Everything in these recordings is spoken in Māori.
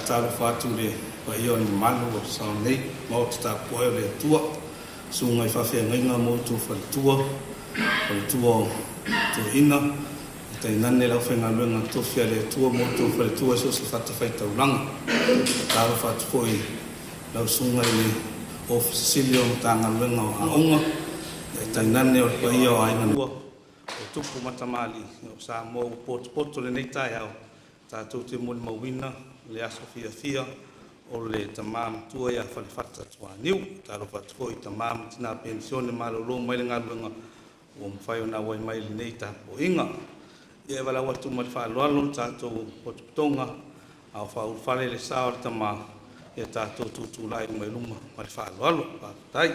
talo fatu le pa io ni malu sa nei mo sta po le tua sunga fa fe ngai mo tu fa tua tu ina te nanne la fe ngalu nga tu fe le tua mo tu fa tua so se fata fa ta ulang talo fatu foi la sunga ni ofsilio tanga nga onga te nanne o pa io ai nga tupu matamali sa mo pot le nei tai au ta tu te mo mawina le aso fia o le tamam tua ya falfata tua niu ta ro fat foi tamam tina pensione malo lo mai nga lunga o mfai na wai mai nei ta po inga e wala watu mal fa lo lo ta to tonga au fa u fale le sa o tama e ta tu lai mai luma mal fa lo pa tai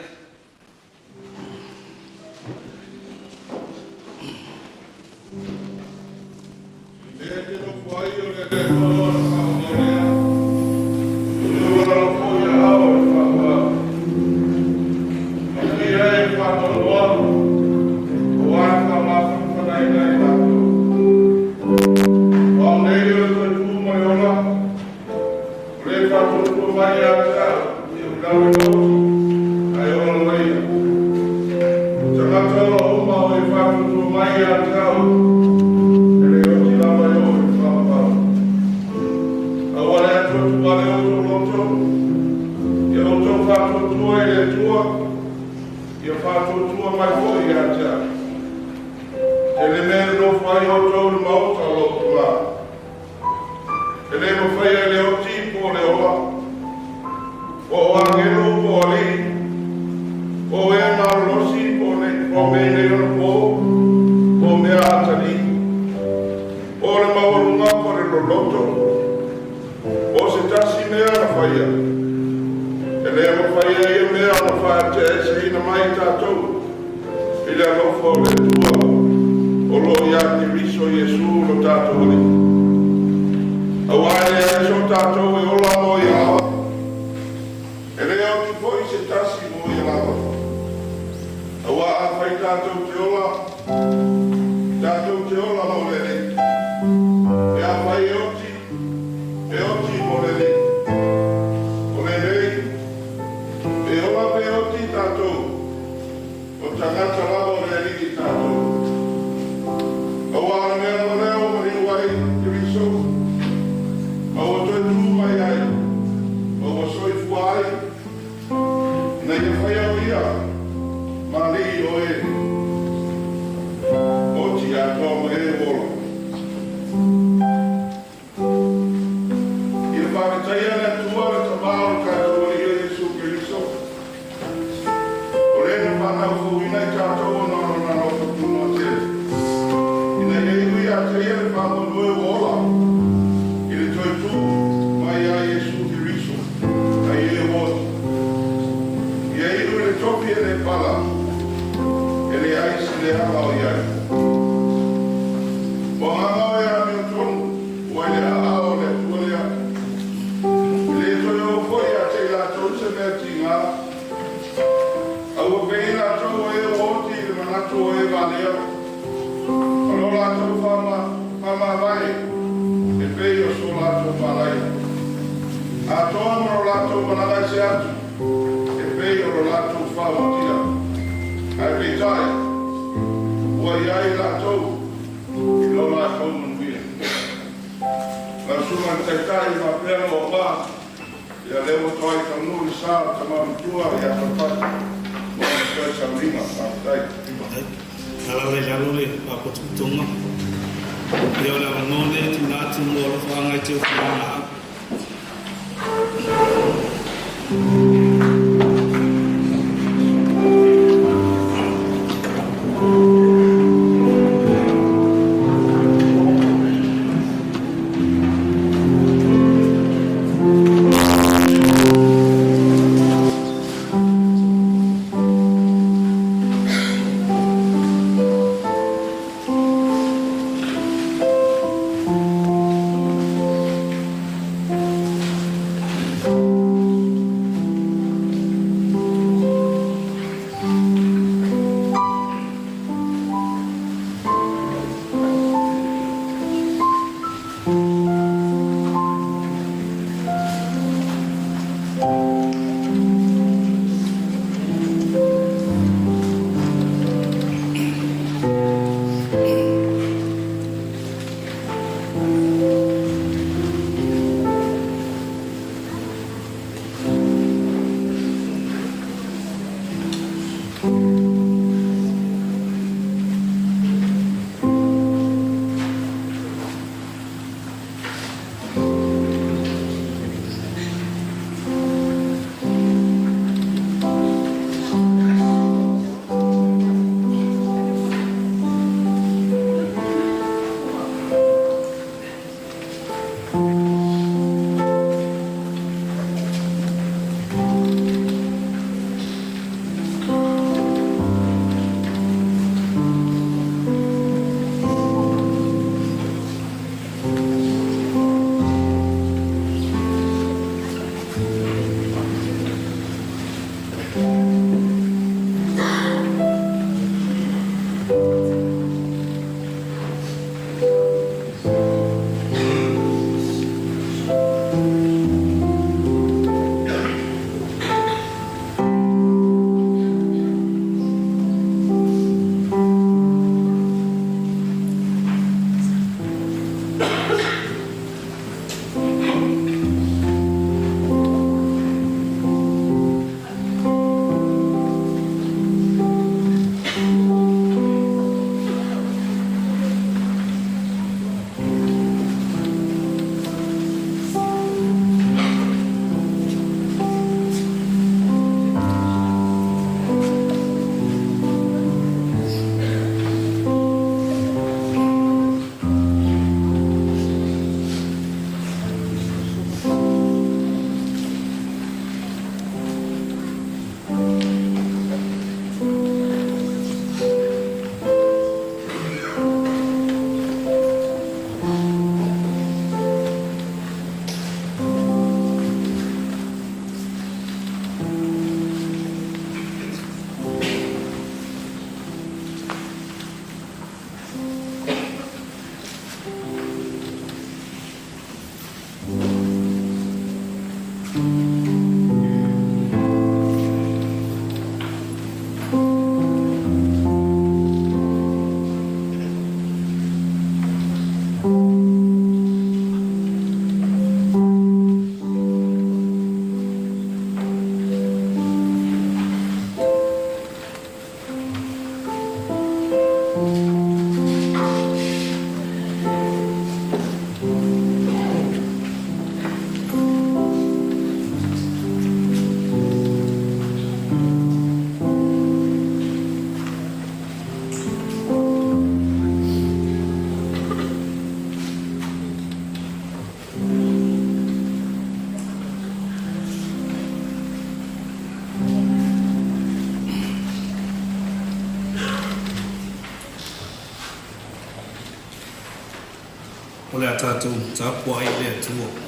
o le atatu tapua i le atua.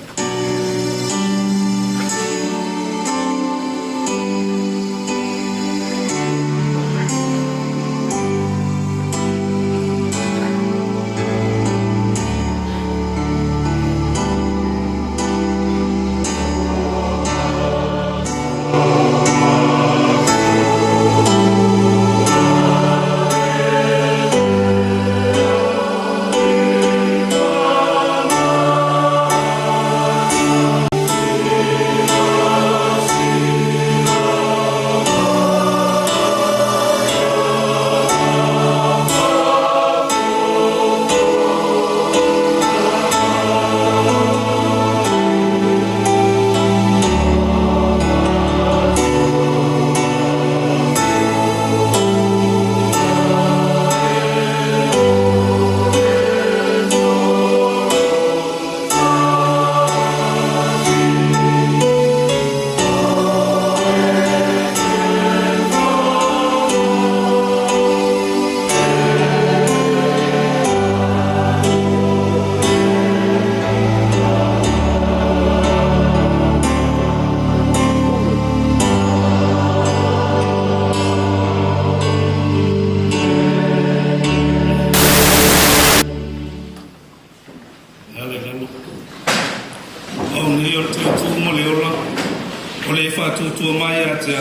tua mai a te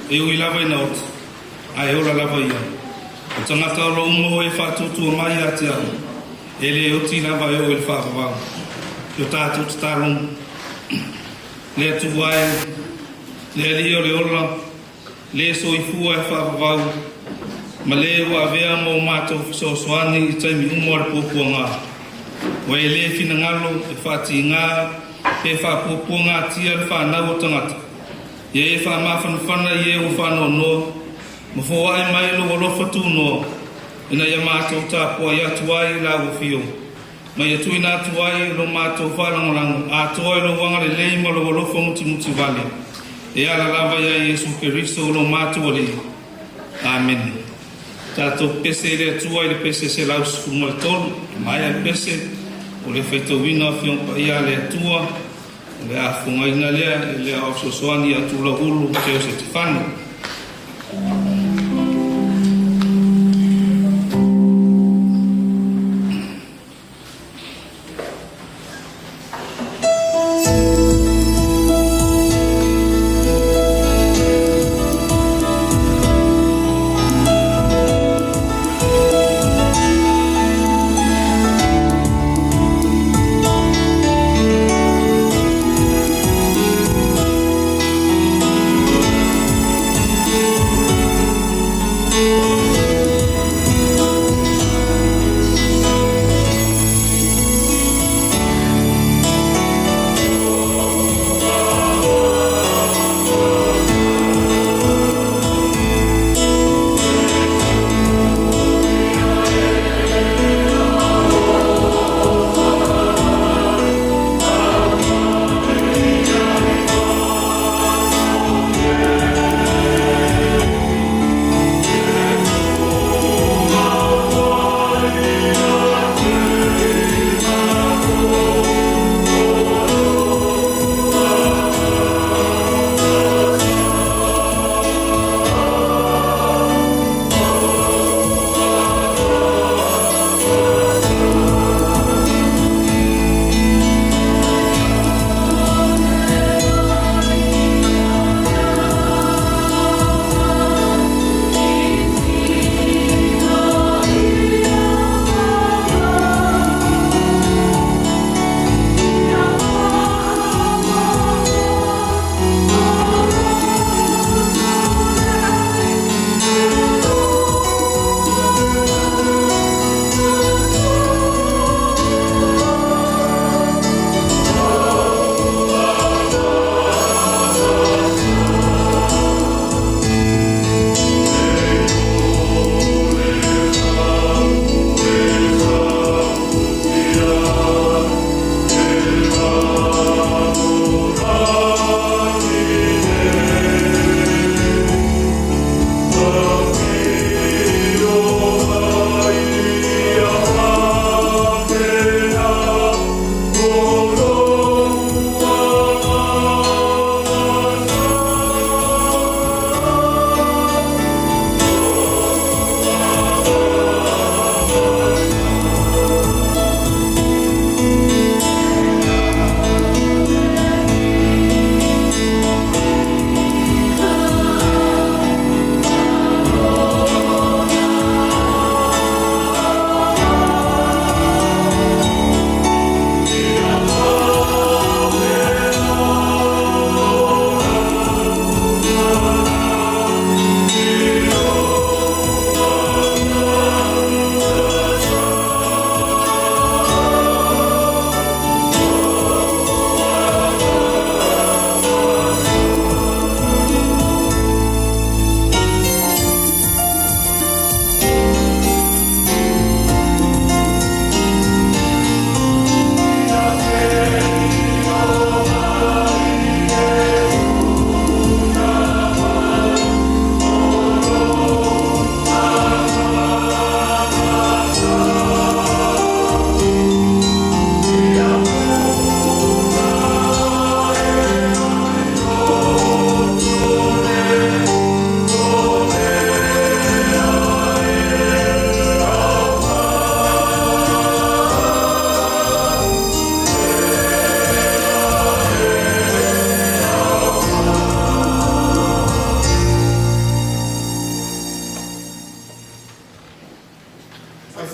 e ui lava ina oti ai ora lava ia o tangata ora umo e whātu tua mai a te e le oti lava e o e whāwhawau o tātou te tārongo le atu vai le ali o le ora le soifua e whakavau, ma le ua avea mo mātou fisosoani I taimi umore pōpuanga. Wa e le fina ngalo e whati ngā, e whapupunga tia le whanau o tangata. Ia e whamawhanawhana I e o whanau noa, ma fōa e mai lo walofa tū noa, ina ia mātou tāpua I atu ai la ufio. Ma ia tui nā atu ai lo mātou whalangolango, a toa I lo wangare lei ma lo walofa muti vale. E ala lava ia Yesu Keristo lo mātou ali. Amen. Tātou pese le atua I le pese se laus kumare tolu, mai ai pese, o le whaitawina whiong pa ia le atua, o le awhungaina lea, le awsosoani atu la hulu, teo se te whanu.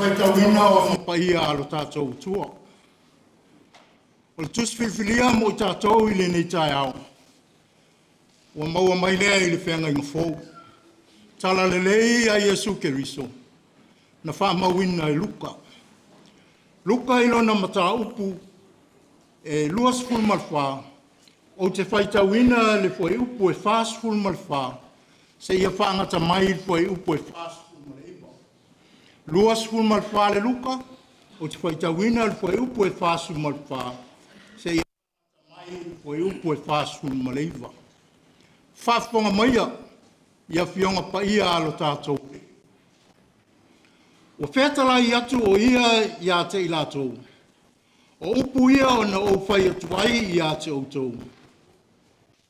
whaitawina o mapahia alo tātou tua. O le tusi whiwhilia mo tātou I le nei tai au. Ua maua mai lea i le whenga inga fōu. Tala le lei a Yesu Keriso. Na wha mawina i Luka. Luka ilo na mata upu e luas ful malwha. O te whaitawina le fwoi upu e fast ful malwha. Se ia whaangata mai le fwoi upu e fast ful malwha. Luas ful malwha le Luka. O te whaitawina le fwoi upu e fast ful malwha. Se ia whaangata mai le fwoi upu e fast ful malwha. Whaafonga maia, ia fionga pa ia alo tātou. O whetala i atu o ia te i lātou. O upu ia o na o whai atu ai ia te outou.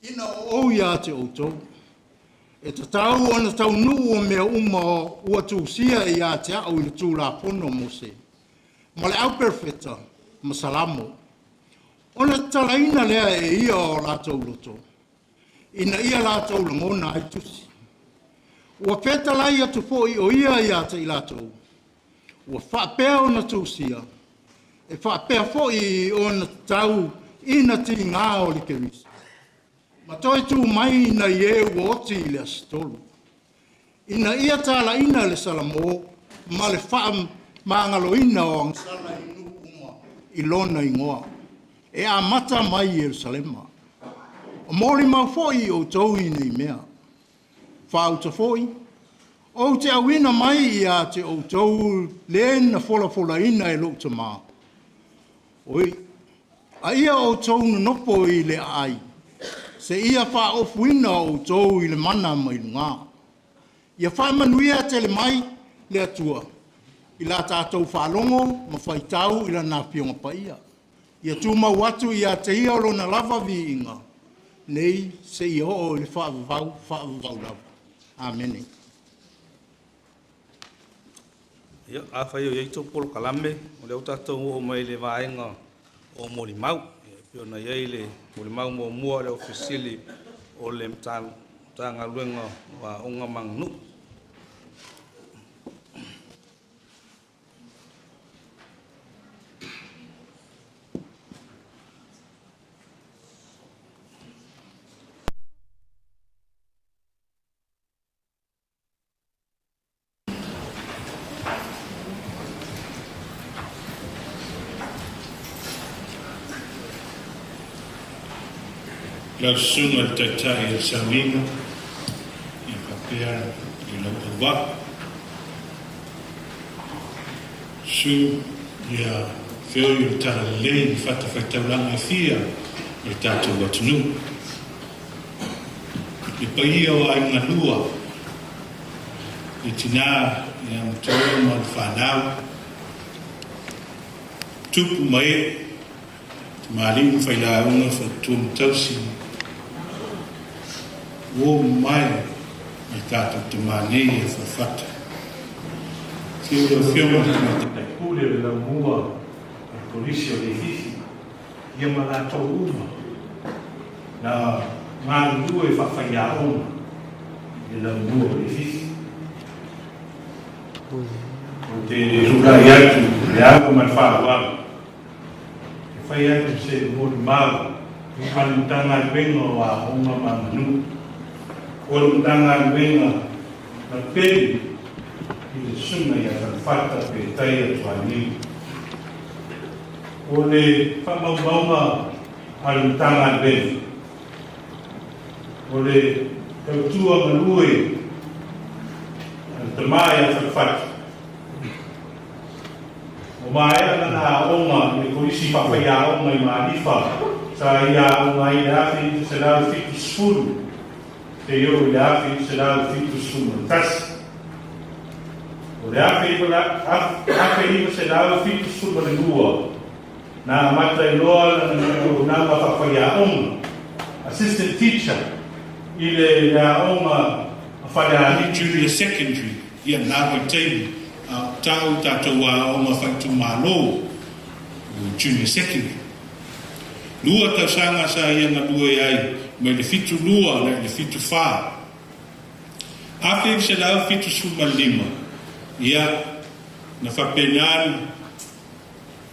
Ina o ia te outou. E ta tau o na tau nuu o mea uma o ua tūsia ia te au i tū la pono mo se. Ma le au perfeta, masalamo. O na talaina lea e ia o lātou loto. Ina ia lātou langona ai tusi. Ua whetalai atu fōi o ia te i lātou. Ua whapea o na tūsia. E whapea fōi o na tau ina ti ngā o li kerisi. Ma toi tū mai na ie ua oti le asitolu. Ina ia tāla ina le salamo, ma le wha maangalo ina o ang sala inu uma i lona ingoa. E a mata mai i Yerusalema. O mori mau fōi o tau i nei mea. Whauta fōi. O te awina mai i a te o tau lena fola ina e lukta mā. Oi, a ia o tau na nopo i le ai. Se ia wha ofuina o tau i le mana mai ngā. Ia wha manuia te le mai le atua. I la tātou whalongo ma whaitau i la nā pionga pa ia. Ia tū mau atu i a te ia o lona lava vi inga. Nei se i o le whaavavau rau. Amen. Ia, a whai o iei polo kalame, o leo tātou o mai le vaenga o Morimau. Pio na iei le Morimau mo mua le ofisili o le mtanga luenga wa onga mangnu. Lau sunga tatai e Samina, i papea i lau tawa. Su ia whio i o tara lei i whata whaitauranga i whia i tātou watunu. I paia o ai ngā lua, i tina i am tōra ma whanau. Tupu mai, maalimu whailaunga whatuam tausi. O mai i tātou te mānei e whawhata. Te ura whionga te mai kūre le lau mua a polisi o le hihi. Ia ma la tau uma. Na ngā lua e whawhai a oma e lau mua o le hihi. O te rurai atu le ako man whaawaru. E whai atu se mori mau. I halutanga wenga o a onga mamanu. O lutanga wenga na peri i le sunga i a whata pe tai atu a niu. O le whamaumaunga a lutanga wenga. O le tautua malue a tamai a whata. O maea na onga i korisi whawhai a onga i maarifa. Sa ia onga i afi i se lau fitu sfuru. Te iau i afi i se lau fitu sfuru tasi. O le afi i se lau fitu sfuru le lua. Na mata i loa na whawhai a onga. Assistant teacher i le a onga a whare a ni junior secondary. Ia nāwai teimi. Tau tātou a onga whaitu mālo. Junior secondary. Lua tau sanga sa ia na lua ai, mai le fitu lua, le fitu wha. Afe se lau fitu suma lima, ia na whapenani,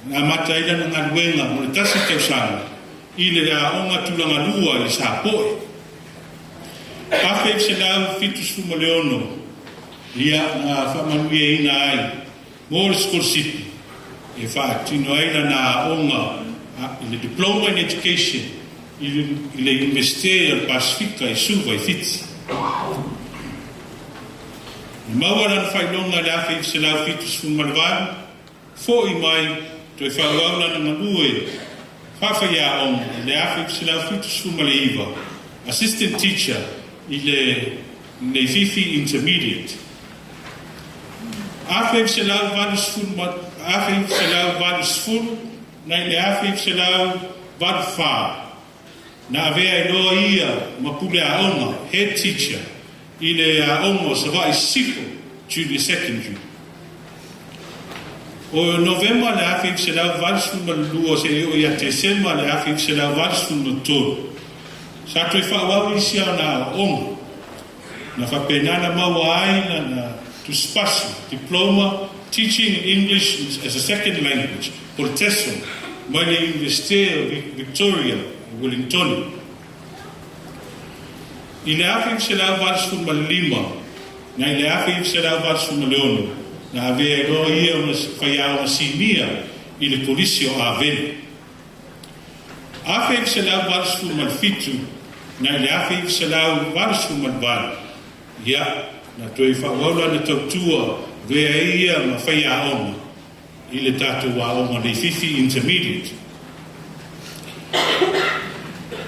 na mataila na ngaruenga, mo le tasi tau sanga, i le rea onga tulanga lua i sa poe. Afe se lau fitus fuma leono. Ia na whamanuia ina ai. Mōre School City. E whaatino aina na onga. I le Diploma in Education. I le Universite al Pasifika e suva i fiti. Mawara na whainonga le afe se lau fitus fuma leono. Fo i mai, to e whaurauna na nganue. Whawhaia onga. Le afe se lau fitus fuma le iwa. Assistant Teacher. I le Fifi Intermediate. Afef se lau vadus ful, na le afef se lau vadu fa. Na avea I loa ia mapule a onga, Head Teacher, I le a onga sa vai siko, Junior Secondary. O November le afef se lau vadus ful ma lua se o ia December le afef se lau vadus ful ma tolu. Sa toi whawau isi au na onga. Na whapenana maua ai na to special diploma teaching English as a second language por teso mai le Universite Victoria Wellington. I le afi se la vas fu malima na le afi se la vas fu leono na ave no ia una faia una simia I le policio aven. Afi se la vas fu malfitu na le afi se la vas fu malval. Ya na toi whaola na tautua vea ia ma whaia oma I le tatu wa oma le Fifi Intermediate.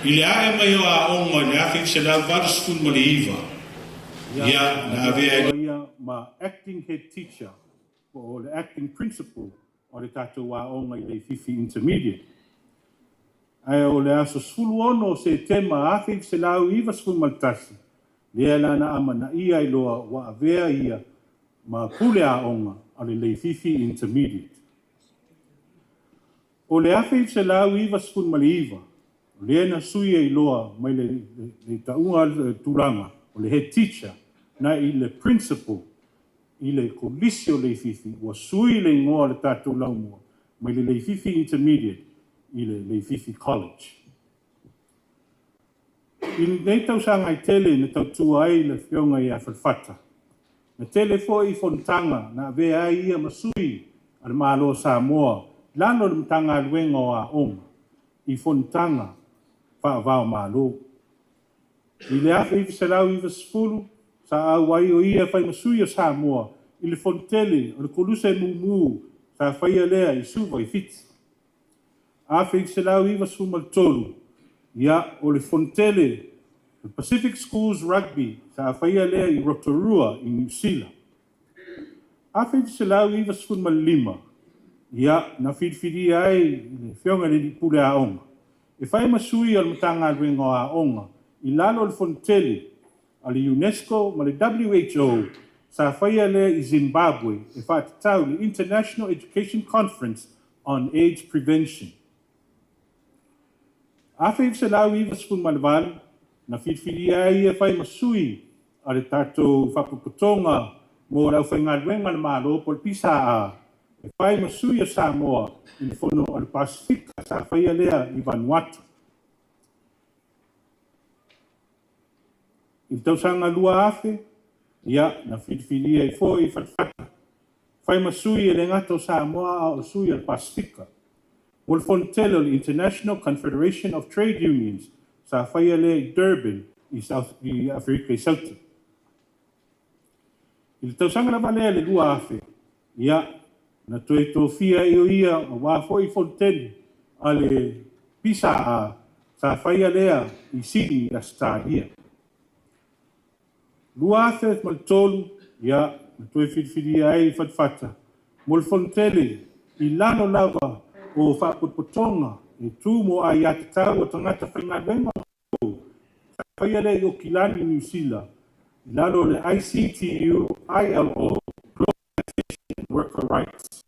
I le ae mai o a oma le afi se la varu school ma le iwa. Ia na vea ia ma acting head teacher o le acting principal o le tatu wa oma I le Fifi Intermediate. Ai o le aso sulu ono se tema afi se la iwa school ma le tasi. Lea lana amana ia I loa wa avea ia ma pule a onga a le Fifi Intermediate. O le afe se lau iwa skun ma le iwa. Lea na suia I loa mai le taunga turanga o le head teacher na I le principal I le kolisio le Fifi wa sui le ngoa le tatu laumua mai le Fifi Intermediate I le Fifi College. I nei tau sanga I tele na tau tua ai le whionga I a whalwhata. Na tele fo I fontanga na vea ia masui al malo Samoa. Lano le mtanga alwenga o a onga. I fontanga wha vao malo. I le afe I visalau I vasfulu sa au wai o ia whai masui o Samoa. I le fontele o le koluse mumu sa whaia lea I suva I fiti. Afe I visalau I vasfulu maltolu. Ia o le fontele, the Pacific Schools Rugby, sa whaia lea I Rotorua I New Zealand. Awhi se lau I vasfun ma lima. Ia, na whiwhiri ai, le whionga le pule a onga. E whai masui al matanga ruenga a onga, I lalo le fontele, al UNESCO ma le WHO, sa whaia lea I Zimbabwe, e whaatitau le International Education Conference on AIDS Prevention. Awhi se lau I vasfun ma le wali, na whiwhiri ai e whai masui al tatou whapuputonga mo rau whainga ruenga le malo pol pisa a e whai masui a Samoa I le whono al Pasifika sa whaia lea I Vanuatu. I tausanga lua afe, ia na whiwhiri ai fo I whatwhata. Whai masui e le ngato Samoa a o sui al Pasifika. Mo le fontelo le International Confederation of Trade Unions sa whaia lea I Durban I Afrika I Sauti. I le tausanga na valea le lua afe, ia na toe tofia I o ia o wafo I fonteni a le pisa a sa whaia lea I Sydney a Stahia. Lua afe mal tolu, ia na toe whiwhiri ai I whatwhata. Mo le fontele I lano lava o whapotonga e tū mo ai ate tau o tangata whainga wenga o whaia lea I o Kilani New Zealand. Lalo le ICTU, ILO, Globalization Worker Rights.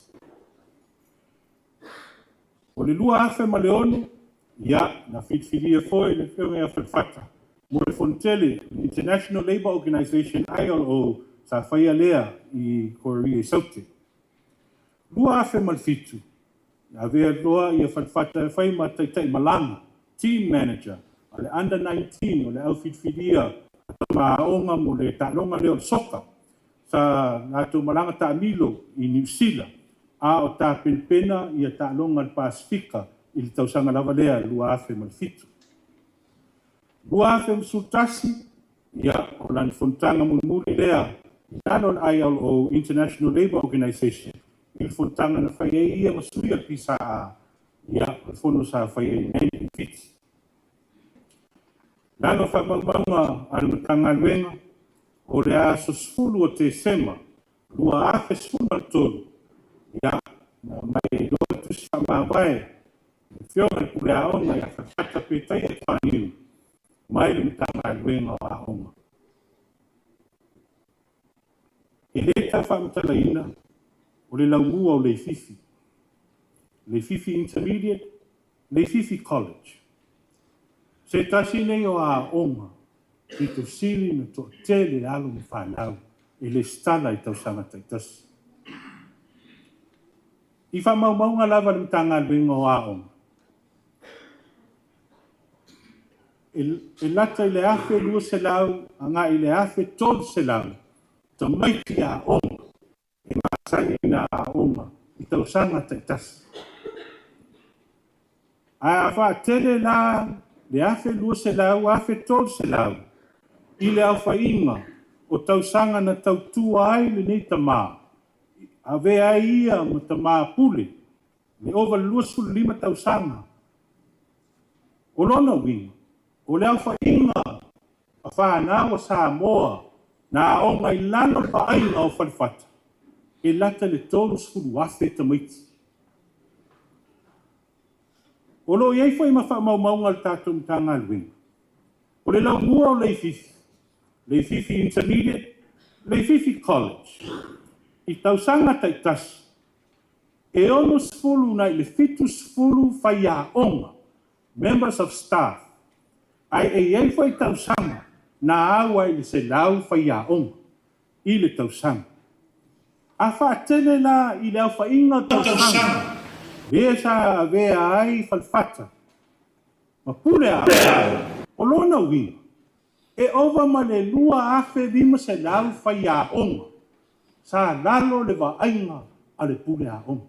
O le lua afe ma le onu, ia na whiwhiri foi le whionga a whatwhata. Mo le fontele, International Labour Organization, ILO, sa whaia lea I Korea Sauti. Lua afe ma le fitu, a vea loa I a whatwhata e whai ma taitai malanga, team manager, a le under 19 o le au whiwhiria, maonga mo le talonga leo soka sa ngatu malanga ta milo i New Zealand a o ta pelpena ia talonga le Pasifika i le tausanga lava lea lua afe malfitu. Lua afe msutasi ia o lani fontanga muli lea tano ILO International Labour Organization i fontanga na whai ia masuia pisa a ia fono sa whai 1950. Nano whamamanga anu matanga luenga o le aso sfulu o te sema lua afe sfulu al tolu ia mai loa tusi whamawai whionga kule aonga ia whakata petai e whaniu mai le matanga luenga o aonga. E le ta whamatala ina o le laumua o le fifi intermediate, le fifi college. Se tasi nei o a onga, i to siri na to tele alo ni whanau, e le stala i tau sanga taitasi. I whamaumaunga lava le mitanga luenga o a onga. E lata i le afe lua se lau, anga i le afe tol se lau, ta maiti a onga, e masai na a onga, i tau sanga taitasi. A wha tele la, le afe lua se lau, afe tol se lau, i le au whainga, o tau sanga na tau tua ai le nei ta maa. A vea ia ma ta maa pule, le ova lua sulu lima tau sanga. O lona winga, o le au whainga, a whanau sa moa, na o mai lalo pa aina o whalifata, e lata le tolu sulu afe ta maiti. O lo iei fwoi ma whamaumaunga le tātou mtanga luenga. O le lau mua o le fifi intermediate, le fifi college. I tau sanga taitasi. E ono sfulu na i le fitu sfulu whai a onga, members of staff. Ai e iei fwoi tau sanga, na awa i le se lau whai a onga, i le tau sanga. A whaatene la i le au whainga tau sanga. Vea sa vea ai falfata. Ma pule a o lona winga. E ova ma le lua afe lima se lau whai a onga. Sa lalo le wa ainga a le pule a onga.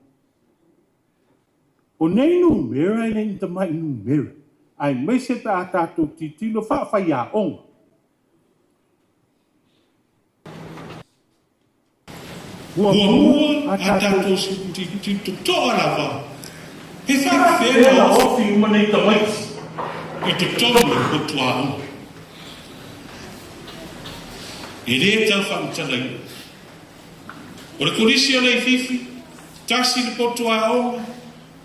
O nei nu mera i le inta mai nu mera. Ai meise ta a tato titilo whai a onga. Mua mua a tato titilo toa lava. He whakawhera ofi umane i tawaiti. I te tonu o tua onga. E rea tau whamatala i. O le korisi o le fifi, tasi le potua onga,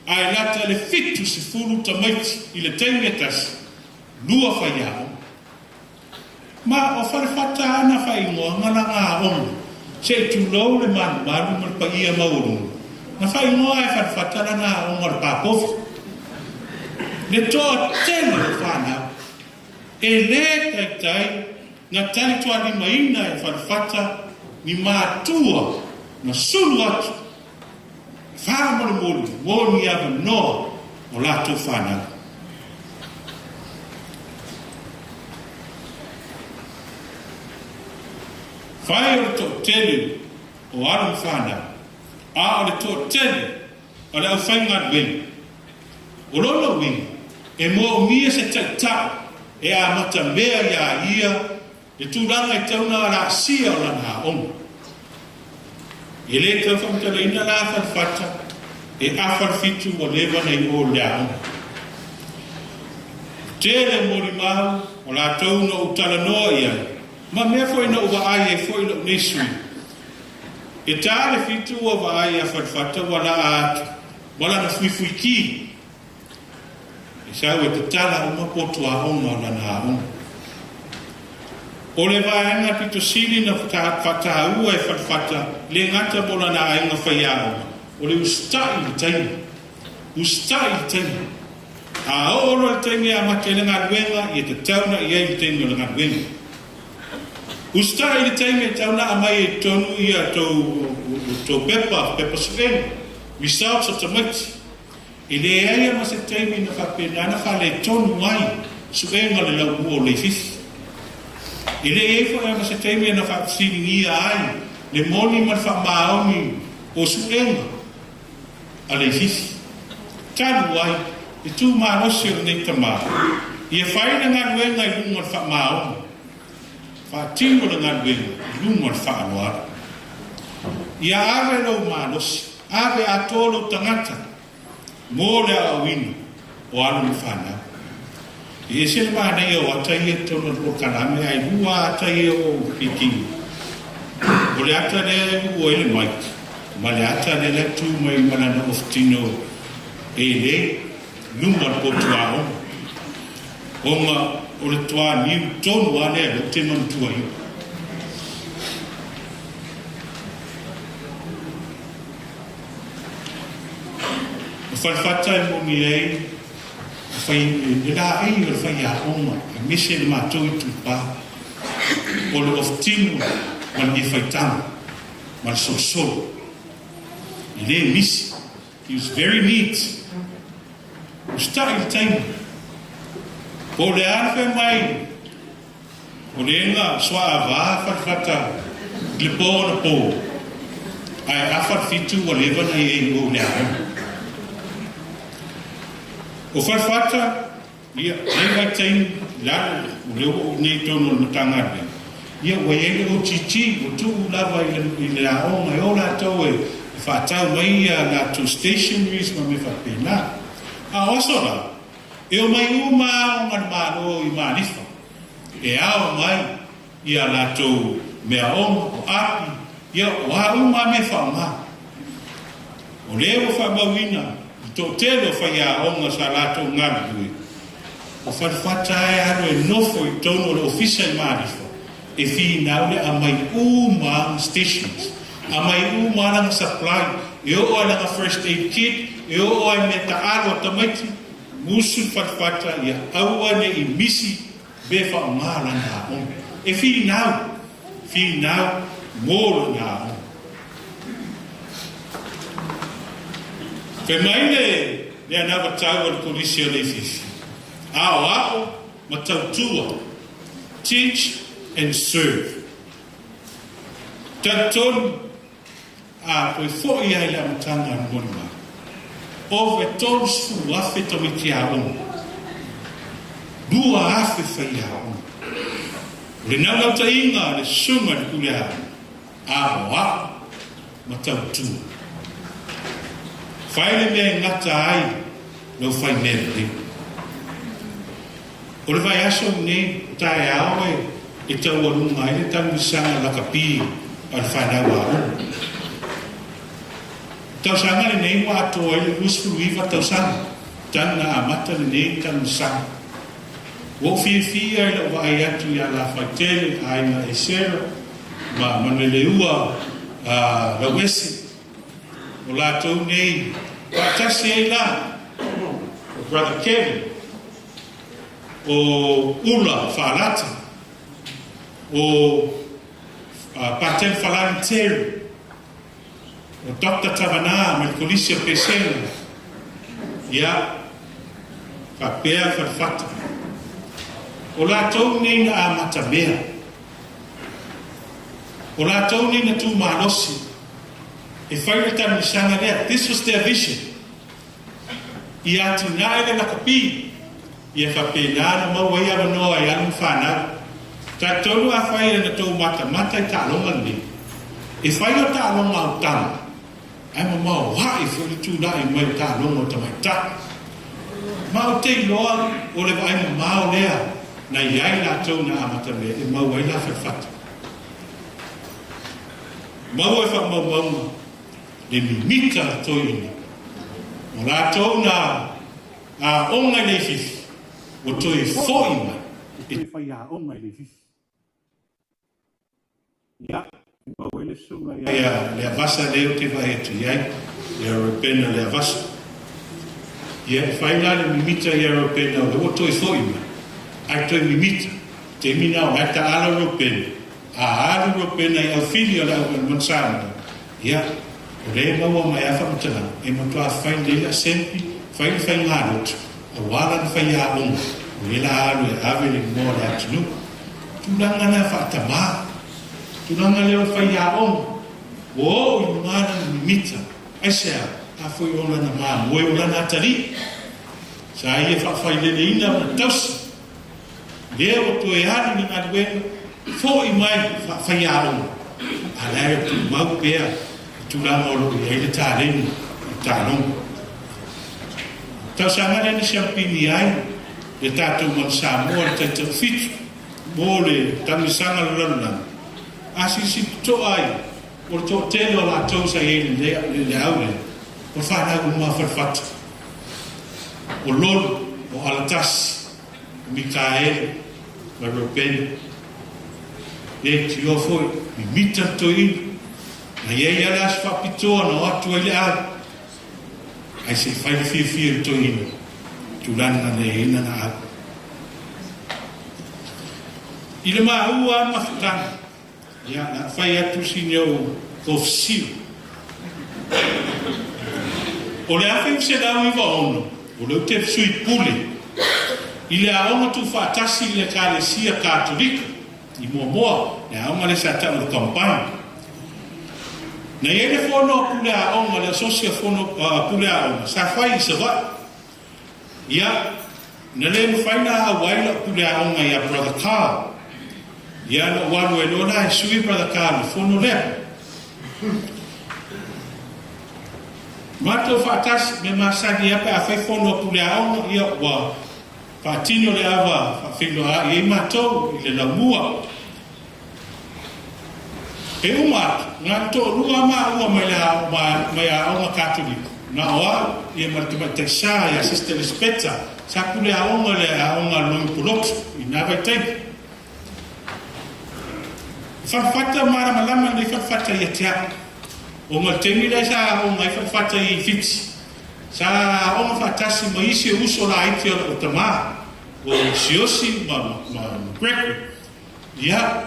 ai lata le fitu se furu tamaiti i le teime tasi, lua whai a onga. Ma o wharewhata ana whai ngoa ngana ngā onga, se tu lau le manu mal pa ia maurungu. Na whai ngoa e wharewhatara ngā onga le pāpofi. Le toa tēne o whanau, e le taitai, na tali toa ni maina e wharewhata ni mātua na sulu atu. Whamore mori, mori ava noa o lato whanau. Whai o le tō tele o aru whanau, a o le tō tele o le au whainga wenga. O lolo wenga, e mo mia se tautau, e a mata mea ia ia, e tūranga i tauna la sia o lana onga. E le tau whamtala ina la whanwhata, e awharwhitu o lewa nei o lea onga. Tere mori mau, o la tauna o tala noa ia, ma mea fwoi na uwa ai e fwoi na unesui. E tāre whitu o wa ai a whanwhata wala atu, wala na fuifui ki. E sau e te tala o mapotu a onga o lana a onga. O le vaenga pito sili na whataua e whanwhata, le ngata bola na ainga whai a onga. O le ustai le taimi. Ustai le taimi. A oro le taimi a mate le ngā ruenga, i e te tauna i e le taimi o le ngā ruenga. Ustai le taimi e tauna a mai e tonu i a tō pepa sven, results of tamati. I le aia ma se taimi na whapenana wha le tonu mai, suenga le lau mua o le fifi. Ele e fo e se teme na fa siningia ai le moni ma fa maoni o suenga ale fisi talu ai e tu ma no se ne tama e fai na ngaluenga i lunga fa maoni fa tingo na ngaluenga lunga fa noa ia ave lo manos ave atolo tangata mo le awini o alu fana e se ma nei o atai to no kaname ai bua atai o piki o le ata le o ele mai ma le ata le tu mai mana no oftino e le lunga po tuao o ma o le tua ni tonu ale lo te non tuai falfata mo mi ei fai da ai o fai a oma mi se ma to tu pa o lo oftino ma ni fai tam ma so ele miss he was very neat o style time o le arfe mai o le nga swa va falfata le po ai afar fitu o le va nei o le arfe o farfata ia ai tem lá o leo nei tono no tangare ia o ele o chichi o tu lava ile a ona e ora to e fata mai na to stationaries ma me fa pena a osora e o mai uma mano I manifa e a mai ia la to me a o api ia o a uma me fa ma o leo fa bawina to telo fai a onga salato ngabui o farfata e aro e nofo I tono le official marifo e fi naule a mai uma stations a mai uma lang supply e o ala first aid kit e o ai meta aro tamaiti musu farfata ia aua ne I misi be fa mala na on e fi now molo na on Fe maile le anava tau al polisi o le fifi. Ao ma tautua. Teach and serve. Tanton a koe fo'i ai le amatanga an monima. O ve tons fu afe tamiti a on. Dua afe fai a on. Le nanga ta inga le sunga ni kule a on. Ao ma tautua. Fai le mea ngata ai, no fai mea le. O le vai aso nei, tae aoe, e tau alunga ai, le tamu sanga laka pi, al whanau a o. Tau sanga le nei wa ato ai, le usfu iwa tau sanga, tana amata le nei tamu sanga. Wo fia ai la vai atu ia la faitele, ai na e sera, ma manele ua, la wesi, o la tau nei, patasi ai la, o Brother Kevin, o Ula Falata, o Patel Falantero, o Dr. Tavana, Melcolicia Pesena, ia, Papea Farfata, o la tau nei na amatamea, o la tau nei na tu manosi, If I return the Shanga there, this was their vision. Ia tina ele na kapi. Ia whapena ma wai ava noa I anu whana. Ta tolu a whai na tau mata I ta longa ni. If I o ta longa o tama, ai ma mau hai whuri tūna I mai ta longa o tamai ta. Ma o te loa o le vai ma mau lea na iai na tau na amata mea e mau wai la whawhata. Mau e wha le mimika toini. O la tau na a onga le fifi. O toi foima. E whai a onga le fifi. Ia, ma wele sunga ia. Le avasa leo te vai atu iai. Le Europena le avasa. Ia, whai la le mimita ia Europena. O toi foima. Ai toi mimita. Te mina o ata ala Europena. A ala Europena i au fili o la Monsana. Ia, o le maua mai afa mutala, e matua whai leila sempi, whai ngārot, a wala na whai a onga, o le la alu e ave le mō le atunu, tulanga na whaatama, tulanga leo whaiaonga, o i ngana mimita, aisea, a foi ona na maa, moe o lana atari, sa ia whawhailele ina o na tausa, leo o toe hani ni ngāti wena, fo i mai whaiaonga, a leo tu mau pēa, tulanga o lo i heile tārengu, i tāronga. Tausa ngana ni siampini ai, le tātou man Samoa le tātou fitu, mō le tangisanga lulana. Asisi to ai, o le tō tele o la tausa e le aure, o whanau mua wharwhata. O lolo, o alatasi, o Mikael, o Ruben. E ti o foi, mi mita to inu, na iei ala as whapitoa na o atu ele au. Ai se whaile fia to inu. Tulanga le ina na au. I le maua mawhutanga, ia na whai atu sinyo kofsio. O le awhi se lau iwa ono, o leu te sui pule. I le aonga tu whaatasi le kālesia kātorika, i moa, le aonga le sa tau le kampani. Na ia le whono pule aonga, le asosia whono pule aonga, sa whai isa wai. Ia, na le mwhaina a waila pule aonga ia Brother Carl. Ia na walu e lona e sui Brother Carl, whono lea. Mato whaatas me masani ape a whai whono pule aonga ia wa whaatino le awa whawhino a i matou i le lamua. E umat, ngā tō rua ua mai a aonga katoliko. Na oa, i e martimate sa i a Sister Lispeta, sa kule aonga le aonga Loipolotu, i Navai Taipi. Whawhata mara malama ni whawhata i atia. O ngā tengi lai sa aonga i whawhata i fiti. Sa aonga whatasi ma isi uso la iti o tama. O siosi ma greku. Ia,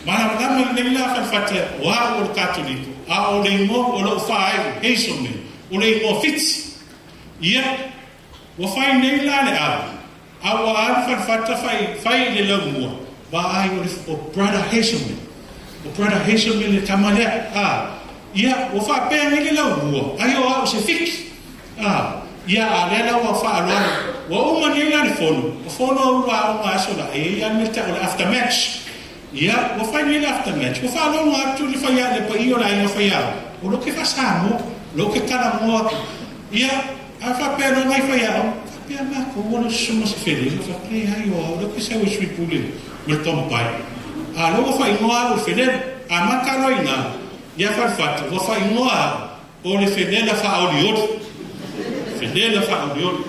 mara malama ni la whawhata o a o katoliko. A o le ingo o lo whae heisome. O le ingo fiti. Ia, o whai nei la le awa. Awa a whawhata whai le laumua. Wa ai o brother heisome. O brother Hazelme le tamalea. Ia, o whapea nele lau mua. Ai o au se fiki. Ia, a lela o whaaloa. O uma nela le whono. O whono au la o asola. E ia me te o le aftermatch. Ia, o whai nele aftermatch. O whaaloa o atu le whaia le pa i o la inga whaiao. O lo ke whasamo. Lo ke kara mua. Ia, a whapea no ngai whaiao. Whapea mako. Wana suma se where. Whapea hai o au. Lo ke sewa sui pule. Me tompai. A lo fa ingoa o fedel a makaroina ia farfata o fa ingoa o le fedel fa audiot fedel fa audiot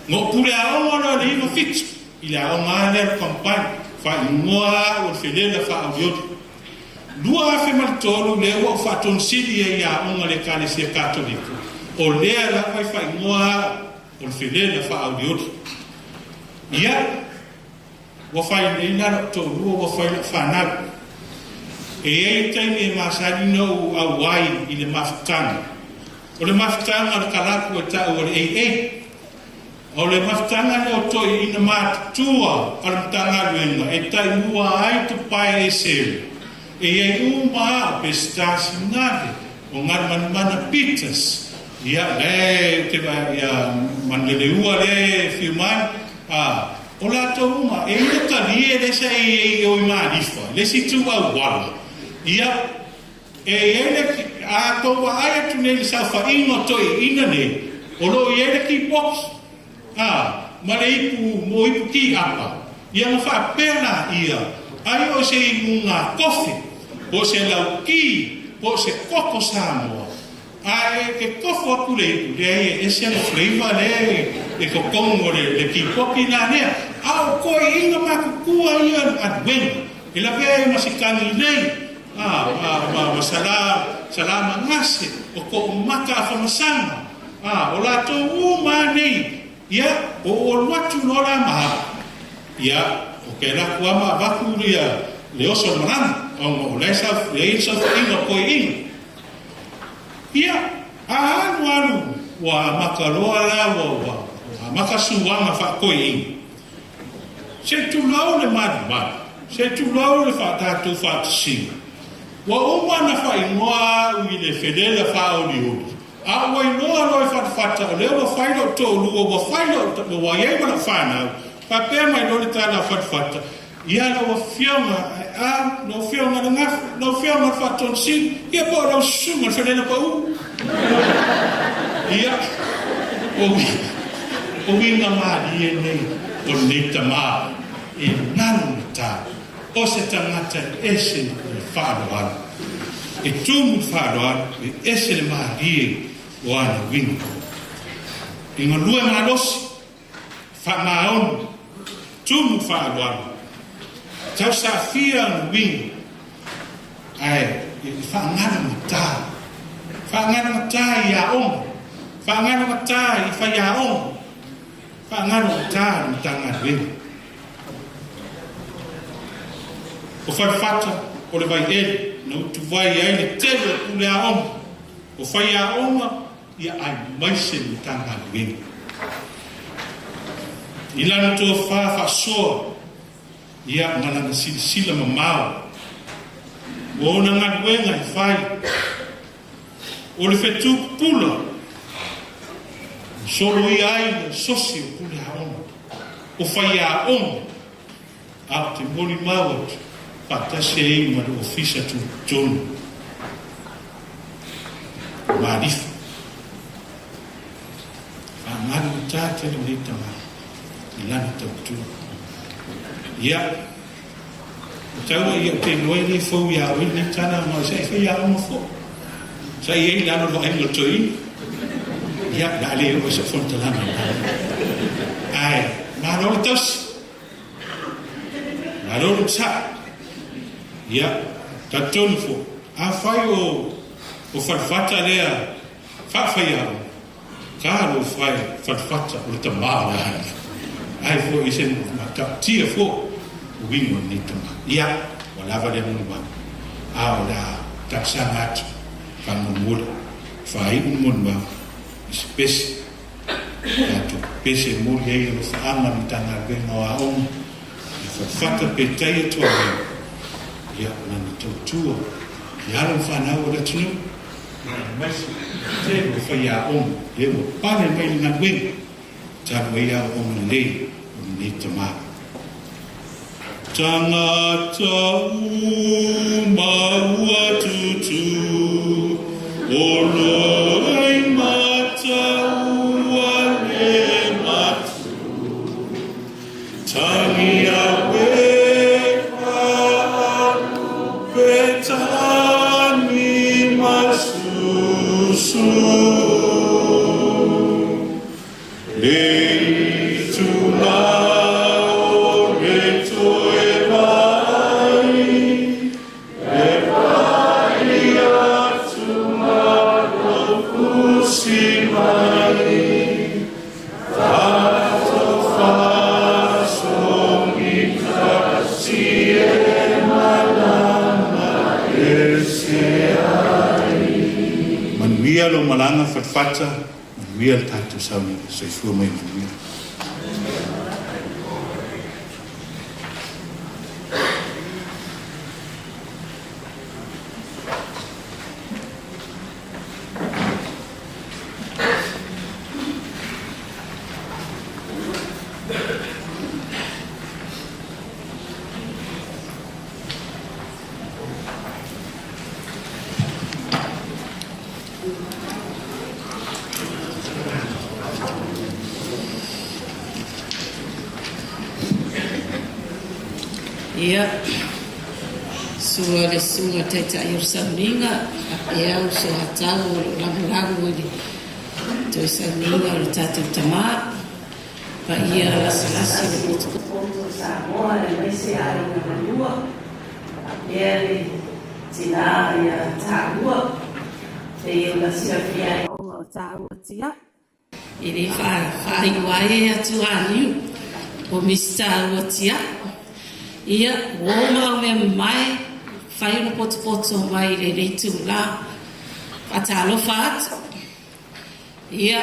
no pure a o no le no fit il a o male campagne fa ingoa o fedel fa audiot dua fe maltolo le o fa ton sidi ia o le cane sia cattolico o le la fa ingoa o fedel fa audiot ia wa fai nei na to ru wa fai fana e tai me masani no a wai i le maftanga o le maftanga al kalaku ta o le maftanga no to i na mat tua al tanga luenga e tai mua ai to pai e se e uma pestas nave o ngar mana pitas ia te va ia mandele ua le filman o la to uma e ina tali le sei o imanifa le situ a wala ia e ele a to wa ai tu ne sa fa ino to ina ne o lo ele ki box ma le ipu mo ipu ki apa ia ma fa pena ia ai o sei una kofi o se la ki o se koko samo ai ke kofo apule le e se flavor le ko kongo le ki koki na ne au ko inga makukua ia adwen ila ve masikani nei ma salama ngase o ko maka famasanga o la to uma nei ia o watu no la ma ia o ke la kwa ma vakuria le oso maran o le sa inga ko inga ia alu wa makaloa la wa makasuanga fa ko inga Se tu lau le madu, se tu lau le whātātou whātasinga. Wa oma na whaingoa ui le whenela whaoli. A wai noa loi whatawhata o leo wa whailo tōlu o wa whailo o wa iei wana whanau. Pa pēr mai lori tāna whatawhata. Ia na wa whionga, no whionga na ngafu, no whionga whaton sin, ia po rau sunga whenela pa u. Ia, o winga maa i e nei, o nita maa, e nanu na tā. O se tangata e se ni whaanoa. E tūmu whaanoa, e se le maa i e o ana winga. I ngā lue maa losi, whamaonu, tūmu whaanoa. Tau sa fia na winga, ai, e whaangana matā. Whaangana matā i a onga. Whaangana matā i whai a onga. Whaangana matā i tanga winga. O whaiwhata o le vai ele, na utu vai ai le tele u le aonga. O whai aonga, ia ai maise ni tanga winga. I lana tō whawhasoa, ia ngalana sila mamau. O na ngaduenga i whai. O le whetu pula, solo i ai le sosi o kule aonga. O whai aonga, a te mori mawatu. Patase e ma le ofisa tu tonu. Marifa. Amari utate le nita ma. Ilana tautu. Ia. Utaua ia te noe le fau ia oi ne tana ma se fe ia o fo. Sa ia ilana lo ai lo toi. Ia la le o se fonta la. Ai, ma no tos. Ma no tsa. Ia, ta tonu fo. A whai o whatwhata lea, whawhai au. Ka lo whai whatwhata o ta maa la. Ai fo i sen mata tia fo, o wingo ni tama. Ia, o lava le munuma. A o la taksanga atu, whanumura. Whai munuma, isi pesi. Atu pesi muri ei o whaama mi tanga venga o aonga. Whatwhata pe teia tua wingo. Ia mana tautua, ia alo whanau o la tunu. Te o whai a om, e o pane mai ngā wing. Tāku e a om lei, o ni te mā. Tangata maua tutu, o loi mata ua le matu. Tangi a Petani masusu le tulao le toe vai e vai atu maro kusi mai tato faso mi kasi e malama Manuia lo malanga whatwhata, manuia le tātou sauni, soifua mai manuia. Ia, sua le sunga te tai o sauninga, e au so hatau o rangu ili toi sauninga o le tātou tamā, pa ia lasi o le tukuponto sa moa le maise a ina manua, e le tina ia tāua, te i o lasi a fia e o tāua tia, i le whai wae atu aniu, o misi tāua tia, ia woma me mai fai no poto mai le tu la atalo fat ia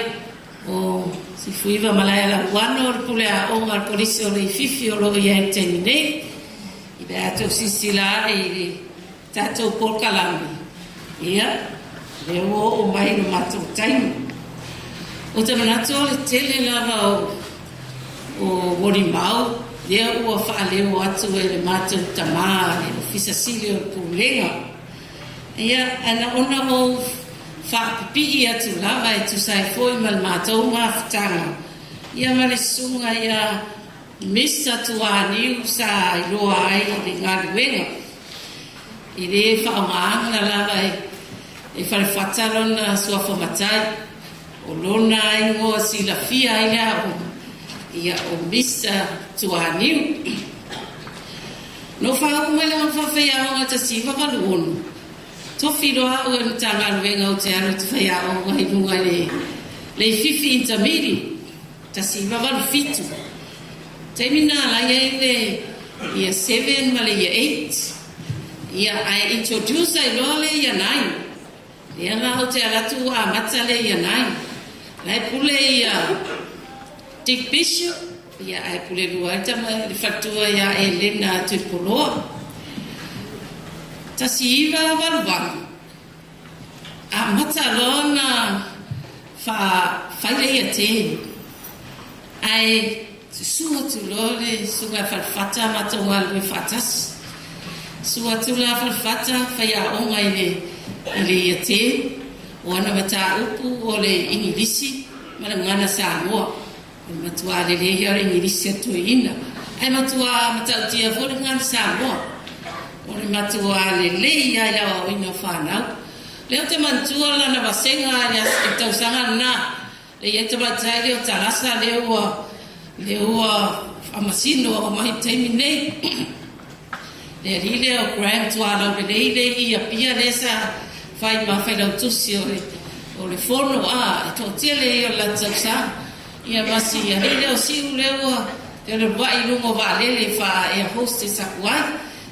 o si fuiva malaya la wano o pule a onga al polisi o le fifi o lo ia e teni nei i be ato sisila i tatou polkalami ia le o mai no matou taimi o te manato le tele lava o Worimau lea ua whaaleo atu e le matou tamā le ofisa sili o pulenga ia ana ona o whaapipi atu lava e tu sai foi ma le matou mawhitanga ia ma le sunga ia misa tuaniu sa i loa ai le ngaruenga i le whaongaanga lava e whalewhatalona sua whamatai o lona ingoa sila fia ai lea ia o misa tuaniu no whaumele o whawhia o ta siwa kaluonu tofi roa o e tanga luenga o te anu te whia o ngai nunga le fifi intamiri ta siwa walu fitu Taimina lai e ia 7 ma le ia 8 ia ai introduce ai loa le ia 9 ia nga o te alatu a mata le ia 9 lai pule ia Dick Bishop ia ai pule lua tama le fatua ia Elena Tupoloa tasiva walwang a mata lona fa le ia te ai sua tu lole sua falfata matonga le fatas sua tu la falfata faya onga ile yate wana mata upu ole ingilisi mana ngana sa mo matua le here ingilisi tu ina ai matua mata tia fo ngana sa mo ole matua le ya ya ina fana le te mantua la na basenga ya tau sanga na le yete mata le tarasa le ua amasino o mai taimi nei le rile o Graham tuala o le i a pia lesa fai ma fai lau tusi o le fono a e to tia le i o la tausa i a masi a rile o siu le ua te le wai lungo wa lele fa e a hoste sa kuai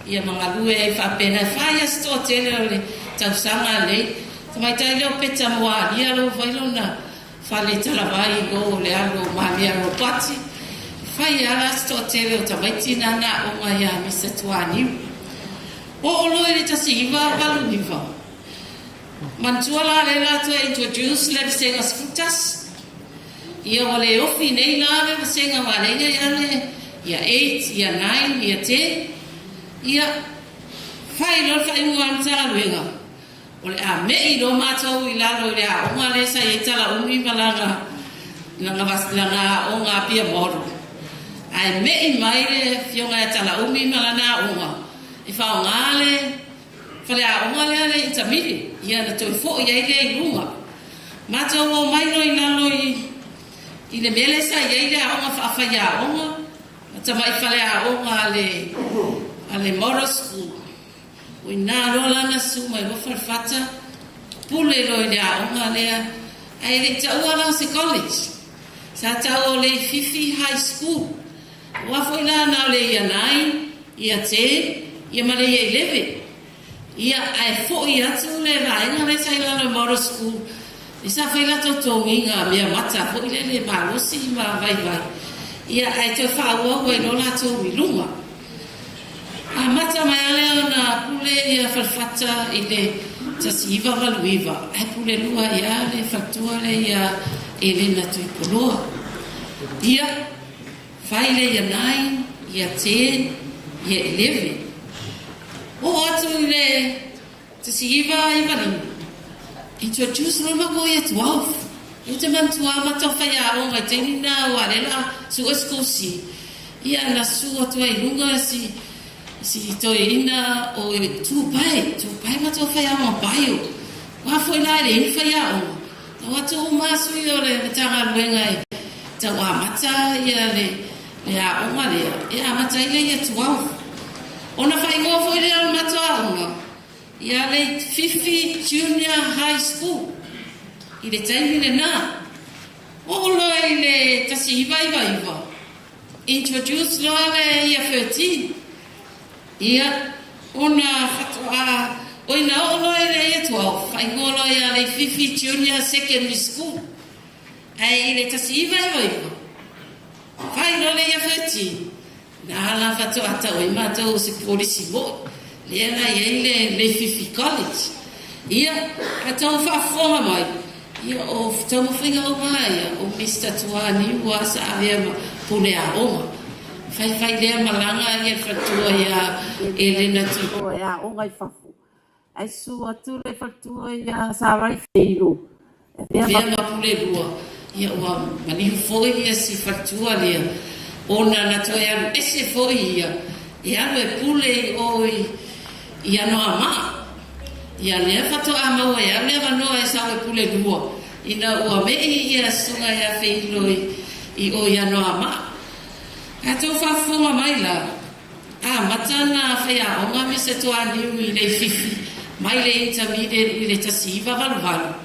i a mga lue e fa pena fai a sto tele o le tausanga le tamai tai leo peta moa i a lo fai lona fa le talavai go le alo mami a lo pati fai ala sto tele o tamaitina na o mai a misa tuani o lo ele tasiva valuiva mantuala le la to introduce le senga skutas ia wale ofi nei la le senga wale ia 8 ia 9 ia 10 ia fai lo fai mo anta luenga ole a me lo mato i la lo le a o le sa i tala umi malanga na vasla o nga pia moru ai me i mai le fionga tala umi malana onga i fa ngale fale a onga le i tamiri ia na to fo ia ile lunga mato o mai no i lalo i le mele sa ia ile onga fa fa ia onga tama i fale a onga ale moros o na lo la na su mai lo farfata pule lo ile onga le ai le tau ala se college sa tau le Fifi High School wa foi lá na le ia 9 ia 10 ia male ia 11 ia ai foi atu le vai na le sai lá no Moral School isa foi lá to tonginga mia mata foi le malosi ma vai ia ai te fa o no la to wiluma a mata mai ale na pule ia farfata ile tasiva valuiva ai pule lua ia le fatua le ia Elena Tupoloa ia fai le ia 9 ia 10 ia 11 o atu le tasiva i valima introduce no mago ia 12 eu te mantua mata fai a onga teni na walela su escosi ia na su atu ai lunga si to ina o tu pai mata fai a ma baio wa foi na le fai a onga watu masu yo le tanga luenga ta wa mata ia le ya onga le ya mata ile ia 12 ona fai ngo foi le mata onga ia le Fifi Junior High School ile taimine na o lo ile tasi iva introduce lo le ia 13 ia ona fatwa oina olo ele ia 12 fai ngolo ia le Fifi Junior Secondary School ai le tasi vai fai no le ia feti na la fatu ata o ma to se polisi mo le na le Fifi College ia ata fa forma mai ia o tamo finga o mai o Mr. Tuani was avea pune a oma fai le malanga ia fatu ia Elena tu ia o ngai fafu ai su atu le fatu ia sa vai feiro ia ma pule lua ia wa mani foi ia si fatu ia ona na to ia ese foi ia no pule oi ia no ama ia le fatu ama o ia le va no esa o pule lua ina o me ia sunga ia feiro i o ia no ama ato fa fonga mai la matana fea o ngame se to ani i le Fifi mai le intermediate i le tasiva valu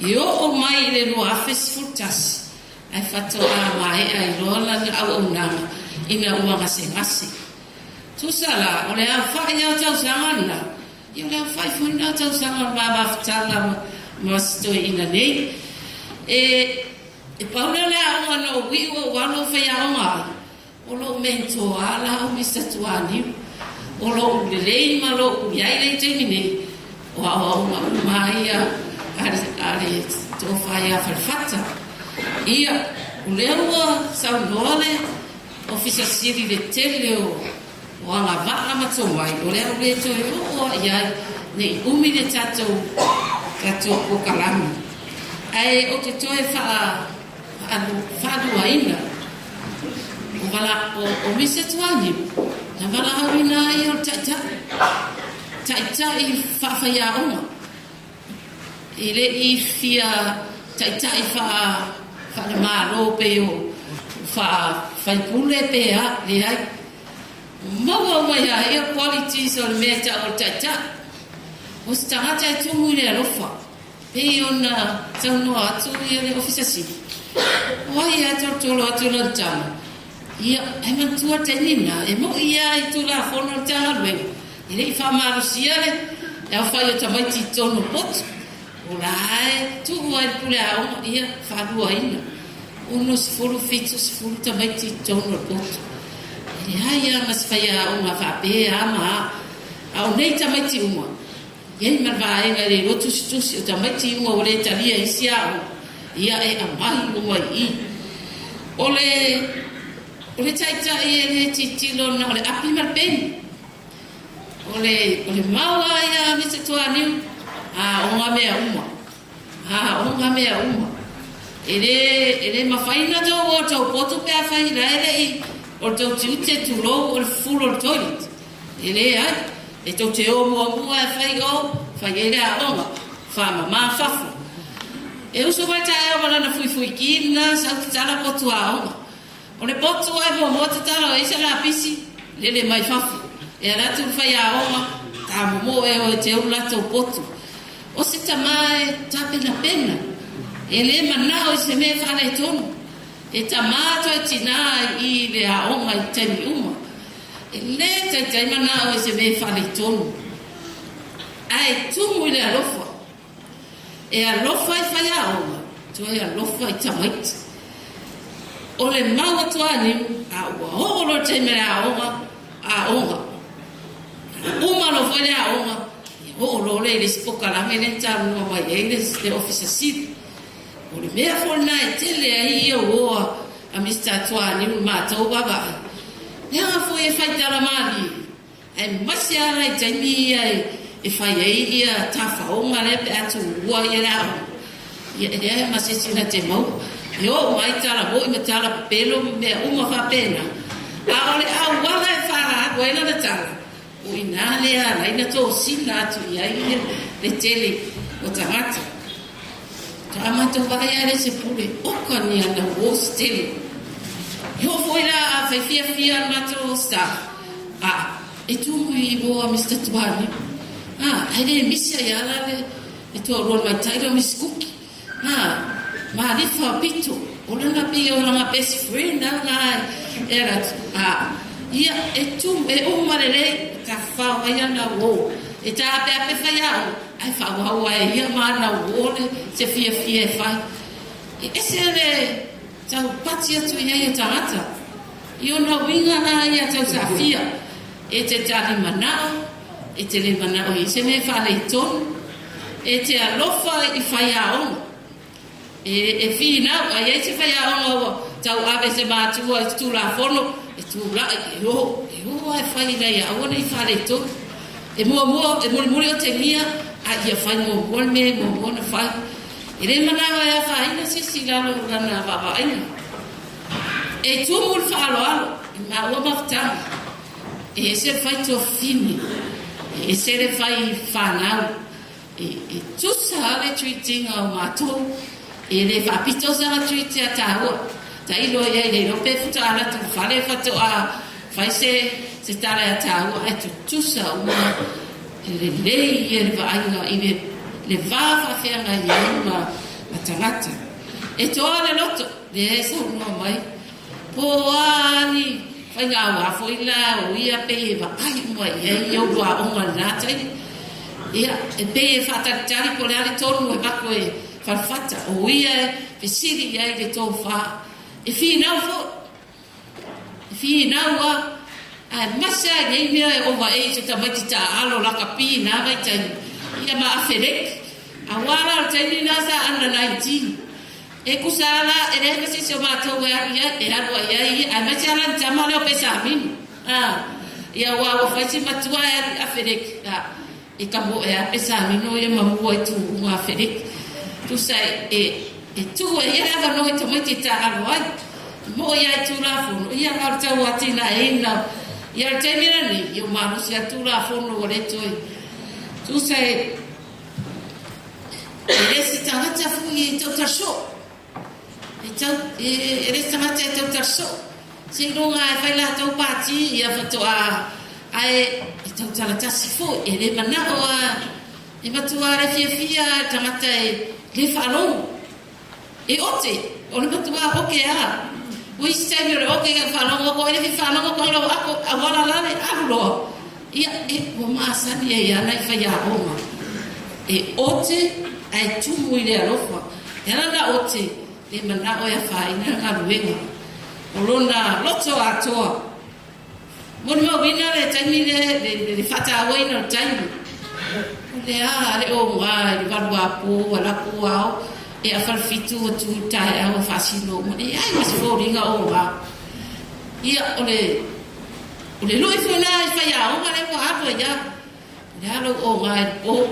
io o mai le no afes futas ai fatto mai ai rola au unanga ina uma ngase tu sala o le fa ia tau sangana io le fa fu na tau sangana baba fatala masto ina nei e paula le au no wi o wano fea o ma o lo mento ala o Mr. Tuani o lo le ma lo ia le termine o mai ale to fai a farfata ia o leo sa nole officer siri de teleo o ala va ma to mai o leo le to o ia nei umi de tato o kalami ai o te toe fa do ainda o vala o Mr. Tuani na vala hawina ia o tai fa ia oma ile i fia tai fa le malo pe o fa pule pe a le ai mo ya ia quality so le meta o tai o sta tu mu le lofa pe ona tano atu ia le officer si o ia to lo atu lo tama ia e man tua tenina e mo ia i tu la fono tama le ile fa marusia le e fa yo tamai ti tono pot Olai, tu vai pular uma ia falou ainda. Uns foram feitos foram também de tono ponto. Ele mas vai uma vape ama. Ao nem também de uma. Ele mas vai ele outros eu também de uma oleta ali inicial. Ia é amai uma aí. Ole tsaita ele titilo na ole api mar pen. Ole maua ia me se tuani. Onga mea uma. Ele mafaina do o tau poto pe a faina ele o tau tiute tu lo o full o toilet. Ele ai e tau te o mua e fai o fai ele a onga. Fa mama fafu. E uso vai tae o malana fui kina sa tala poto a onga. O le poto ai mo te tala e se la pisi lele mai fafu. E ala tu fai a onga ta mo e o te o la tau poto. O se tamai tape na pena. Ele manao se me fale tono. E tamato e tina i le aonga i tani uma. Ele tai manao se me fale tono. Ai tumu i le alofa. E alofa i fai aonga. Tu e alofa i tamaiti. O le maua tuani a ua hoolo te me aonga. Uma lo foi le aonga. O lo le spoka la mene tanu no mai ele de officer sit o le mea for na tele ai o a Mr. Tuani ma to baba ne a foi fai tala mali ai masia la tani ai e fai ai ia tafa o ngale pe atu ua ia ia masisina te mau yo mai tala bo me tala pelo me uma fa pena a ole a wala fa buena de tala o inale a ina to sina tu ia le tele o tamata vai a se pule o kani ana o stele yo foi lá a fia mato sta e tu i bo a Mr. Tuani ele misia ya le e tu ro mai tairo miskuki ma li fa pito o na pe o na best friend na era ia e tu e o marele ka fa vai na wo e ta pe fa ya ai fa wa ia ma na wo se fia fa ese le tau pati atu ia tangata. Io na winga na ia tau safia. E te tali manao, e te le manao i se me whale i tonu, e te alofa i whai aonga. E whina, a ia te whai aonga tau awe se mātua i tū la whono, e tū la, e ho ai whai nei aona i whale i tonu. E mua, e muri o te nia, a ia whai mua me, mua na whai. E re manao e a whaina sisi lalo rana wawaina. E tū mul whaalo alo, i mā ua mawhtanga. E se fai to fini, e se le fai whanau, e tusa le tuitinga o mātou, e le whapito sanga tuiti a tāua. Ta ilo ia i le rope futa ala tu whale whato a fai se tala a tāua, e tu tusa o ma, e le lei i le vaainga, i le vāwhawhenga i aima a tangata. E toa le loto, le e sa unua mai, po ani, ai ngā wafo i la o ia pe e wakai mua i au rua onga nātai. Ia, e pe e whataritari po le ale tonu e wako e wharwhata. O ia e whesiri i ai le tō wha. E whinau fo. E whinau a. A masa e nei mea e owa e se tamaiti ta alo laka pi nā mai tani. Ia ma a wherek. A wala o tani nā sa ana 19. E kusala e rega se se mātou e aria e arua i ai a mati ala ni tamale o pesa aminu. Ia wa whaisi matua e a wherek. E kamo e a pesa aminu e mamua i tu unga a wherek. Tu sai e tu e ia awa no i tomaiti ta alo ai. Mo ia i tu la fono. Ia ngau tau atina e ina. Ia te mira ni. Ia marusi a tu la fono o le toi. Tu sai e resi tangata fui i tau taso. E resta mate e tau tarso. Se runga e whai la tau pāti i a whatoa e tau talatasi fo. E le manao e matua re fia tamata e le whalong. E ote, o le matua oke a. Ui stemi o le oke e whalong o koe le fi whalong o koe lau ako a wala lane ahuloa. Ia e o maasani e ana i whai a oma. E ote ai tumu i le alofa. E ana ote. Le mana o ia whaina ngā ruenga. O lona loto atoa. Moni mau wina le taimi le whata awaina o taimi. O le le o ngā, le waru apo, a lapu au, e a whalfitu o tu tae au a whasino. Moni ai masi fōringa o ngā. Ia o le lui whuna i whai a onga le wa apo ia. Le alo o ngā e o.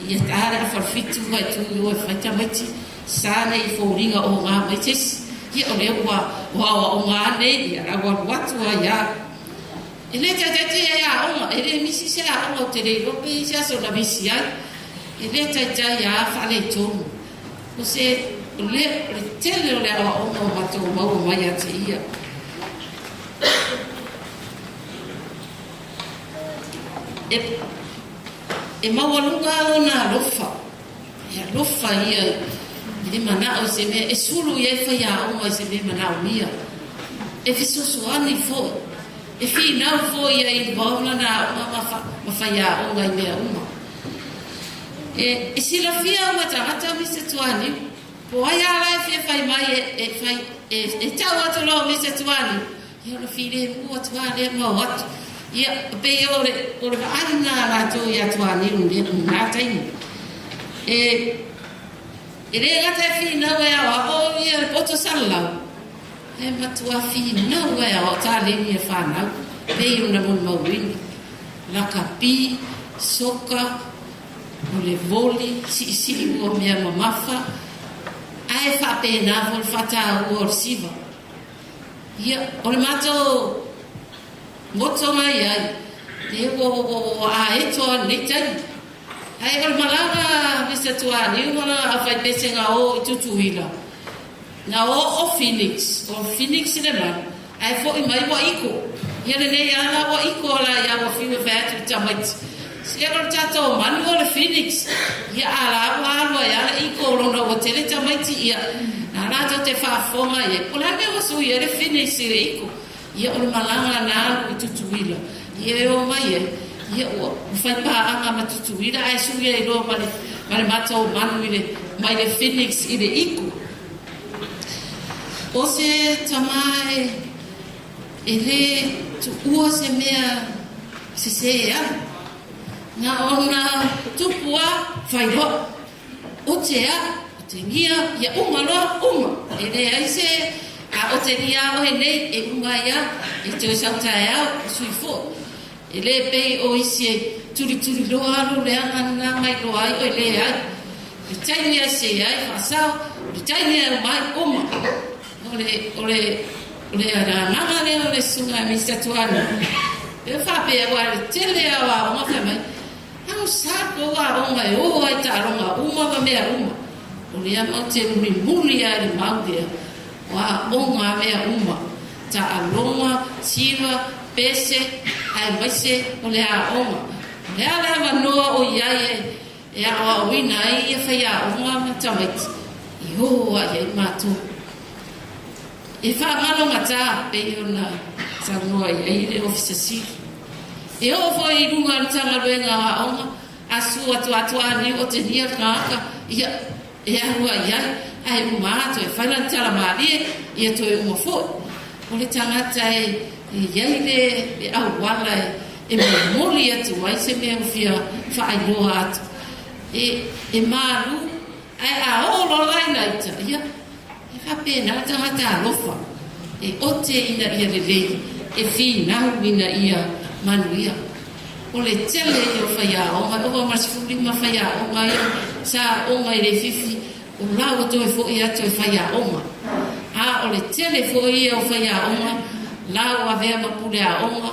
Ia tāre a whalfitu mai tu i o e whaita maiti. Sane i fōringa o ngā mai tesi. Ia o lea ua o ngā nei, a rawa watua ia. E le taitati e a onga, e le misi se a onga o te rei rope i se aso na misi ai. E le taitai a whale i tonu. O se, le tele o lea o onga o matou maua mai a te ia. E maua lunga o nā lofa. E a lofa ia. E mana o se me e sulu e whai a onga se me mana o mia. E fisoso ani fo. E fi nau fo ia i wauna na onga ma whai a onga i mea uma. E sila fia ua tangata mi se tuani. Po ai ala e fia whai mai e tau atu lau mi se tuani. Ia ona file mua tuani e mau atu. Ia pe ore aina rato ia tuani nā taimi. E re gata e whina ue awa, o ia poto salau. E matua whina ue awa, tā leni e whanau. Pei una mon mauini. Laka pi, soka, o le voli, si ua mea mamafa. Ae whapena vo le whata ua o siva. Ia, o le mato moto mai ai. Te ua a etoa netani. Ai o malanga Mr. Tuani, ngona a fai pese ngā o i tutuila. Ngā o Phoenix, o Phoenix le man. Ai fo i mai wa iko. Ia le nei ala wa iko la ia wa whiwe whētu tamaiti. Sia ro tato manu o le Phoenix. Ia ala wa alua ia la iko lona o tele tamaiti ia. Nā rato te whaafonga ia. Ko la mea wasu ia le Phoenix i le iko. Ia o le malanga nā alu i tutuila. Ia o mai ia. Ia o whai pāanga matutuira ai suia i roa mare matou manu i le mai le Phoenix i le iku. o se tamae e le tu ua se mea se a na ona tupua fai ho o te ngia ia umaloa e le aise a o te nia o he nei e umaya e te sautai au sui fo e le pei o isi turi loa alo le angana mai loa ai o e le ai e tainia se ai whasao e tainia mai uma ole ara nanga le ole sunga mi statuana e whape a wale tele a wa o mawha mai hau sato wa o mai o ai ta ronga uma wa mea uma ole a mau te muli a le maudea wa onga mea uma ta alonga siwa pese ai maise ole a oma le ala manoa o iai e a wa wina ai e whai a onga matawait i hoa iai mātou e whaamalo ngata pe i ona sangoa iai le ofisa si e o fo i runga ntanga ruenga a onga a sua tua ni o te nia kaka ia e a hua iai ai umato e whaina ntala maalie ia to e umafo o le tangata e iai le e au wala e moli atu ai se mea ufia whaailoa atu e maru ai a olo laina ita ia e whapena tangata alofa e ote ina ia lelei e whinahu ina ia manuia o le tele i o whaia onga o masifuri ma whaia onga ia sa onga i le fifi o lau o toe fo i atu e whaia onga a o le tele fo i o whaia onga lau a vea mapule a onga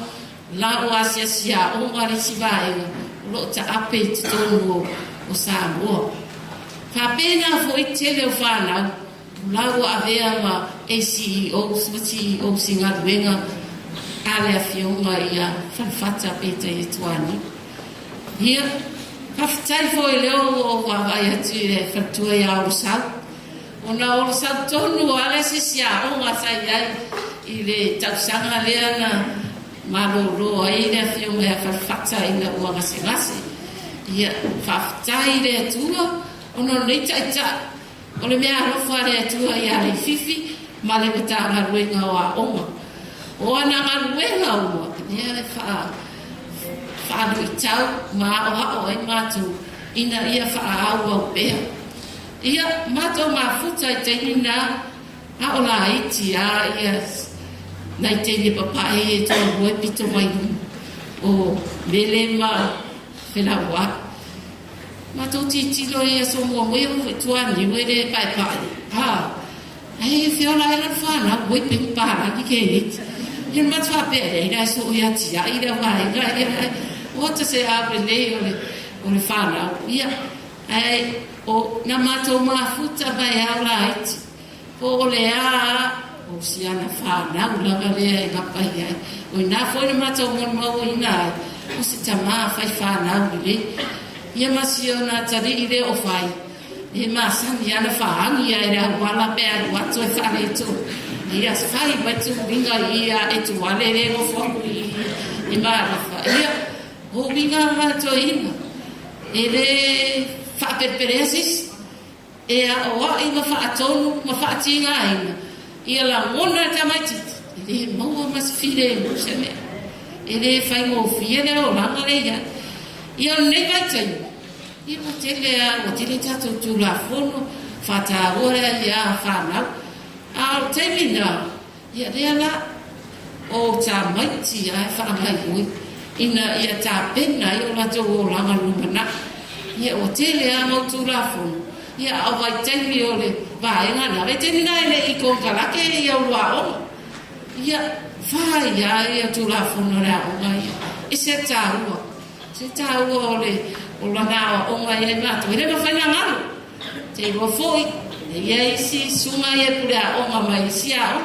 lau a siasia onga le sivaenga o lo ta ape i te tonu o Samoa whapena fo i tele o whanau lau a vea ma ACEO o singaruenga ale a fionga ia whanfata peta i tuani ia whaftai fo i leo o wawai atu e whantua i aoro sau ona oro sau tonu ale se sia onga sai ai i le tausanga lea na maroro ai le a fionga e whanfata i na ua ngase ia whaftai le atua ono nei taita o le mea rofa le atua i ale fifi ma le matanga ruenga o a onga o ana ngaruenga ua ia le whaanu i tau ma o hao ai mātou ina ia whaau au pēr ia mātou mafuta i teinina a o la iti a ia nai teine papae e tō hoi pito mai o mele ma whenau mātou titilo ia so mua mui o tuani ue le pai ai whiola e lan whana ui ping pāra ki ke Ia matu apere, ina so ia tia, ina vai, ina ota se abre nei o le whanau. Ia, ai, o na matou mafuta mai au la iti. Po o le a, o si ana whanau, langa lea e ngapai ai. O ina foi na matou mau ina, o se tama fai whanau le. Ia masi o na tari ile o fai. E masani ana whaangi ai rea wala pe aru atu e whane tu. Ia fai mai tu vinga ia e tu wale re o fokui e marafa ia o vinga mato ina e le whapeperesis e a oa i ma whaatonu ma whaatinga ina ia la mona tamaititi e le maua mas file mo se mea e le fai mo fie le o langa le ia o nei vaitai ia mo tele a o tele tato tu la fono whata ora ia whanau a o temina ia reala o ta maiti a whaamai ui ina ia ta pena i o lato o langa lumana ia o tele a mautu lafonu ia au vai temi o le vaenga na re teni na ele i konkalake ia o lua oma ia vai ia tu lafonu rea oma ia e se ta ua o lana oma ia mato ele ma whaina ngalo te iwa foi ia isi sunga ia pule a onga mai isi ao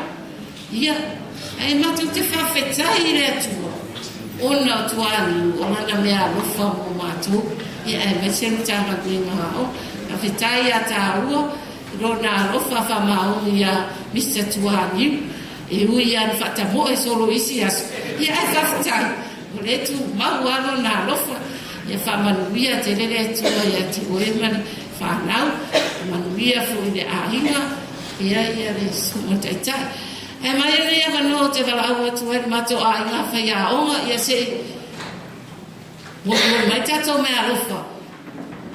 ia ai matu te whawhetai rea tua ona tuani ona na mea rofa mo matu ia ai mai senu tanga kuinga hao a whetai a ta ua rona rofa whamau ia Mr. Tuani e ui ia whatamo e solo isi asu ia ai whawhetai o le tu mau ano na rofa ia whamanuia te lele tua ia ti oe mani whanau manuia fo i le ahinga ia le sunga taita. E mai ia whanau te wala au atu e mato a inga whai a onga ia se mai tatou mea alofa.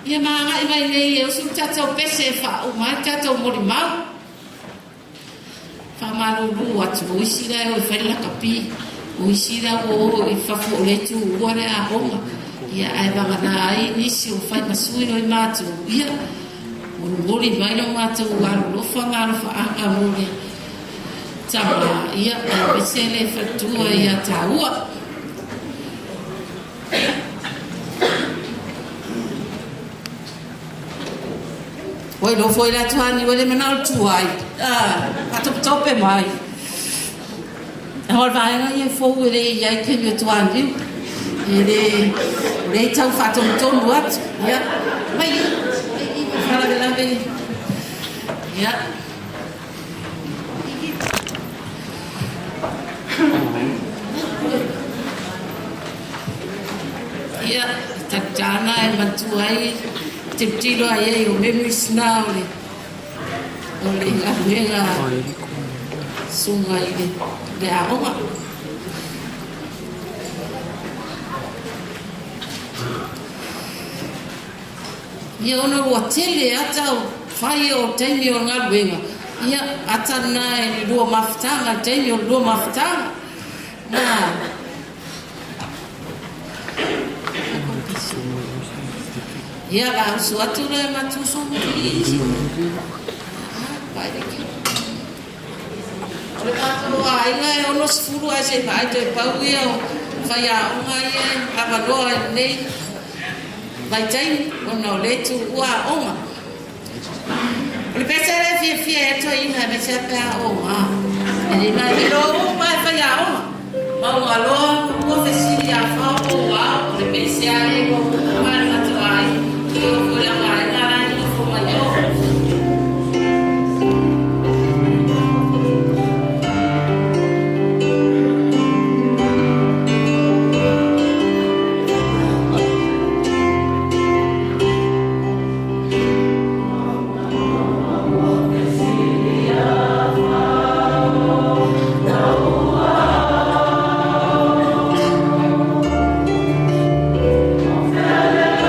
Ia maanga i mai nei e usu tatou pese e wha o mai tatou mori mau. Wha maruru atu o isi rai o i whaila kapi. O isi rai o i whafo o letu uare a onga. Ia ai wangana ai nisi o whai masui no i mātou. Ia mori mai no mātou aro lofa ngaro wha anga mori. Tama ia e besele whatua ia taua. Oi lo foi la tuani wale manal tuai. Atop tope mai. Hor vai nga ye fo wele ia ke yo tuani. Ele le tau fatom tom wat. Ya. Mai fala de la be. Ya. Ya, tatana e matuai. Tiro ai o memories now le la mega sunga ile de aonga ia ona o tele ata fai o temi o ngalwenga ia ata na e do maftanga temi o do maftanga na ia la suatu le matu somo isi vai daqui olha para ai lá o nosso furo ai se vai te pau ia vai a uma ia avaloa nei vai tem o no letu ua oma ele pensa ele fia to ina me se pa oma ele vai lo vai a oma mau alo o fesilia fa o wa ele pensa ele o mar natural. Yo voy a bailar ahí como yo. Yeah.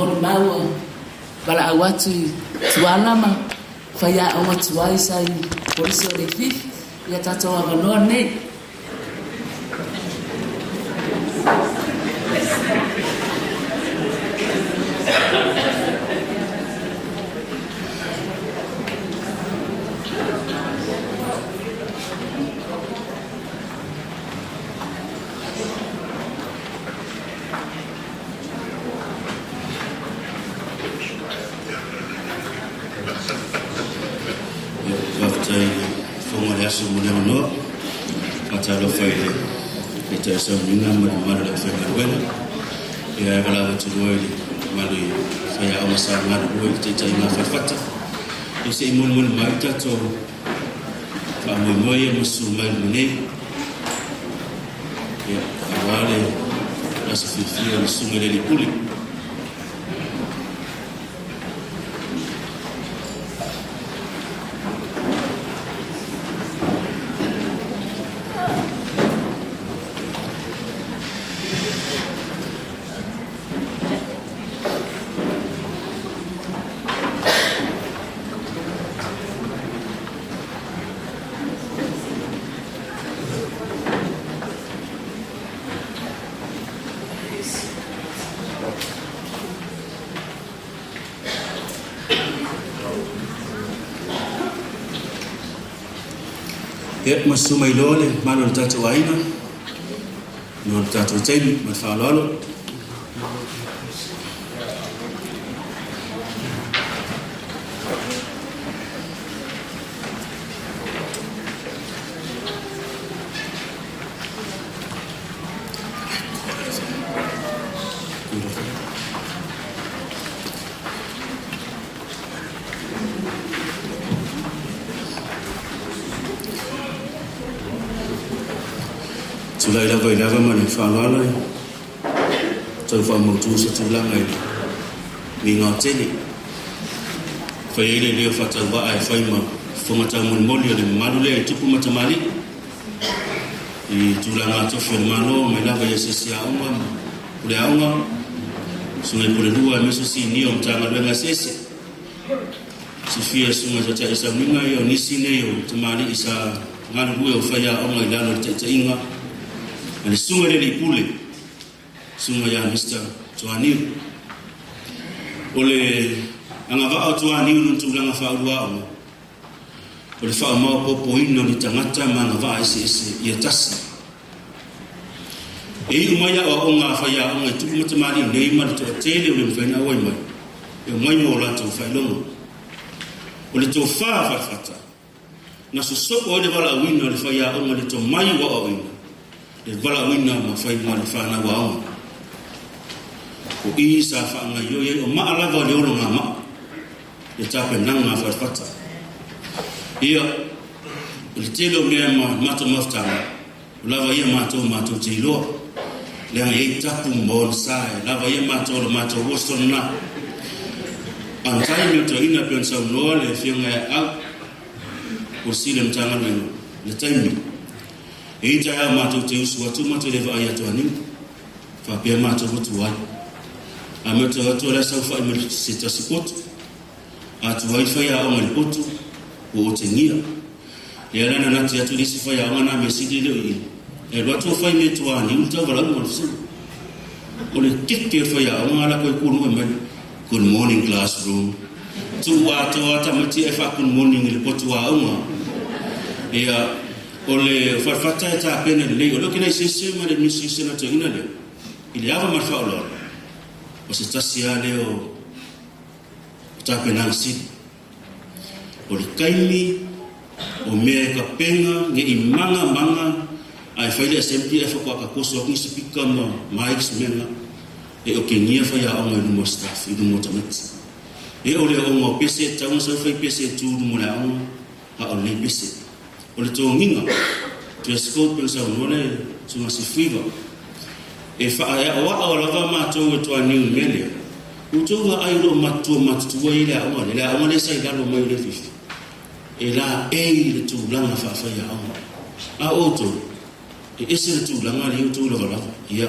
mole mau para awatu tuana ma faya o tuai sai polisi o de fif ya tato wa no ne Sumulano, Patalo Friday, it is a number of mother of Fenwell. I have allowed to do it, Mali, Faya Amasa, Madu, Tita Fata. You say, Mun Marta to Famoya Musumal Mune. Awale, as if you feel Sumali Puli. Masumay lole, malo tatu waina, no tatu temi, mafalolo. Tulai lava mani whanala tau whamotu sa tulanga i mi ngā tene whai eile leo whatau wa ai whaima whangatau moni o le malu lea i tupu matamali i tulanga tofi o le mano mai lava i asesi a unga ule a unga sungai pule lua e meso si ni o mtanga luenga sese si fia sunga jata isa uninga i o nisi ne o tamali isa ngana lue o whai a unga i lano i te inga ale sunga le pule sunga ya Mr. Tuaniu ole anga va Tuaniu no tulanga fa ua ole fa ma popo ino ni tangata manga va ese ia tasi e umaya o onga fa ya onga tu matamali nei ma to tele ole mfena oi mai e mai mo la to fa longo ole to fa fata na so ole vala wino ole fa ya onga le to mai wa wino le vala wina ma fai ma le fana wa o isa fa nga yo ye o ma ala va le o nga ma le tape nanga fa fata ia le telo me ma to mafta la va ye ma to tilo le ye tapu mbon sai la va ye ma to Boston na an time to ina pensa no le fianga a o sile mtanga le time e ja mato te usu atu mato le va ya toani fa pia mato tu wa a mato atu la sa fa me sita sikot atu wa fa ya o le potu o tenia ya lana na tu atu disi fa ya o na me sidi le e lo tu fa me tu ani ulta va la mo fu o le kikke fa ya o ala ko ku no me good morning classroom tu wa to ata mati e fa good morning le potu wa o ya ole farfata ta pena le lo che nei sistema del sistema to inale il ava ma fa lo o se tasia le o ta pena si o le kaimi o me ka penga nge imanga ai fa le SMPF ko ka koso ki speaker ma Mike menga e o kenia fa ya o mo staff i mo tamet e ole o mo pese ta mo so fa pese tu mo la o ha o le pese o le tonginga tu escort pensa nole suma si fiva e fa ya o lava ma to to ani mele u to ga ai lo matu ile o le sai ga lo mai le fifi e la e le tu langa fa ya o a oto e ese le tu langa le tu lo lava ya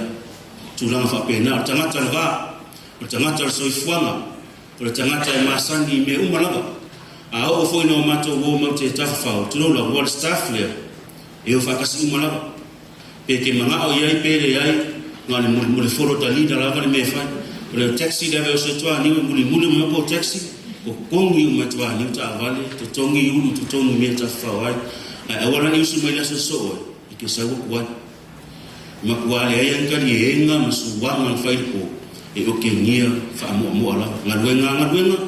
tu langa fa pena tanga va o tangata soifuanga o tangata e masani me umalaga a o foi no mato o mo te tafa tu no la wall staff le e o fakasi umalaga pe ke manga o yai pere yai ngani muli foro tali da lava me fa o taxi deve o se toa ni muli mo po taxi o kongi o matwa ni ta vale to tongi ulu to tongi me tafa wai a wala ni usu mai la so ke sa wa makwale yang kali enga masuwanga faiko e o kenia fa mo ala ngaluenga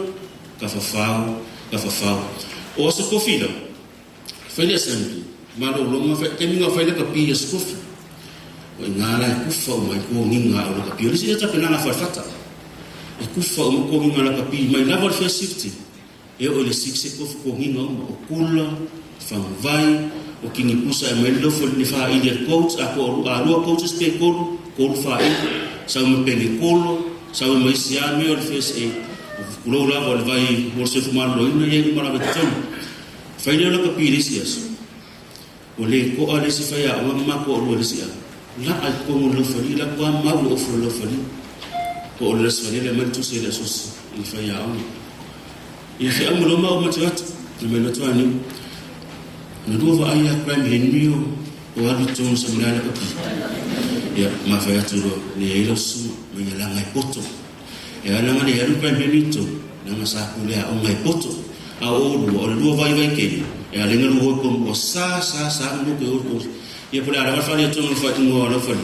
ka fa o se kofila faile sempre malo longa fa keminga faile ka pia se kofi o ngala ku fa mai ko ninga o ka pia si ta penana fa fata e ku fa mo ko ninga ka pia mai la vol safety e o le six kofi ko ninga o kula fa vai o kini pusa e melo fo ni fa ile coach a ko a lo coaches pe ko fa e sa mo peni kolo sa mo sia mi o fes e kulo la vol vai mo se fumar lo ina ye mara beton fa ile lo kapirisias o le ko ale se fa ya o ma ko lo le sia la al ko mo lo fa la ko ma lo fo lo fa ko le so le man tu se le so il fa ya o il fa mo lo ma o ma trat me lo twani Nuduva aya kwam henrio o adu tong samlala kapi ya mafaya turo ni ilo su menyalanga poto ya langa ni yaru kwam henito nanga saku le o ngai poto a o lu vai ke ya lenga lu ko o sa no ke o ya pula ara fa ya tong fa tingo ala fa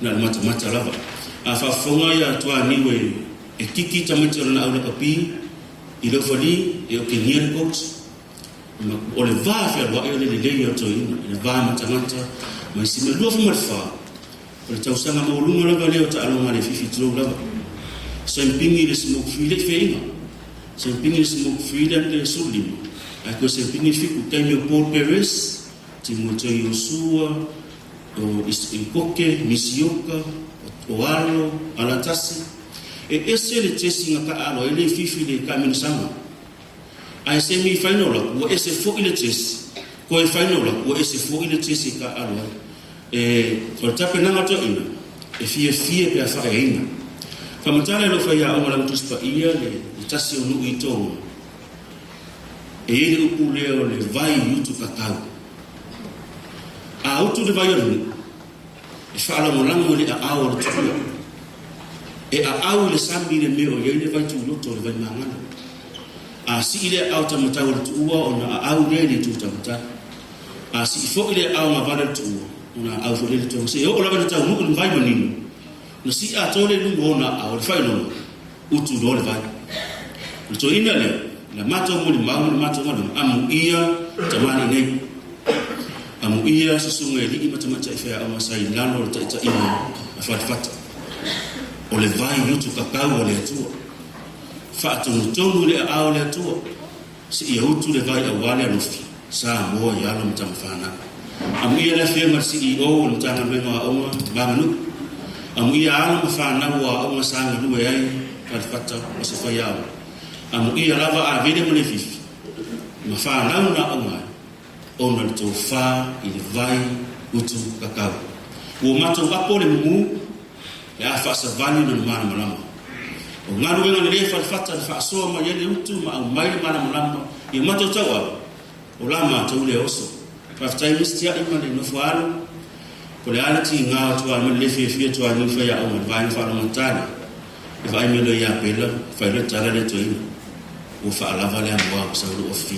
na mata lava a fa fonga ya twa ni we e kiki tamitero na ala kapi ilo fali e o ke nier coach o le va fer wa ele le le to ina le va mata ma si me lo fa fa o le tausanga mo lu ngala le o ta alo ngale fifi tro la sempingi le smoke file feinga sempingi smoke file le sulim a ko sempingi fiku kaimo Paul Perez Timoteo Yosua o Ikoke Misioka o Alo Alatasi e ese le tesinga ka alo ele fifi le kamina sama ai semi final o ese fo ile chess ko e final o ese fo ile chess ka alo o tape na ngato ina e fie pe afa ina fa mutale lo fa ya o mala tuspa ia le tasi o nu ito e ile u le vai yutu kakau a utu de vai o e fa ala mo lango le a o tu e a au le sambi le me o ye le vai tu lo to le vai mangana a si ile au tamata o tu ua ona au le tu tamata a si fo ile au ma vale tu ona au fo le tu se o la va ta mu vai manino no si a tole lu ona au fai no utu do le vai to ina le la mato mo le mato mo amu ia tamani nei amu ia susunga li ima tamata fa au sai lano ta ina fata o le vai yutu kakau o le tu fa tonu le au le tu si ia utu le vai awale alufi sa mo ya lo mtamfana amu ia la fema CEO o mtanga menga o bamanu amu ia ala mafana wa o sanga lu ai fata o se fa ya amu ia lava a vede mo le fifi mafana na o na to fa il vai utu kakau o mato vapo le mu ya fa sa vani no malama o ngaru ngana le fata fa so ma yele utu ma mai malama i mato tawa o lama tole oso fa times tia imane no fualo ko le ala ti nga to an le fi to an fa ya o vai fa no montana e vai me lo ya pela fa le tara le to ina o fa la vale amwa sa lo ofi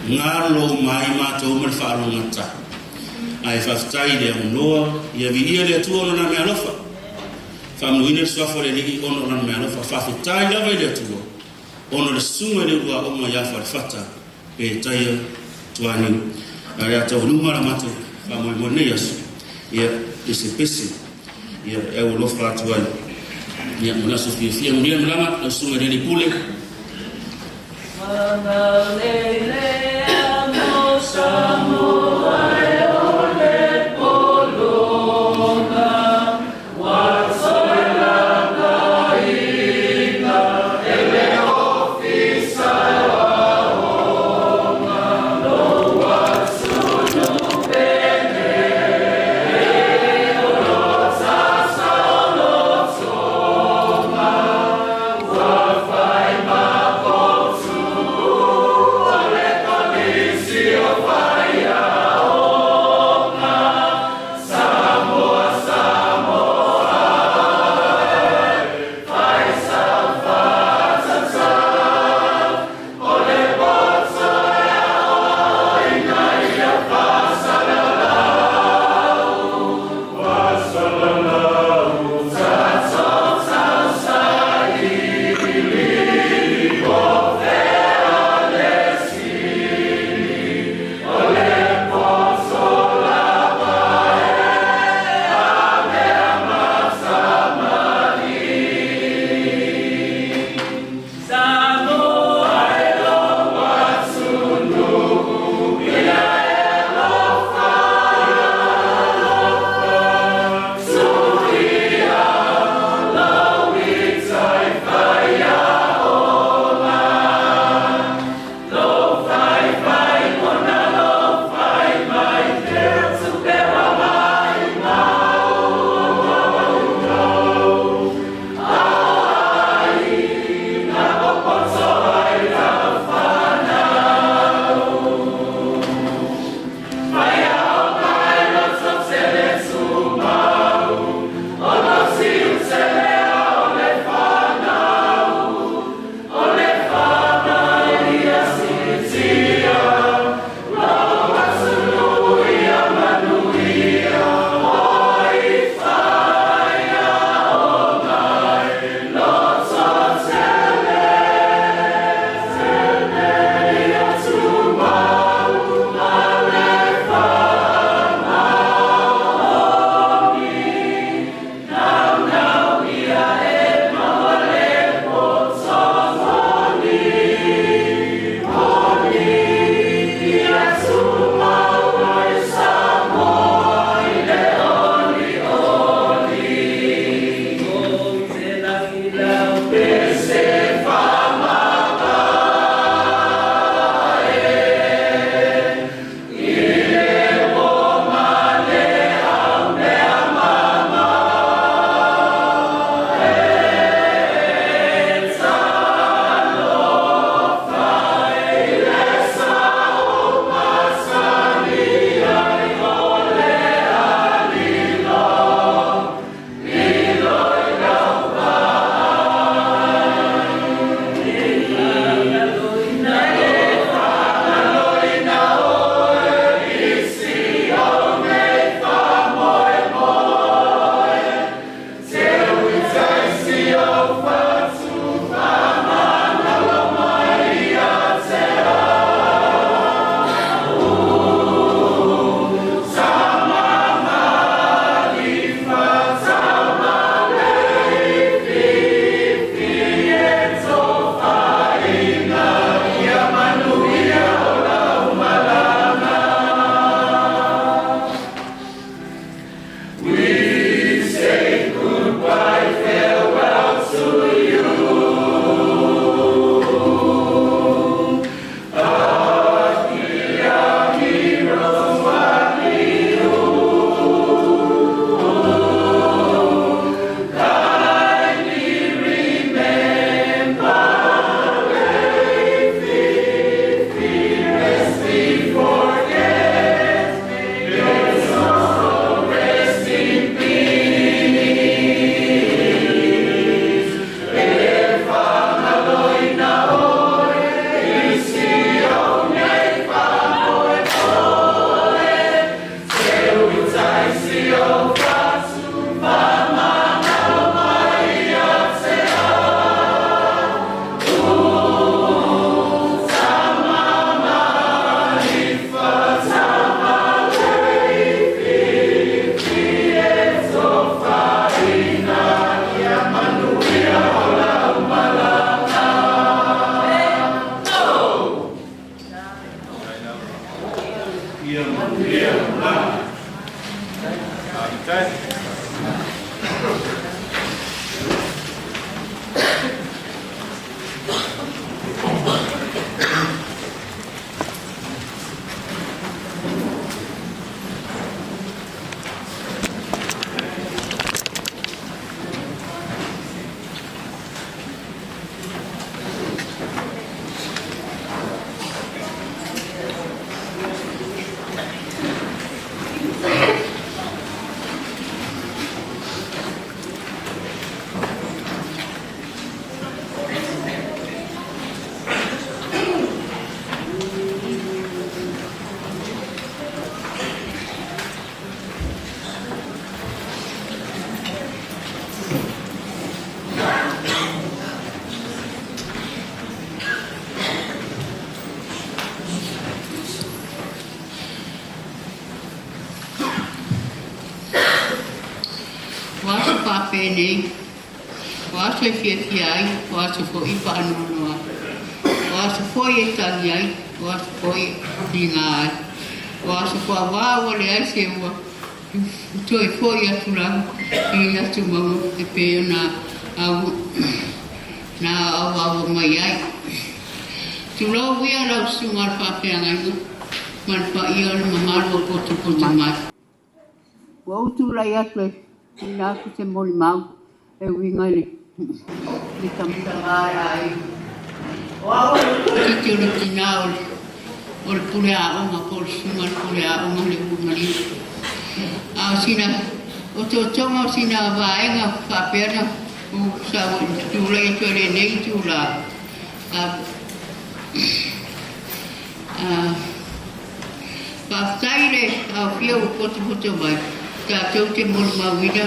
ngalo mai ma to mo fa no ngata ai fa tai le no ya vi le to no na me alofa famu ine so fa le ni ono na me alofa fa tai la vai le to ono le sunga le wa o ma ya fa fata pe tai to ani ya to no mara mate fa mo mo ne yasu ya ese pesi ya e o lo fa to ani ya mo la so fi mo ni mlama lo sunga le pule ikai. Wasu papene, wasu fiai, wasu fo ipa anoa, wasu fo yetangi ai, wasu fo dingai, wasu fo awawa le ai sewa, toi fo yatura, yatu mamu pe na awawa mai ai. Tulau wia lau sungar papeangai, man pa ia le mamalu kotu mai. Wau tulai atu. Ina ku se moli mau e winga le tamutanga ai o te le tinao o le pule a onga por sunga pule a onga le umari a sina o te tonga sina vaenga whapena o sa tula e tole nei tula whaftaire a whia o koto mai ta tau te molu mawina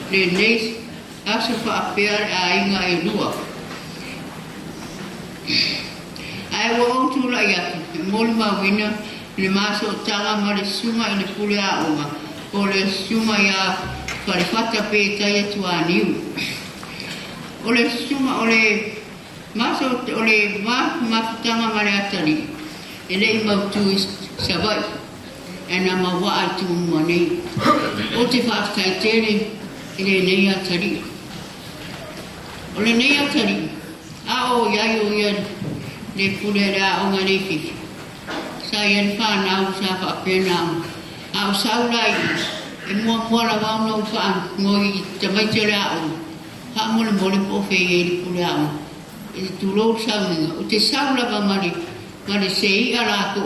le neis asa whaapea a inga e lua. Ai wa o tula i atu, molu mawina le maso o tanga ma le suma i le pule a onga, o le suma i a wharewhata pe tai atu a niu. O le suma, o le maso, o le mafutanga ma le atari, e le i mautu i savai. Ena mawa atu mua nei. O te whaakai tere, ele nei atari. O le nei atari, a o iai o ian, le pule rea o ngā reifi. Sa ian whanau sa whapena, a o saulai, e mua la wauna o whaan, ngoi tamaite rea o. Ha mole mole po whee e le pule a o. E te tūrou sauninga, o te saula wa mare sei a rāko,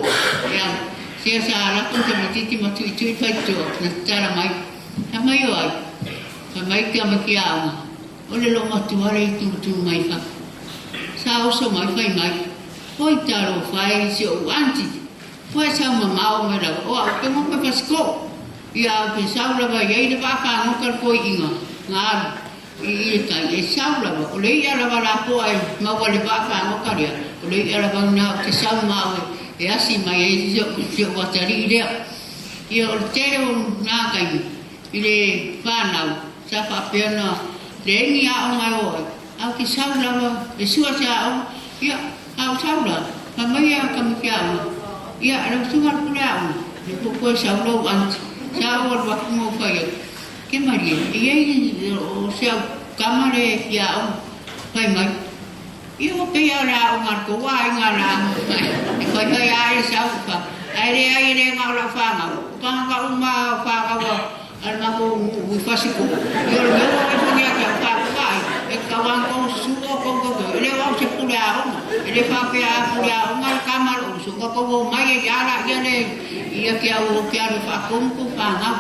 Sia sa alaku te matiti matu i tui whaitua, na tara mai. Ha mai o ai. Ha mai te amaki aunga. O le lo matu are i tūtū mai wha. Sa oso mai whai mai. Hoi taro whai si o anti. Hoi sa mamao mai rawa. O au pe moka pasko. Ia au pe saurawa iei le waka ngokar koi inga. Ngāru. I kai e saurawa. O le i arawa rāpo ai maua le waka ngokaria. O le i arawa ngā te saumau e asi mai e se watari rea. Ia o tere o nā kai i le whanau, sa whapeana, le engi a o mai oa. Au ki saurawa, e sua se a o, ia, au saurawa, ka mai a kamiki a o. Ia, rau sungar kure a o, le kukua saurau anti, sa o wakungo whai. Ke maria, i ei o se au kamare ki a o, whai mai. Ia o pei a rā o ngarko, wā i ngā rā o mai. E whai whai a e sa uka. Ai re ngā ora whāngau. Pāngaka uma whāngau al mako wifasiko. Ia o mea o e whangia ka whākai. E kawanko suo kongo. E le wau se pule a onga. E le whāpea a pule a onga i kamaro. Suka kongo mai e ara ia le ia ki au o ki aru whakongo whāngau.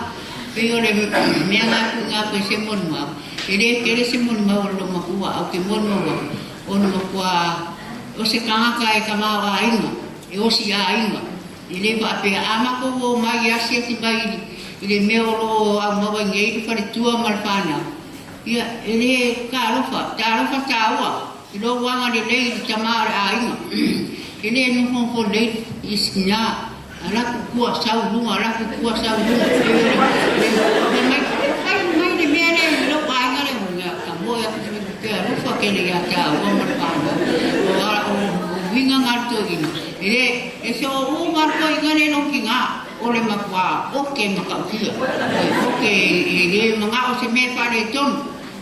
Pei o le mea ngā ku ngā koe se monu mau. E le kere se monu mau lo makua au ke monu mau. Ono makua o se kangaka e kamawa a inga. E osi a inga. I le whaapea amako o mai asia ti mai i le meolo au mawa ngei i whare tua marwhana. Ia, e le ka arofa, ta ua. I lo wanga le lei i tamara a inga. E le nuhon ko lei i sina. Araku kua sau lunga, araku kua sau lunga. Mai le mea le lo painga le hunga. Ka moia ke arofa ke le ia ta ua marwhana. O winga ngarto ina. E se o marko i ngare no ki ngā, o ole makwa oke makaukia oke ye mangao se me pare ton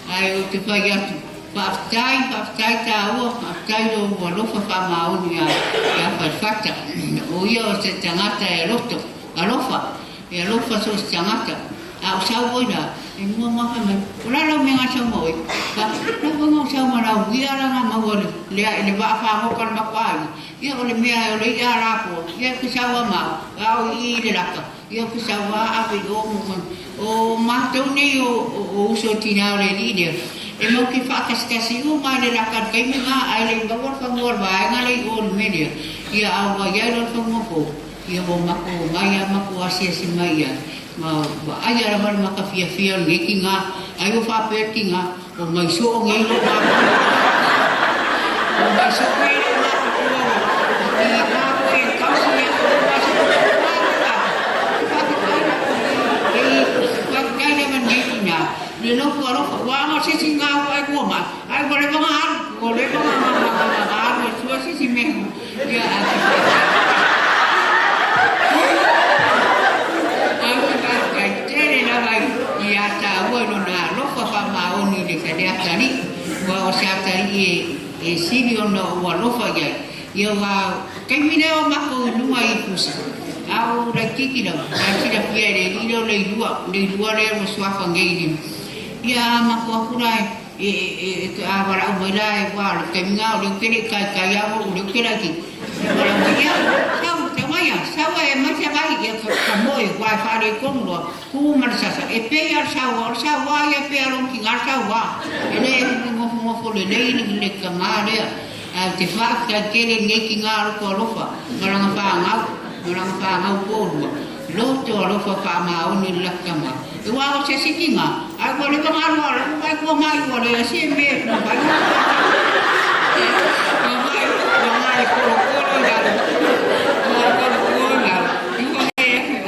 ai o te pai atu Paftai tahu, paftai lo walofa kama uni ya farfata. Oia o se tangata e roto, alofa so se tangata. Au sau oina, e mua maka mai. Ora lau me ngasa moi. Ka lau ngau sau marau ia ranga mawole. Lea ele wa fa ho kan makwai. Ia ole mea ole ia rapo. Ia ku sau ma. Au I le raka. Ia ku sau wa ape o mo. O matau nei o uso tina ole ide. E mo ki whakaskasi o mai le rakan kai me ngā ai le ngawar whanguar vai ngā le o media. Ia au wa iai lor whanguako. Ia mo mako mai a mako asia si mai ia. Ma ai ara mar maka fia ngeki ngā. Ai o whapeti ngā. O mai so o ngai lo ngā. O mai so ngai lo ngā. Ia ngā koe kausi e o mai so ngā. Whakakai le man ngeki ngā. Ni lo ko ro wa ma si singa ai ko ma ai ko le ko ma ko si me ya ai tere na vai ya ta bueno na lo ko pa ma oni de ka de atari wa o se atari e sirio no wa lo fa ya yo wa kai mine o ma ko nu ai kusa au ra kiki no ai tira piere ni lo le dua le mo swa ngai ni ia mako akurai e avara o mai wa ke ngau le kene kai avo le kene ki para dia sau te mai sau e mai se vai e ka moi wa fa le komlo ku marsa e pe ar sau wa e pe ar ki ngar sau wa ele mo fo le ni le kamare a te fa ka kene ngeki ngar ko rofa maranga pa ngau ko loto rofa pa ma oni la kama e wa o se sikinga ai ko le kamaro ai ko mai ko le si me no vai mai ko ya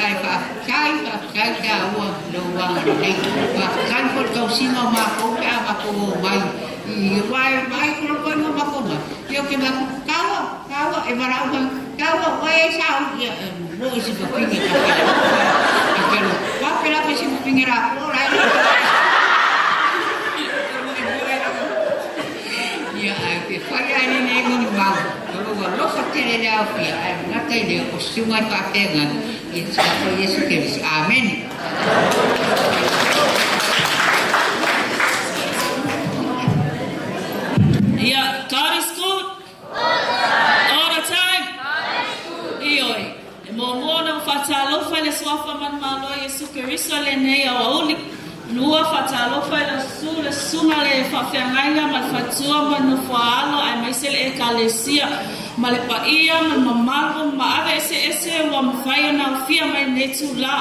ai fa kai ya wa lo wa le wa kan ko to sino ma ko ka ko mai i vai ko ma ko ma yo ke ma kawa e varau kawa e sao lo si ko pingi pero va pela que si pingira por ahí ya que falla ni ningún mal lo fatene de afia na tele o suma ka tenga e sa ko Yesu que amén ya God is good all the time ioi mo na fatalo fa le swafa man malo Yesu Kristo le nei o uli lua fatalo fa le sunga le fa fianga mal fatua man no falo ai mai sel e kalesia mal pa ia man mamalo ma ave ese wa mfaya na fia mai netula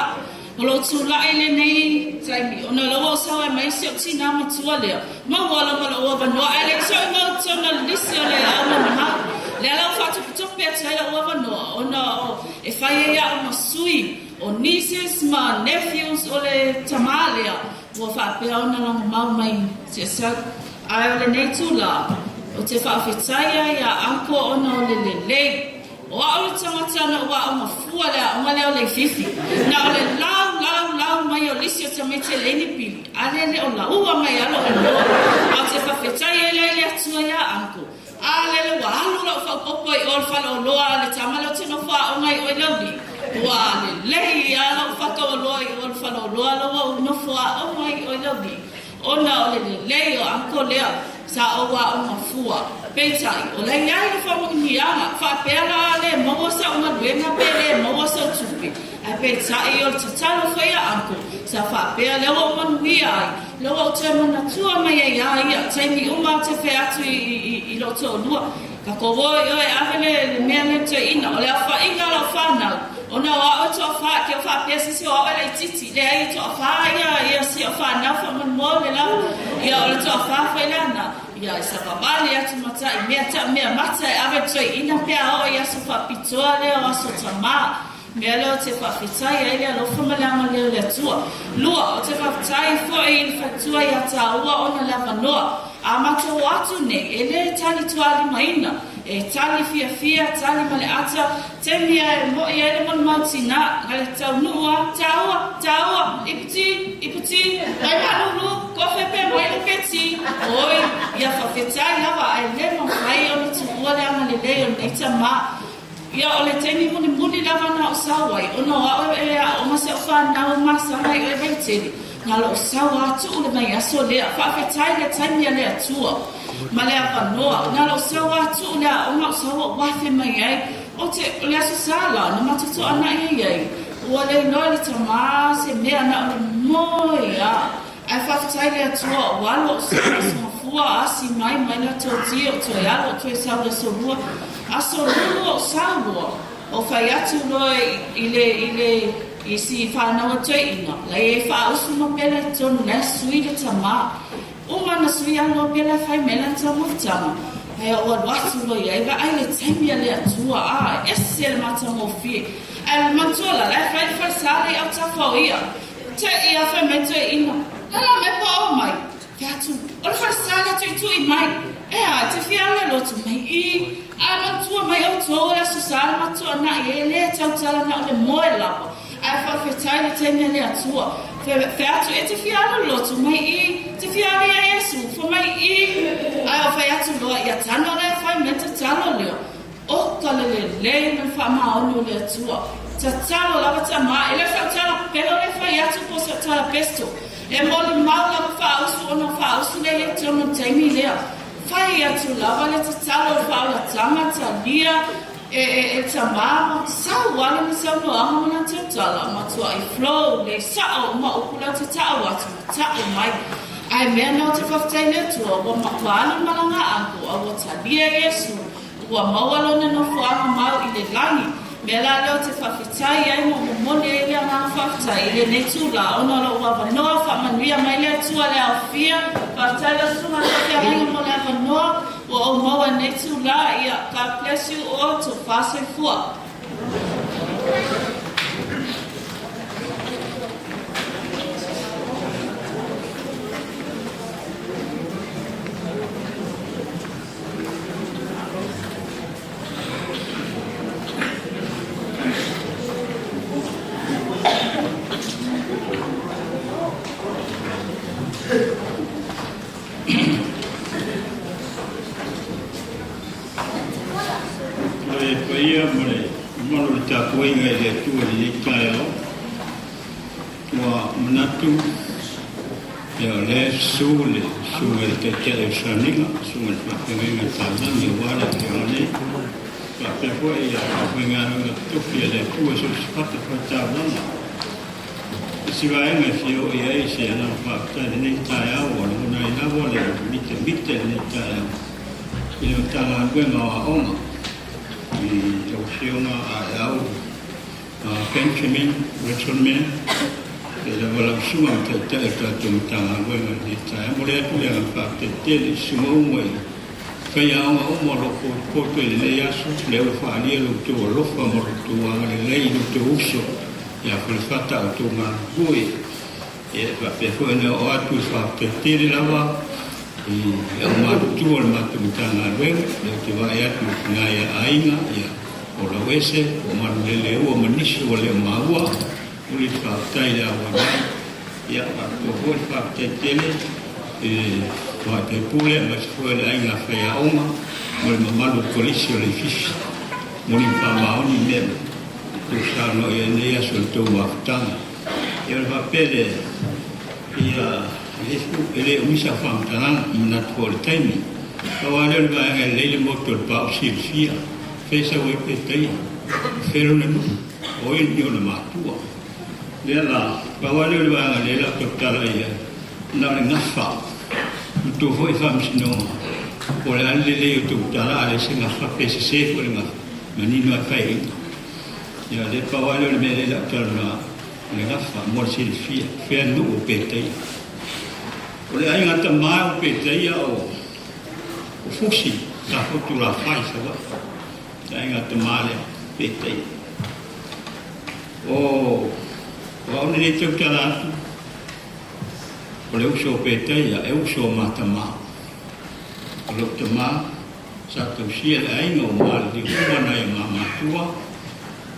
lo tula ele nei sai ona lo sa mai se tina matua le ma wala mal o va no ele so no tona lisio le ama ma le ala fatu topia tsela o va no ona e fai ya o sui o nieces ma nephews o le tamalia o fa pe ona no ma mai se sa ai le nei tula o te fa fitaya ya anko ona le o au tangata na wa o fuala o le o le fifi na o le lau mai o lisio tamete le ni pili ale o la ua mai alo o te fa fitaya le atua ya anko ale wa alu la fa popo i ol fa lo le tamalo te no fa o mai o le wa le ala fa ko lo i ol fa lo lo no fa o mai o le ona o le o anko le sa o wa o mafua peitai o le ai fa mo ni ama fa pela le mo sa o ma buena pele mo sa tupi ai peitai o tatalo fa ya anko sa fa pela le o man wi ai lo o te mana tua mai ai te ni o ma te fe atu i lo to lua ka ko wo yo e avele me me te ina o le fa inga lo fa na ona wa o to fa ke fa pesa si o ele titi le ai to fa ya si o fa na fa mo le la ya o to fa la na ya sa babali atu mata I mea mata ave toi ina pea o ya so fa pitoa le o so tama mea leo te fa fitai ele alo famalama leo le tua lua o te fa fitai fo i fatua ya ta ua ona lava noa a mato atu ne ele tani tuali maina e tali fia tali male ata te mia mo ia le mon matina ngale tau nua taua iputi ai malu ko fe pe mo ele peti oi ia fa fetai lava ai le mo fai o tu wala ngale le o nei tama ia ole teni muni lava na o sawai ono a e o ma se fa na o ma sa mai e vete ngalo sawa tu le mai aso le fa fetai le tani le atua ma le apanoa ngalo sawa tu le o ma sawa wa fe mai ai o te le aso sala na matuto ana ai wale no le tama se me ana o moia ai fa fetai le atua walo se fua asi mai na toti o to ya o to sa le so aso ruo sawa o fai atu no ile isi fa na o te ina la e fa usu no pele tonu na sui le tama o mana sui ano pele fai mela tama tama ai o watu no ia ba ai le temia le atua a esse le mata mo fi al mantola la fai sale au tafoia te ia fa me te ina la me pa o mai fiatu o fa sale tu i mai a te fiala lo tu mai I a tua mai o to la susala ma to na ele tau tala na le moela ai fa fetai le tenia le atua fe atu e te fiala lo tu mai I te fiala ia Yesu fo mai I ai o fa atu lo ia tano le fa meta talo le o kale le na fa ma onu le atua ta talo la ta ma ele fa tala pelo le fa atu po sa tala pesto e mo le mau la fa usu ono fa usu le tono taimi le fai atu lava le talo fa la tama talia e tamama sa wala ni sa no ama na tala ma to I flow le sa o ma o kula te ta wa ta o mai ai me no te fa tele to o ma kwala malanga anko o talia Yesu o ma wala no fo ama ma I le lani me la lo te fa fitai ai mo le le na fa fitai le ne tu la ona lo wa no fa manuia mai le tu le afia fa tala suma te ai mo le fa no o mo ne tu la ia ka bless you all to pass it for Sungai kecil sana, sungai pakai tanah ni wala tiada. Tapi apa ia pengaruh tu dia le tu sesuatu percaya. Siapa yang sio ia isi anak fakta ni caya wala nai wala bitte ni caya. Ia tangan gue ngawa oma. Di usia ayau pensiun retirement. Jadi kalau semua kita tentang apa yang kita boleh tu yang fakta jadi semua umai. Kaya umur lokal ini ya sudah lepas dia lutu lepas mertu orang lain lutu usul ya berkata tu mangkui. Ya tapi kalau orang tu fakta jadi lama. Yang mertu orang tentang apa yang kita ayat ngaya aina ya orang wese orang leleu orang manis orang mawa. Uli fakta ya wala ya aku fakta tele waktu pule masuk le ai la fea uma mol mamalo colisio le fish mol pamao ni mem tu sa no ya ne ya solto wakta ya va pele ya ele umisa famta inat por time kawale ba le motor pa sirfia fesa we petai pero no hoy yo no matua Lela, bawa dia luar lela kepala ia, nak ngafa, itu foi fam sino, oleh alile itu kepala ada sih ngafa PCC oleh ngaf, mani nak fai, ya dia bawa dia lela kepala, ngafa, morsil fia, fia lu petai, oleh ayat ngata mau petai ya o, fusi, tak tu lah fai sahaja, ayat ngata mau petai, oh. Kalau ni tu jalan, kalau usaha peta ya, usaha matama. Kalau matama, sa tau sia le ainga o mali di kumana e mamatua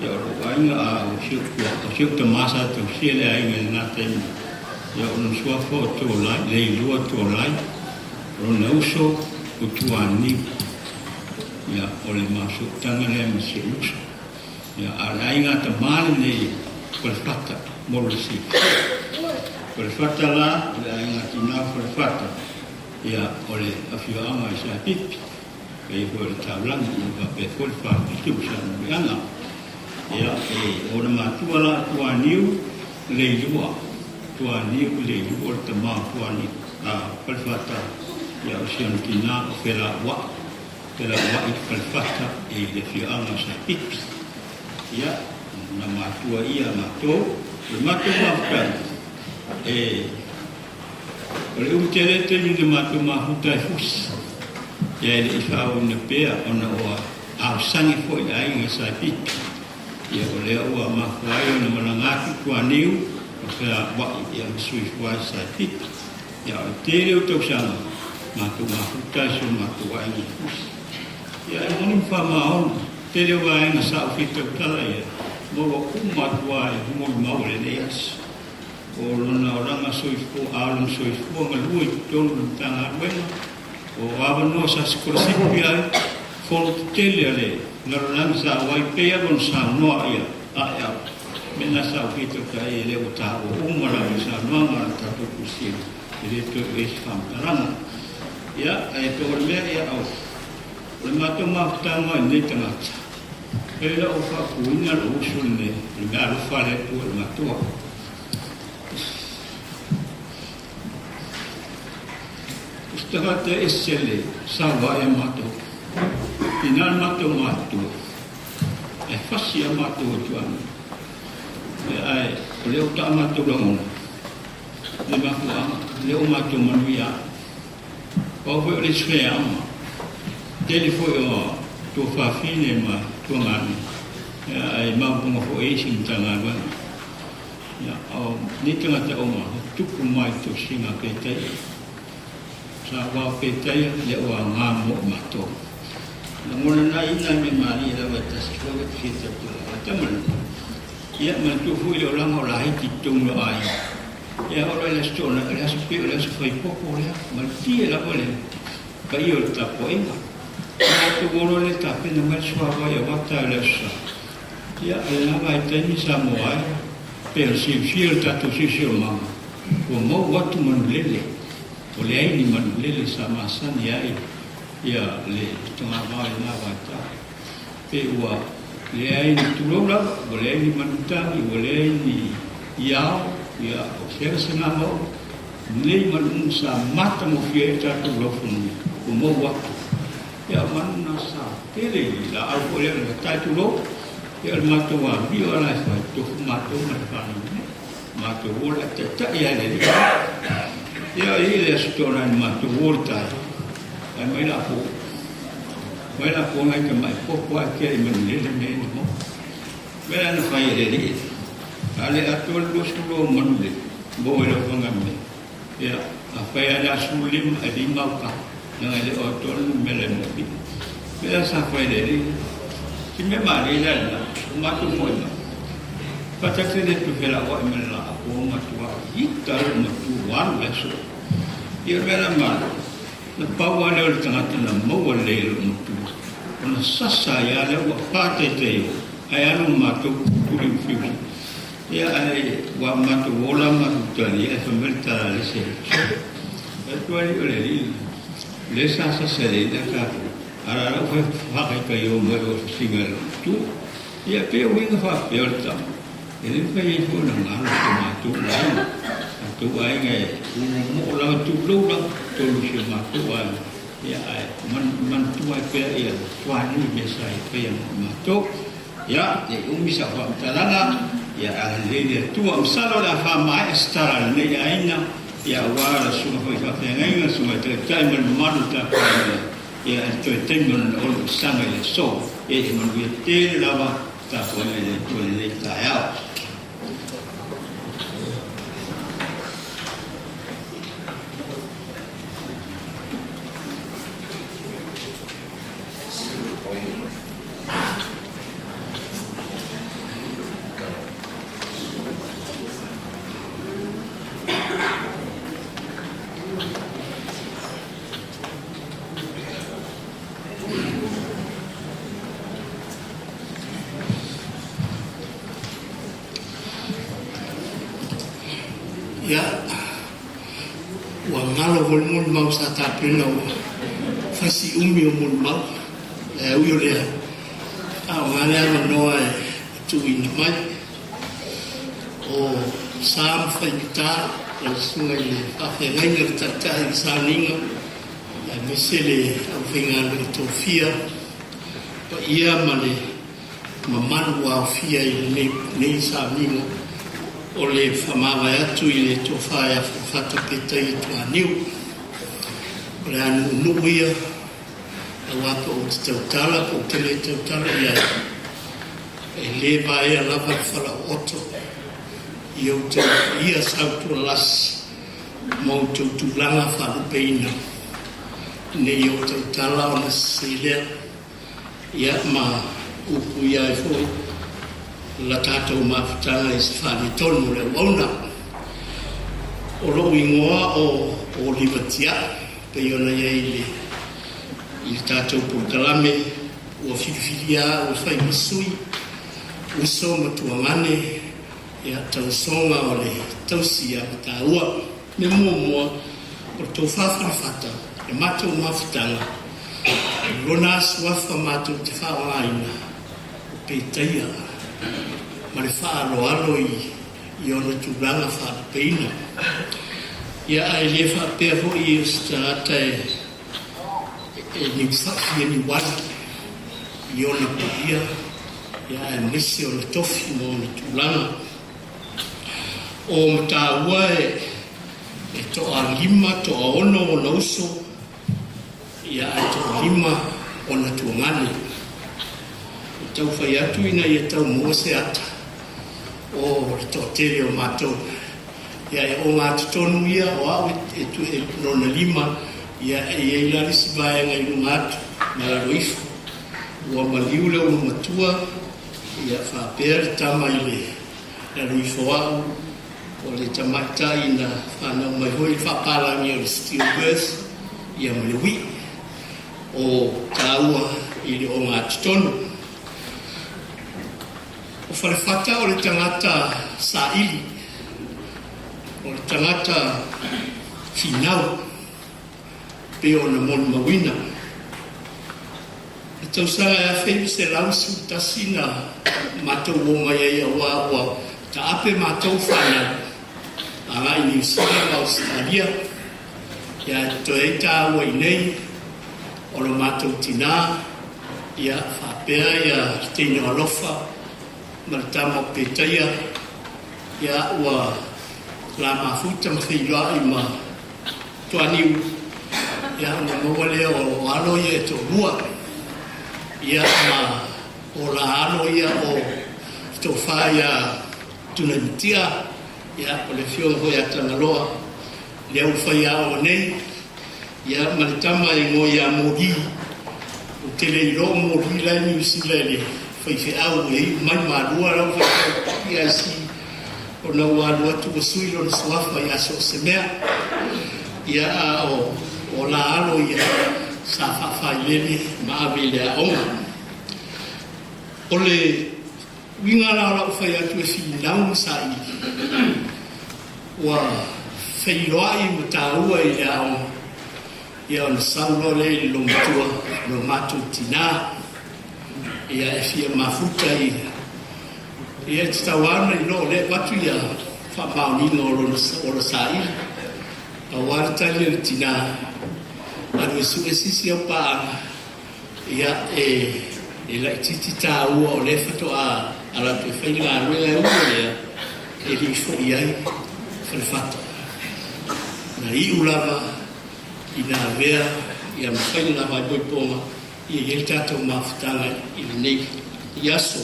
ia o ainga a o siu te masa tau sia le ainga e nga temi ia o nusua fo tō lai le lua tō lai o na uso o tuani ia o le masu tanga le masi uso ia a ainga te mali nei o le fata moro si o le fata la le ainga tina o le fata ia o le awhiwanga i sa pipi e ko le taulangi i ka pe ko le fata i kiu sa nuianga ia o le matua la tuaniu le lua tuaniu le lua o le tama tuaniu o le fata ia o sian tina o whela wa i ka le fata e le whiwanga sa pipi ia na matua ia matou le matua mawhukanga o le uterete ni le matua mahuta e fusi ia le ifao na pea ona oa aosangi fo i ainga sa pipi ia o lea ua makuai o na malangaki tuaniu o whea wai ia masui fuai sa pipi ia o tere o tausanga matua mahuta e so matua ainga e fusi ia e moni whamaona tere o ainga sa o fita utala ia mo umatua e humoi maure le asi o lona oranga soifo alam soifo ngalui tonu tanga wena o avano sa skorasipi ai folo tele ale na ranga sa wai pea bon sa noa ia a mena sa fito kai le uta o umara sa noa ngara tato kusi ele to es fam taranga ia ai to le ia au le mato maftanga ne tanga ele o fa kuina o sunne le galo fale tu le mato Ustahate esele sawa e mato inal mato e fasi a mato tuan e ai le uta mato longa le mahua le o mato manuia o foi le sfeama telefo o to fa fine ma to ngani e ai ma bunga fo e sin tanga ba ya o ni tanga ta o ma tuku mai to singa ke te sa wa petaya le wa ngamo mato na mona na ina me mari la wata siko ke fita tu taman ia man tu fu le lang ola hi tung lo ai ia ora le stona le spi le sfai poco le mal ti la vole ka io ta poema tu volo le ta pe na mal swa va ia wata le sa ia la vai teni sa moai per si fiel ta tu si si ma ko mo watu man lele o le ai ni manulele sa masani ai ia le tonga vai na vata pe ua le ai ni tulola o le ai ni manutani o le ai ni ia o fere se nga mo nei manun sa mata mo fie ta tu lofun o mo watu ia manuna sa tele la au le ta tu lo ia mato wa bio la fa tu mato na fa mato o la ta ia le ia ile stona ni matu volta ai mai la po ngai ke mai po ke i men le mo vera na fai le ale atol dos kulo manule bo ele fangame ia a fai ala sulim adi mauka na ele otol mele mo bi vera sa fai le ki me mari la matu mo patakse de tu vela wa mela o matua itar matu wan leso ia mela mal na pawa le tanga tana mo le matu ona sasa ya le wa pate te ai anu matu tuli fiu ia ai wa matu ola matu tali e femelta le se e tu ai le sasa se le da ka ara fa ka yo mo singal tu ia pe winga fa pelta ele fai itu na ngalo sama tu lain tu ai ngai mo la tu lo la tu lu sama tu ai ya ai man tu ai pe ia tuan ni biasa ai pe ma tu ya de bisa fa talanga ya ale tu am salo la fa mai stara ne ya ina ya wala suma fa fa ngai suma te tai man manu ta ya tu tengon ol sanga le so e man vi te lava ta ko le ta ya ua ngalo hol mul mau sa tapena ua fasi umi o mul mau uio lea au ngale ama noa tu ina mai o sam whainita o sunga i whawhengainga ki tatahi ki sāninga mesele au whaingana ki tōwhia pa ia male mamanu au fia i nei sāninga o le whamawai atu i le tōwhaia whatapetai i tuaniu o le anu unuia au apa o te tautala po tele tautala ia e le vai a lava whala oto i au te ia sautua las mau tau tūlanga whalupeina ne i au tautala o na selea ia ma upu ia e fwoi la tātou mawhitanga i se whani tonu le wauna o rou ingoa o livatia pe iona ia i tātou pūkalame ua whiriwhiria ua whai misui uso matuangane ia tausonga o le tausia o tāua me mua o tō whawhawhata e mātou mawhitanga rona suafa mātou te whaoaina o pētaia ma le whaaloalo i ona tūranga whaarapeina ia ai le whapea hoi i o stata ni whawhia ni wari i ona pahia ia e mese o le tofi mo ona tūranga o mataua e toa lima toa ono o na uso ia e toa lima o na tuangane o tau whai atu ina ia tau mua se ata o le toa tere o mātou ia e o ngā tutonu ia o au e tu e rona lima ia e ilarisi vai ngai runga atu na la roifu ua maliule o matua ia whapea le tama i le la roifu au o le tamaita i na whanau mai hoi whapalangi o le stillbirth ia malewi o tāua i le o ngā tutonu o whalewhata o le tangata sāili o le tangata whinau pe o na monu mawina e tausanga e awhei se lausu tasina mātou o mai e awa ta ape mātou whanau anga i New Zealand, Australia, ia to e tāua i nei, o lo mātou tina, ia whapea, ia teina alofa, maritama o pētaia, ia ua la mafuta mawheiroa i ma tuaniu, ia na mawale o alo ia e tō rua, ia ma o la alo ia o tō whaia tunanitia, ia o le fio hoi atanga loa le au whai ao nei ia maritama i ngoi a mori o tele i roa mori lai New Zealand le whai whi au e mai marua rau whai ia si o na ua atu o sui lo na suafa ia so se mea ia a o la alo ia sa whawhai lele ma awe le a onga o le wingara rau whai atu e whinau sa i wa whairoai mo tāua i le ao ia ona saulo le lo matua lo mātou tina ia e fia mafuta ia te tawana i lo le watu ia whamaunina o lo sāi a waratali o tina anu e su e sisi au pāanga ia e la titi tāua o le whato a ala te whainga aruenga e ua lea e li fo i ai whalewhata. Na i ulava i nā vea i a mwhaina lava i boiponga i e tātou mawhitanga i le nei i aso.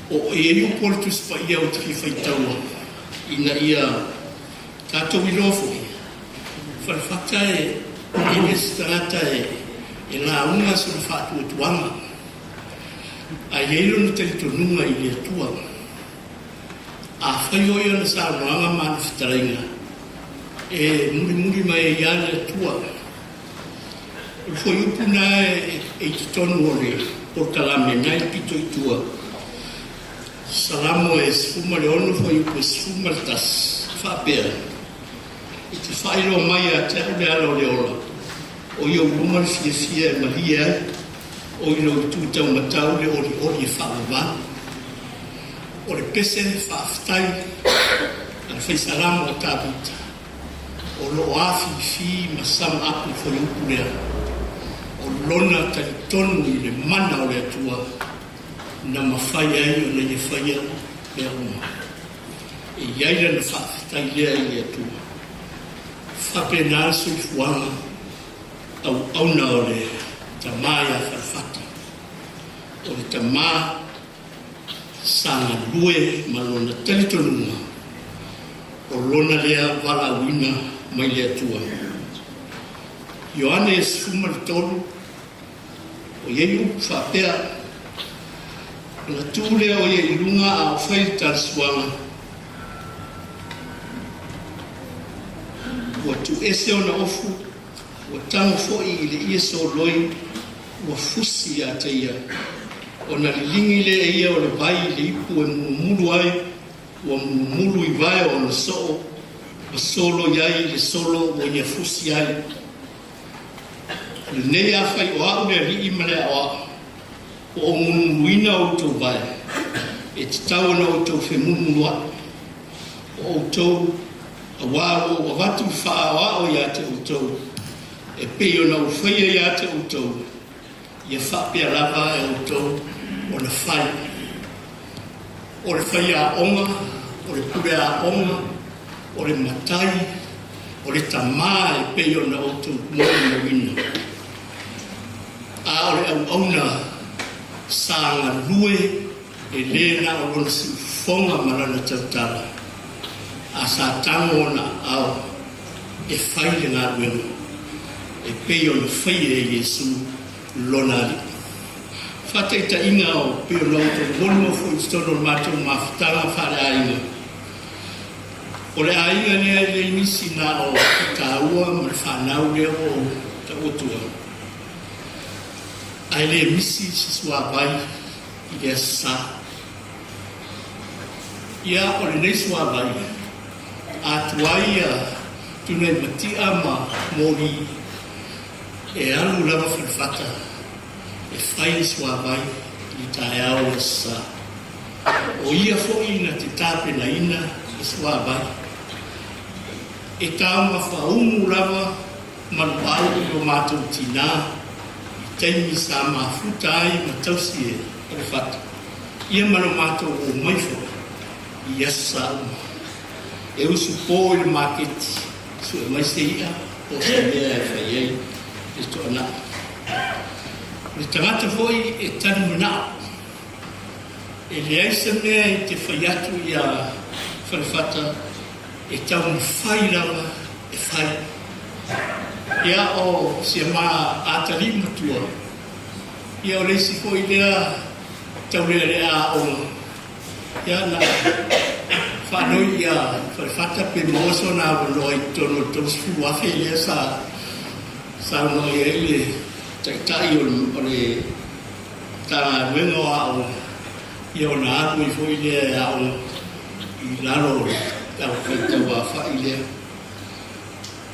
O e e uportus pa ia o tiki whaitaua i na ia tātou i lofo whalewhata e stangata e la unga so le whātua tuanga. A yeilo na tele tonunga i le atua. A whaioia na sa roanga mana whitarainga. E muri mai e iana atua. O whai upuna e te tonu o le portalame nai pito i tua. Salamo e sfuma le ono whai upu e sfuma le tas. Whapea. I te whaero mai a te ane alo le ola. O i o uman fia e malia ai. O i no tūtau matau le ori e whaavā. O le pese whaaftai. A le whaisalama o tāpita. O lo afi fi ma sama apu fo upu lea. O lona tali tonu i le mana o le atua. Na mawhai ai o le whaia le uma. E iaira na whaaftai lea i le atua. Whapena asu i fuanga au auna o le tamā ia whawhata. O le tamā sanga lue ma lona tali tonunga. O lona lea wala wina mai le atua. Ioane sfuma le tolu o iei upu whapea na tūlea o iei lunga a whai tarsuanga. Ua tu ese o na ofu, ua tango foi i le ia so loi, ua fusi a te ia. O na lilingi le ia o le vai le ipu e mulu ai, ua mulu i vai o na soo, ma solo iai le solo o ia fusi ai. Le nei a whai o au le ri ima le awa, o muluina o tau vai, e te tau na o tau whemulua, o tau a wāro o watu whaawao ia te utau. E peo na uwhaia ia te utau. Ia whapea lava e utau o na whai. O le whai a onga, o le pure a onga, o le matai, o le tamā e peo na utau mōi na wina. A o le au auna sānga lue e lena o lona si ufonga marana tautala. A sa tango na au e whai le ngā ruenga. E peo na whai e Jesu lonari. Whatei ta inga o peo lauto mono fo istono mātou mawhitanga whare ainga. O le ainga nea le nisi na o ta ua ma le whanau leo o ta otua. Ai le misi sisua vai i le sa. Ia o le neisua vai. A tuaia tunai matia ma mori e alu lava whanwhata e whai sua vai i tae au e sa. O ia fōi na te tāpe na ina e sua vai. E tāma whaumu lava manu au i o mātou tina i teimi sa mafuta ai ma tausi e o whata. Ia manu mātou o maifo i asa uma. E usu pō i le market su e mai se ia o se mea e whai ei e to ana. Le tangata foi e tani mana. E le aisa mea e te whai atu i a whanwhata e tau ni whai rawa e whai. Ia o se maa ātari matua. Ia o leisi foi lea tau lea lea o ia na whanoi ia whata pe moso na wanoi tono tosfu wafe ia sa noi ele tai o le ta wengo au ia o na atu i foi lea au i laro au kaita wa whai lea.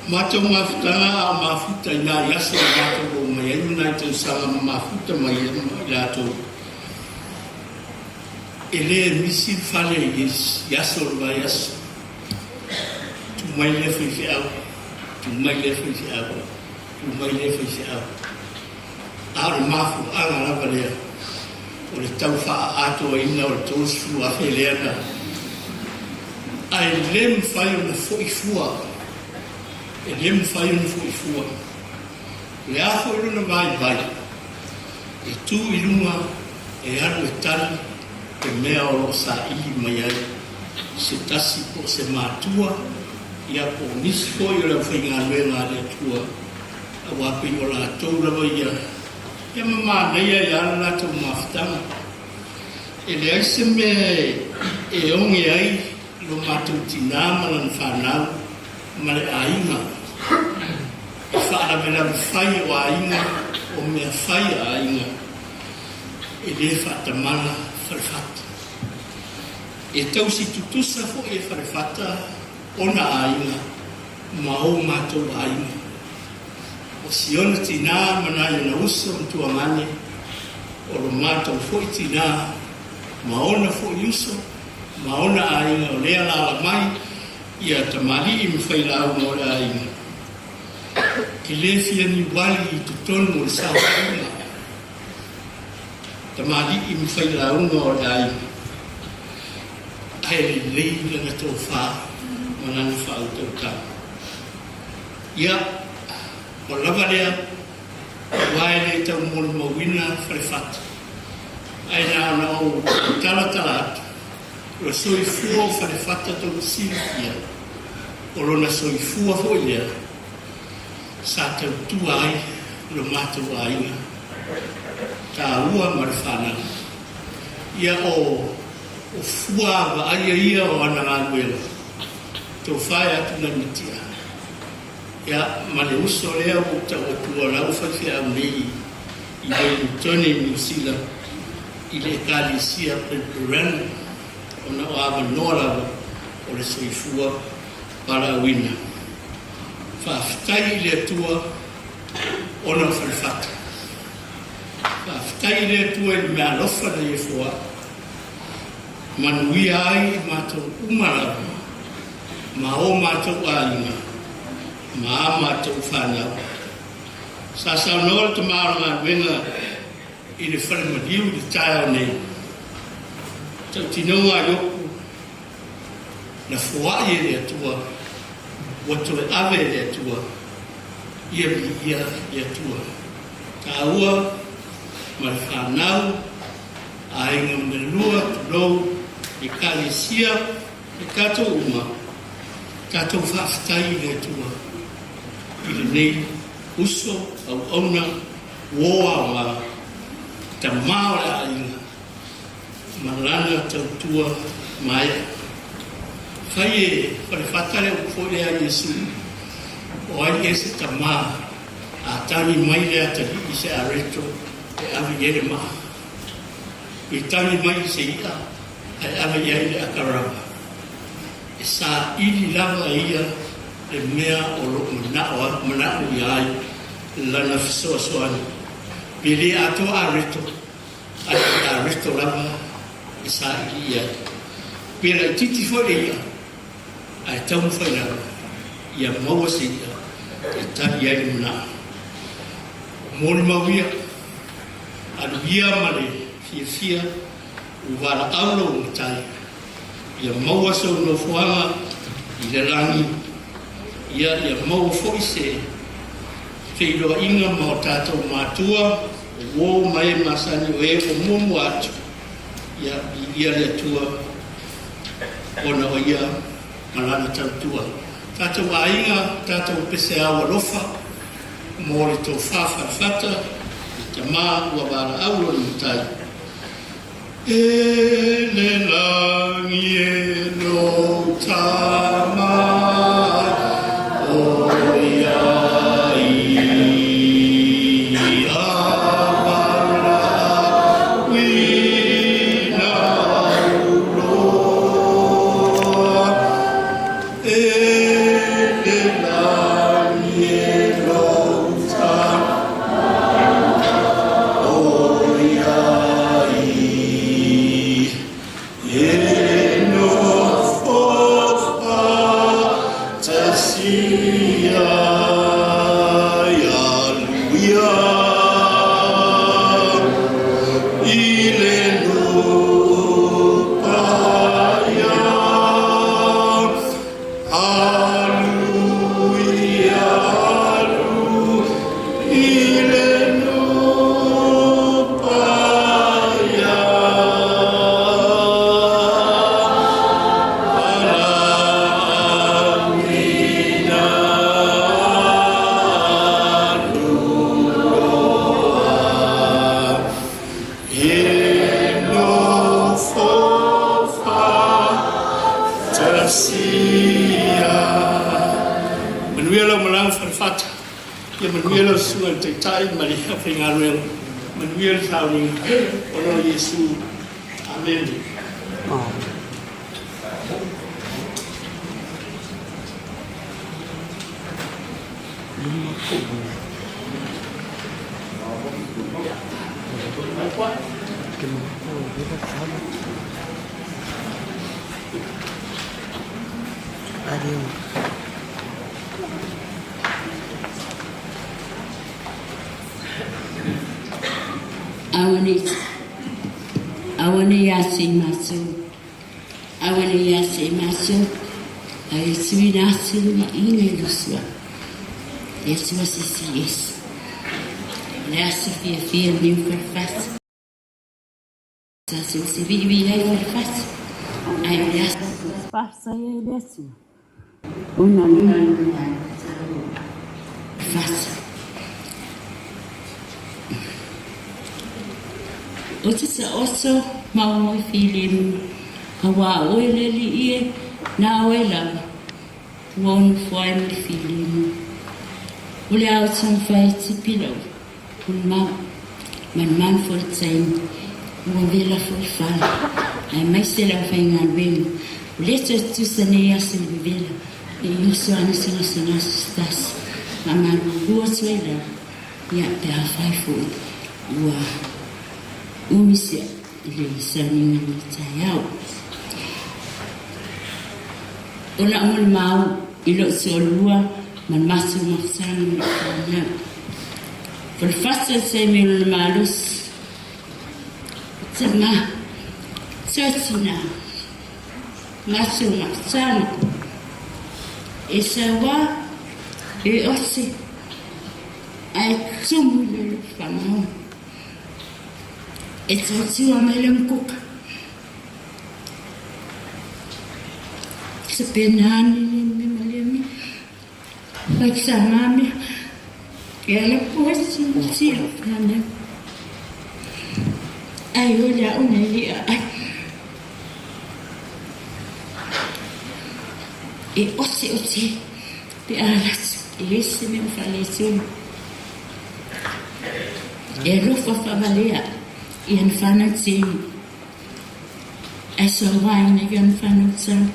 Mato mafutanga a mafuta i nā yasa i mato o mai enu nai tau sanga mafuta mai i lato. E le misi fale yaso ba yaso. Tu mai le fi au. Tu mai le fi au. Tu mai le fi au. Ar mafu ana la valea. O le tau fa ato ina o tos fu a felena. Ai lem fai una foi fua. E lem fai una foi fua. Le a foi una vai. E tu iluma e aru e tali te mea o sa ihi mai ai. Se tasi po se mātua, ia po nisi foi o la whai ngā luenga le tua. A wapi o la taurawa ia. Ia mama neia i ala la tau mawhitanga. E le aise mea e onge ai lo mātou tina manan whanau ma le ainga. E whaara mera whai o ainga o mea whai a ainga. E le whatamana wharewhata. E tau si tutusa fo e wharewhata o na ainga mau mātou ainga. O siona tina mana i na uso tua mane, o lo mātou foi tina, maona foi uso, maona ainga o lea la mai, ia tamari i mwhailau mo le ainga. Ki le fia ni wali i tutonu mo le sao ainga. Tamari i mwhailau mo le ainga. Ai le leila na tō whā, manana whā o tō tau. Ia, o lava lea, wae le tau mōna mawina wharewhata. Ai nā o tala atu, o soi fua o wharewhata tō siri ia, o lona soi fua hoi lea, sa tau tua ai, lo mātou ainga. Tā ua marwhana. Ia o fua wa aia ia o ana ngānuela. Tō whae atu na mitia. Ia mane uso lea o tau atua lau whawhia au nei i Wellingtoni, New Zealand, i le Kalisia Peperana, o na o awa noa o le soifua para wina. Whawhitai le atua o na whalewhata. Whawhitai le atua i mea lofa na i fua. Manuia ai mātou umarawa, ma o mātou ainga, ma a mātou whanau. Sa saunoa te maaranga wenga i le whalemariu le tae o nei. Tau tinoa yoku na fuai le atua, watu e ave le atua, ia le atua. Ka ua, ma le whanau, a inga mnelua, tulou, e Kalisia, e kato uma, kato whaftai le atua. I le nei, uso au auna, woa ma, ta maora inga, malana tau tua mai. Whai e, whare whatare o kore a Yesu, o ai e se ta maa, a tani mai le atari i se areto, e avi ere maa. I tani mai se ia, ai avi ere le akarawa. E sa ili lava ia, e mea o lo manao i ai, lana fisoa soani. Pili ato areto, ai areto lava, e sa ili ia. Pila i titi fore ia, ai tamu whainara, ia maua se ia, e tari ai manao. Mōni mawia, anu ia mare, fia, uwara aulo o matai, ia maua so no fuanga, i le rangi, ia maua foi se, whiroa inga mao tātou mātua, wō mai masani o e o mumu atu, ia le atua, ona o ia, malana tautua. Tātou ainga, tātou pese awa lofa, mōre tō whawhawhata, te mā ua wāra auro i mutai. E le langi e no tamai, o ia i awara wina uroa. E le langi e no Manuel sungai tertai mari Manuel tahu orang Yesus. Amin. Awane ya se maso ai suina sulu ine luswa yesu asisi yes nessa fia new fast sa se vivi ai fast ai nessa passa ai dessu una fast Otisa oso mau filin kawa oileli ie na oila won foim filin ule out some fight pillow kulma man for time won vela for fall ai mai se la fainga ben leto tu sania se vela e isso ana sina stas mama duas vela ya te a fai fu wa umisia ile isani ni tayao ona amul mau ilo solua man masu maksana na for fast se mil malus tsama tsatsina masu maksana isawa e osi ai tsumulu famau It's what you are making cook. It's a banana in like salami. Ela pode sentir né? Aí olha o nele e osse de alas esse me faleceu. Ela foi favelea Ian Fanatsi, I saw wine again Fanatsan.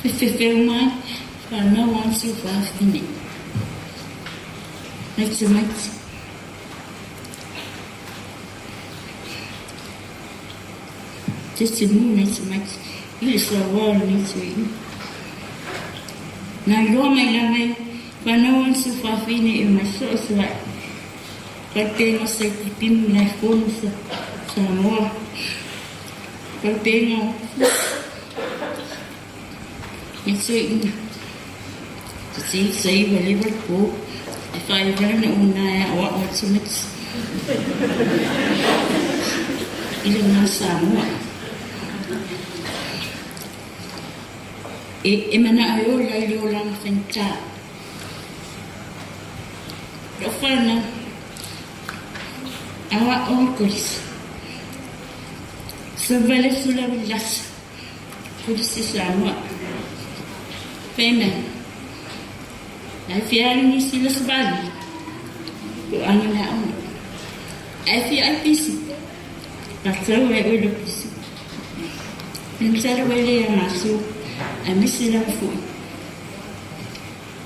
If you feel mine, for no one so fast in it. Like so much. Just to move, not so much. You saw a wall next week. Now you're my love, for no one so fast in it in my source like. Pertengo sa tipim na kung sa mo. Pertengo. Ito yung sa iba liver po. If I run una awa o sumits. Ilang nasa mo. Mana ayo layo lang fenta. Rofa na. Awa onkulis. Sebalik sudah belas. Kulis sama. Payment. Afiar ni sila sebali. Ano na ako. Afiar pisi. Pasal wala pisi. Pensar wala yang masuk. Ami sila fu.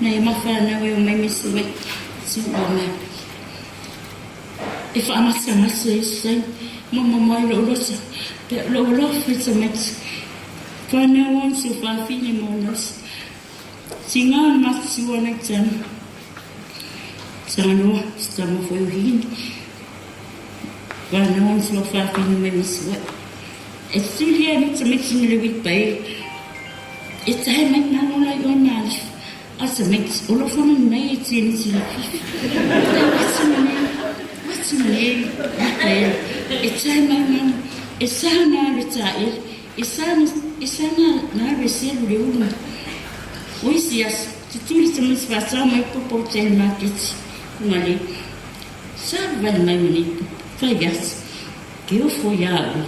Na imafana wala may misuway. Suwa If I'm not going to say, Mama, my Lolosa, that Lolo fits a mix. For no one so far feeling monos. Sing on Matsu on exam. Sano, some of you in. For no one so far feeling maybe sweat. It's still here, it's a mixing a little bit by. It's a make now like your knife. As a mix, all of them made it in Sini, Isana man, Isana retired, Isana na receive the we see us to tourism for some hotel markets. Mali, Sarvan my minute, Fagas, give for Yahoo.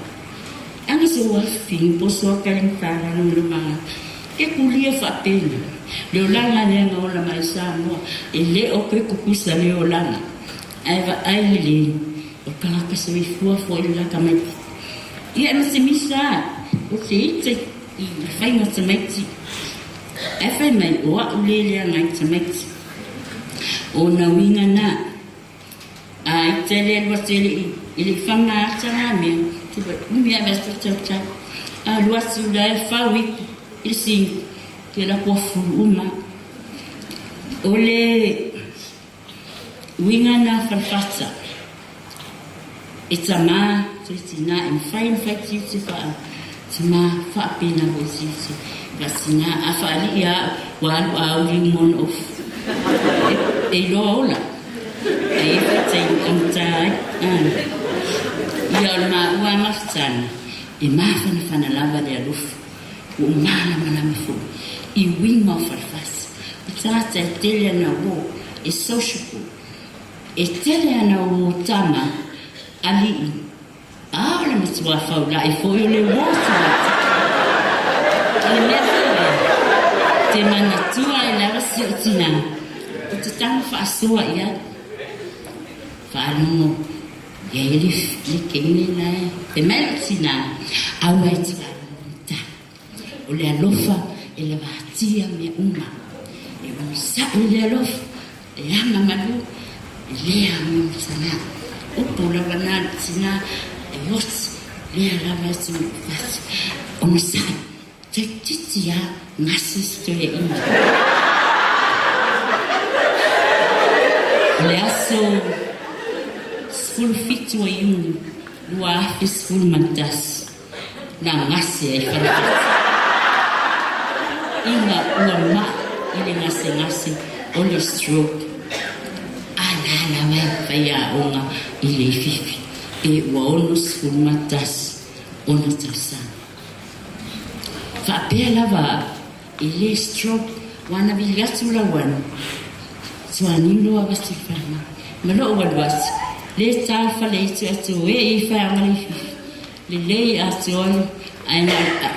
And so was feeling post working for Luma. Get Kulia for Penny. Yolana and all of my son, a lay or Kukusa Yolana. Eva Eileen, o Caracas with 4 for Lacamate. Yet, Mr. Misa, okay, take the famous Sameti. I find my what Lilian like to make. o na winga na ai tele wa tele ili fanga tsanga me tiba mi a besta tsa a lua su da fa wi isi ke la ko fu uma ole winga na farfasa itama tina en fine fati tifa tima fa pina bosisi gasina afali ya wa limon of elola ai fatin amtai ya ma wa maftan imafan fana lava de ruf umana mana fu I winga farfas itata tele na wo e social e tele na wo tama ali ala mitswa faula e foi le wosa e lefele te manatua e lava siotina o te tanga whaasua ia whaanongo ia ili kene na e mele tina awa e te whaanonta o le alofa e le wahatia mea uma e wamisa o le alofa e hanga malu e lea mea sana upo la wana tina e yot lea lava e tina fasi o misa te titia ngasi sto e inga le aso school fitu e yungu lua afi school mantas na ngasi e farafasi inga ua ma ile ngasi o le stroke ala mai faya onga ile fifi e wa ono school mantas ona tasa fa pela va ile stroke wana bilyatu la wana swani lo abasifana malo wadwas le tafa le tatu e fa ngali le atol ana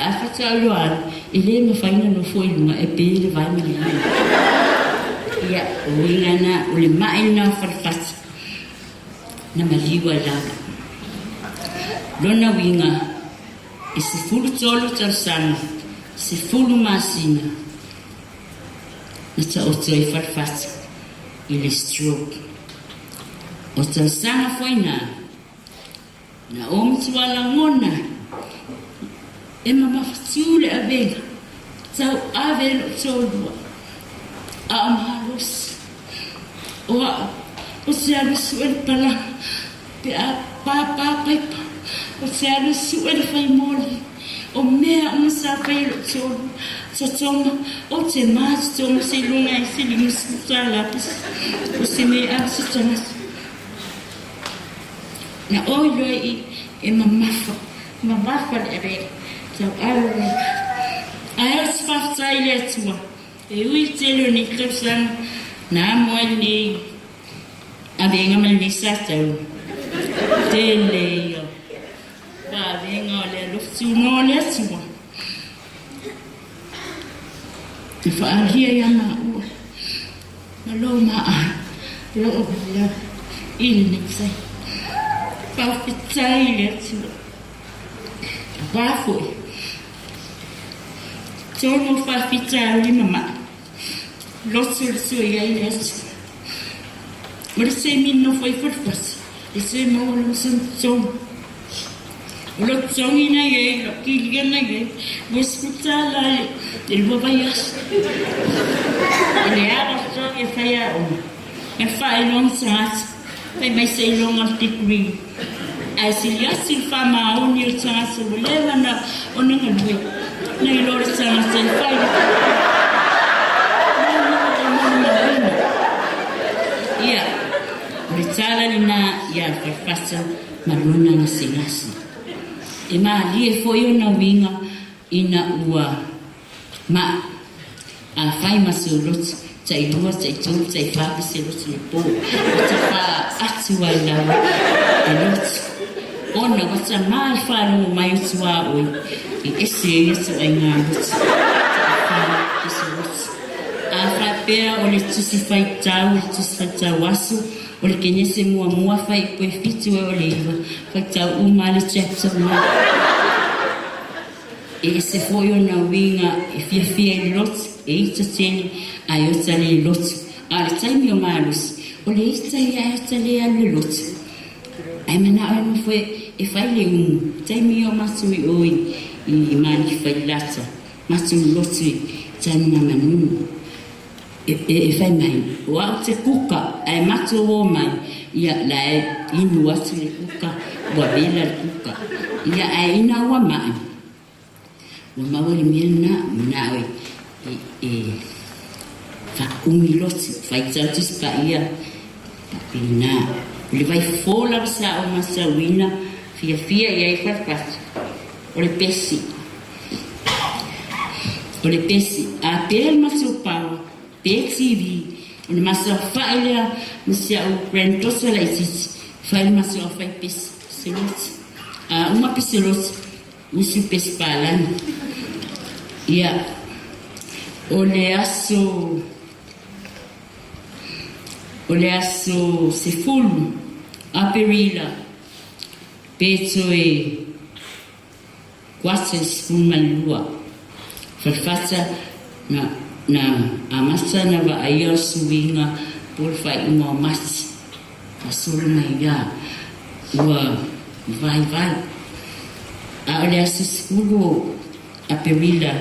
afata lo ile me faina no foi uma e pele vai me ya wingana ule maina farfat na maliwa la lona winga isi fulu tolo tarsana si fulu masina nata otoi farfat ile stroke o tarsana foi na omti wala ngona e mama fatiule avega tau avelo tolua a amalos o se alusu el pala pe a papa o se alusu el faimoli o mea umsa failo tolu sa toma o te mas toma se lunga e se limus lapis o se me a se toma na oilo e mamafa le ere tau aure ai sfafta ile tua e ui telo ni kripsan na moel ni avenga mal ni satau tele yo ba venga le luftu no le tua te fa aria ya ma u na lo ma a lo la il ni sai fa fita ile tua ba foi Tomo fa fita li mama. Lots of so yes. What say me no foi farfas. Ese mo lo so. Lo songi na ye, lo kilga na ye. Hospital la el babayas. Le aba so e faya o. E fai long sat. Fai mai sei long degree. Asilia si fama o ni chance o leva na o ninga lui. Nei lor sana sen fai. Ia. Ritala na ia farfasa maruna na sinasi. E ma li e foi ona winga ina ua ma a fai masulot tai lua tai tu tai fa se lo se po ta fa atua la e lot ona wata mai fa no mai tua oi e ese yesu ai nga a fa pera o le tusi fai tau le tusi fai tau wasu o le kene se mua fai koe fitu e o le iwa fai tau umale chapter ma e se foi ona winga e fia lot e ita teni ai o tali lot Ale taimi o malus. O le ita ia ata le ale lotu. Ai mana o enu fwe e fai le taimi o matu i oi i mani fai lata. Matu lotu i taimi na manunu. E fai mai. O au te kuka ai matu o mai. Ia la e inu atu le kuka. Wa bela le kuka. Ia ai ina ua mai. Wa maua le mena na oi fa umi lotu fai tautis pa ia pina le vai fola sa o masawina fia ia i farfat o le pesi a pel masu pau pe TV o le masu fa ia msia o rentoso la isi fai masu fai pesi selot a uma peselot usi pesi palan ia o le aso se fulu a perila peto e quase fulu malua farfata na amasa na va aia suinga por fai uma mati asolo mai ya ua vai a le aso se fulu a perila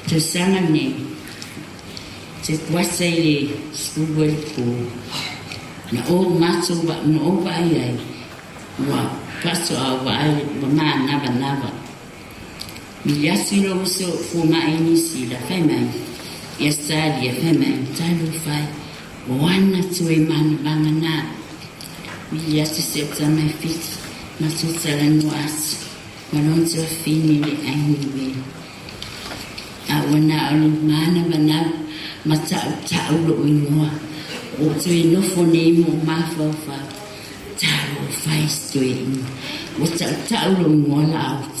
te sanga ne te kuasa ile skulu e ko na o mato ba no o ba ai wa paso a wa ai ba na nava mi yasi lo so fu ma inisi la fema ya stadi ya fema talo fai wana tu e man bangana mi yasi se tsama fit ma tu tsala no as ma non so fini le ai awana o mana mana mata tau lo ingoa o tui no fone mo mafafa tau fai stui o tau lo ingoa la out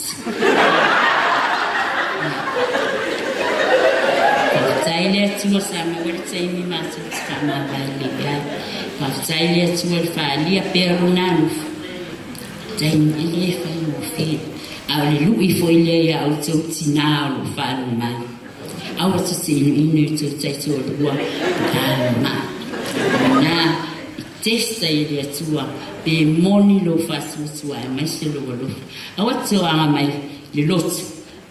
taile tua sama o taimi mata kama bali ya pa taile tua fali a perunano taimi ile fai mo fi a le lui foi le ya o tau tinalo falo mai awa tu se inu tu tai tu lua ma na testa ile tua pe moni lo fasu tua mai se lo awa tu anga mai le lot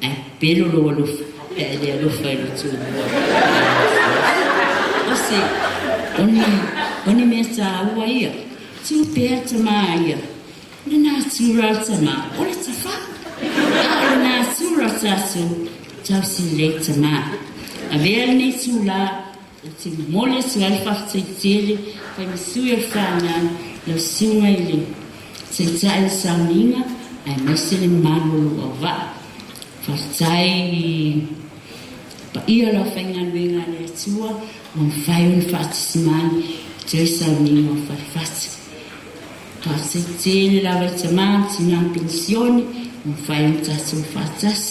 ai pelo lo le lo fa lo tu oni me sa awa ia tu pe ta mai na tu ra ta ma o le ta fa na tu ra ta su tau si leita ma a vea nei tula o te mole su alfa tele pa mi sui alfana lo sunga ile se tai sauninga ai mesele manu o va fartai pa ia la fenga wenga le tua on fai un fatismani te sauninga farfat pa se tele la vetama tina pensione on fai un tasso fatas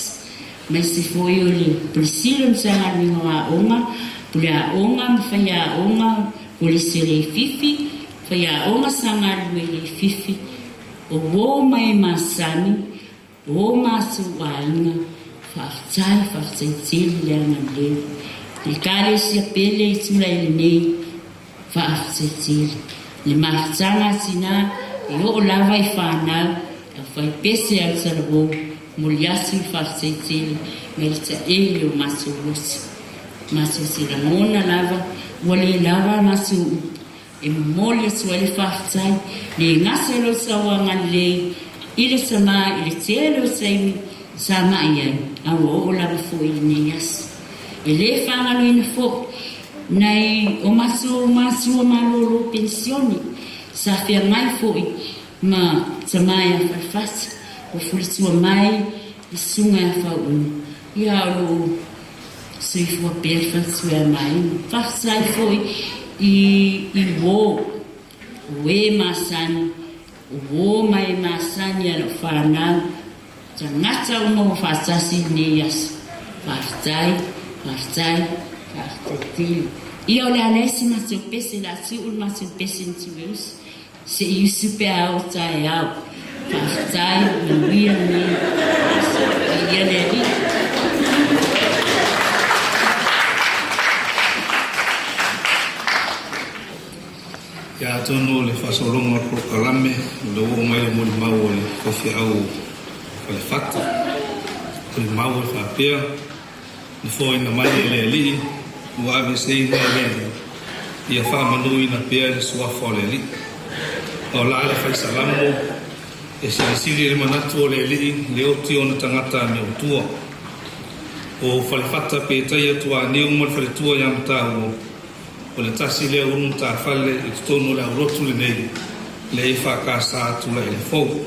mas se foi o Priscila msanga ni wa onga pula onga mfanya onga polisele fifi faya onga sanga ni fifi o wo mai masani o masu waina fartai tili ngande le kare si pele tula ni fartai tili le martanga sina yo lava i fana fai pese al salvo muliasi farsetili merita ele o masu sila mona lava wale lava masu e mole suele fartai le ngase lo sawanga le ile sama ile telo sai sama ia awo o lava fo ile yas ele fanga lo in fo nai o masu malolo pensioni sa fia mai fo ma samaya farfas o fulisua mai i sunga fa ia lo se fo perfa sua mai fasai foi i wo we masan wo mai masan ya fana janata umo fasasi nias fasai io le alesima se pese la su ulma se pese intuus se i super alta e au fasai ia ni ia le Ya tono le fasolonga ko kalame lo mai le moli mau le kofi au le fatu ko mau fa pia ni foi na mai le li wa ave sei le ia fa manu ina pia le sua fole li o la le fa salamu e si le manatu le li le o ti ona tangata me o tua o fa le fata pe tai tua ni o mo fa le tua ya mta o le tasi le unu ta fale i tono la rotu le nei le i whakasa atu le fau.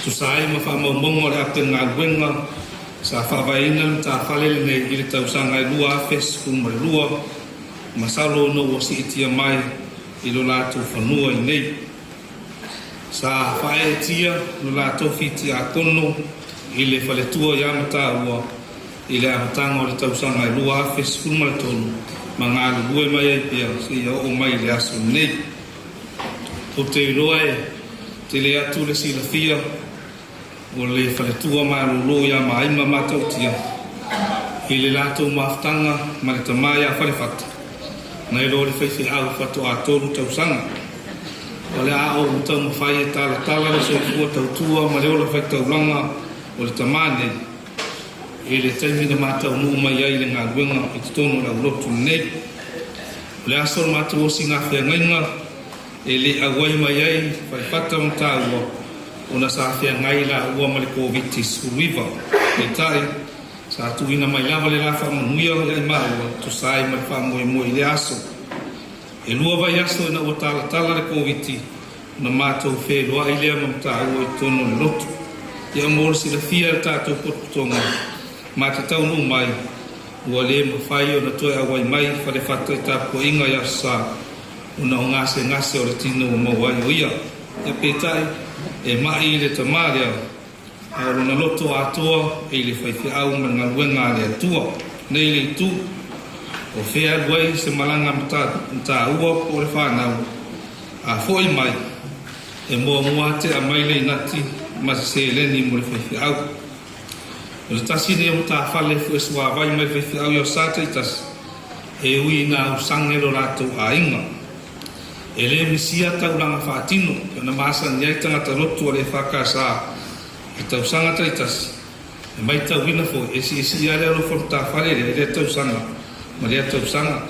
Tu sai ma wha mongo le ate ngā wenga sa whawaina ta fale le nei i le tausanga i lua afes kuma lua ma salo no o si itia mai i lo lātou whanua i nei. Sa whae tia lo lātou fiti a kono i le whale tua i amata ua i le amatanga o le tausanga i lua afes kuma le tonu. Mangalu bue mai ai pia si o mai le aso nei o te roe te le atu le silafia o le whaletua ma lolo ia ma aima matau tia i le lato maftanga ma le tamai a whalefata na i lo le whaifi au whatu a toru tausanga o le a o utau mawhai e tala tala le soifua tautua ma le ola whaitaulanga o le tamane e le taimi na matau nuu mai ai le ngā luenga i te tono la ulotu nei. Le asor matau osi ngā whea ngainga e le awai mai ai whai whata mta ua o na sa whea ngai la ua ma le COVID-19 uriva. E tai, sa tuina mai lava le la whamanuia o le maa ua tu sai ma le whamoe moe i le aso. E lua vai aso e na ua tala tala le COVID-19 na matau whea loa i lea mamta ua i tono le lotu. Ia mōra si la fia le tātou potutonga. Ma te tau nu mai ua le mawhai o na toe awai mai whare whata i tāpua inga ia sa una o ngase o le tino o mawai o ia ia pētai e mai le tamarea a runa loto atoa e le whaiwhi au ma ngā luenga le atua nei le tu o whea luai se malanga mta ua po le whanau a foi mai e mua mua te a mai le nati ma se leni mo le whaiwhi au. O le tasi ne o ta whale fu e sua vai mai whaiwhi au i o sātai tasi e ui nā usange lo rātou a inga. E le misia tauranga whātino e na maasa ni ai tangata rotu o le whakasa e tausanga tai tasi. E mai tau wina fo e si ale alo fo ta whale e le tausanga ma le tausanga.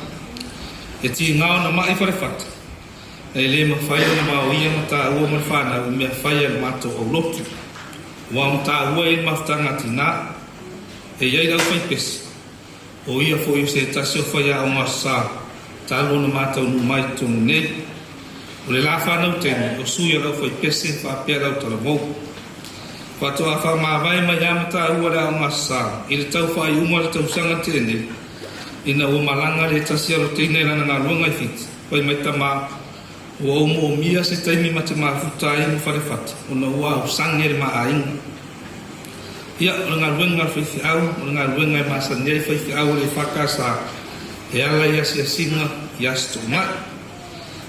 E ti ngao na mai whare whata. E le ma whaia na mao ia ma ta ua ma whana u mea whaia na mato au rotu. Wa mta ua e maftanga tina e iai rau whai pesi o ia fo i se tasi o whaia o ngasa talo na matau nu mai tonu nei o le la whanau tene o suia rau whai pesi whapea rau tala mou whatoa wha mawai mai amata ua rau ngasa i le tau whai umar tau sanga tene ina o malanga le tasi aro tene rana ngā luanga i fiti whai mai tama ua o mia se taimi mate mafutai mo whare whata o na ua au sange le maa inga. Ia, o ngā luenga whaiwhi au, o ngā luenga e masa nei whaiwhi au le whakasa e ala ia si asinga i astona.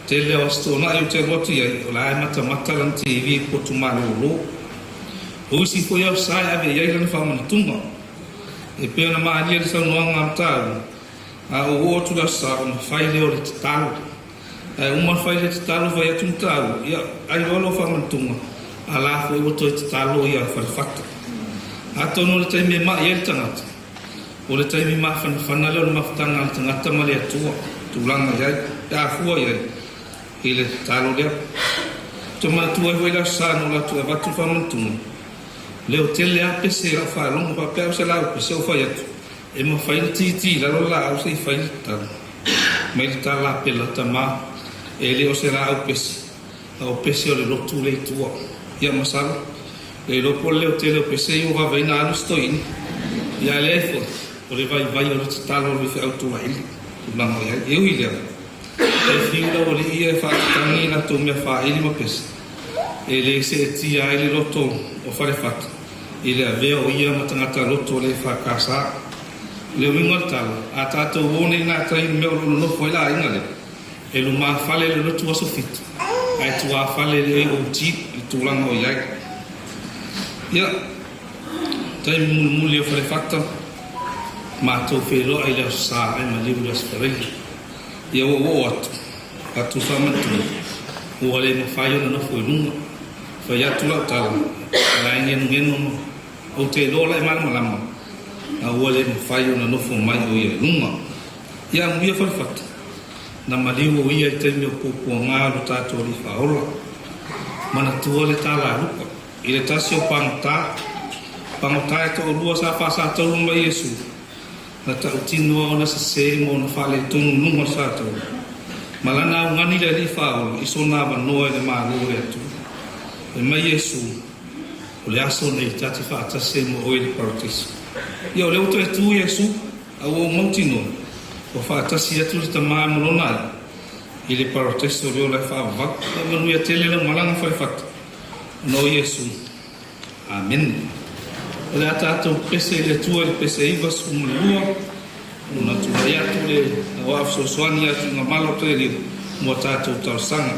Te leo astona i o te roti ai, o la e mata lan TV potu malolo. O isi fo iau sai ave iai lana whamana tunga. E pēna maa nia le sau noanga amtau, a o otu la sa o na whai leo le te talo. Uma whai le te talo vai atu mtau, ia ai rolo whamantunga, a la fo i wato i te talo ia whalewhata. A tono le taimi e maa i ele tangata, o le taimi maa whanawhana leo na mawhatanga le tangata ma le atua, tūlanga iai, e a fua iai, i le talo lea. Tō mana tua i hoi lau sāno la tua watu whamantunga, leo tele a pese rau whalonga pa pēo se lau pese o whai atu, e ma whai le titi, lalo la au se i whai le talo. Mai le tala pela tamaa, e le o se la au pesi o pesi o le lotu le tua ia masala le lopo le o tele o pesi i o wawaina anu stoini ia le efo o le vai o le tatalo o le whi au tua ili tūlanga ia e ui lea e whiura o le ia e whakatangi na tō mea wha ili ma pesi e le se e tia e le loto o whare whata i le avea o ia matangata loto o le whakasa le winga tala a tātou wone nā tai mea o lo nofo i la inga le e lu maa whale le lotu aso fitu. Ai tua whale le o jeep i tūlanga o iai. Ia, tai muli o whare whata, mātou wheroa i leo sā ai ma liu le asparei. Ia o atu. atu whamatu ua le mawhai ona nofo i lunga whai atu lau tala lai ngenu o te lola e malama a ua le mawhai ona nofo mai o ia lunga ia muia whalifata na maliu o ia i te meo pōpua ngā lu tātou li whaola mana tua le tala lupa i le tasi o pangata e to lua sa whasa tau runga Iesu na tau tinua o na se mo na whale tunu nunga sa tau malana au ngani le li whaola iso nā wanoa e le maa lore atu e mai Iesu o le aso nei tati whaatase mo o le paratisi ia o le uto e tu Iesu au o mautino o whaatasi atu le tamaa molona i le paratisi o leo le whaavak e manuia tele la malanga whaifata no Iesu amen o le atatou pese i le tua le pese iva sumulua ona tuai atu le o afsosoani atu ngā malo tele mo tatou tausaga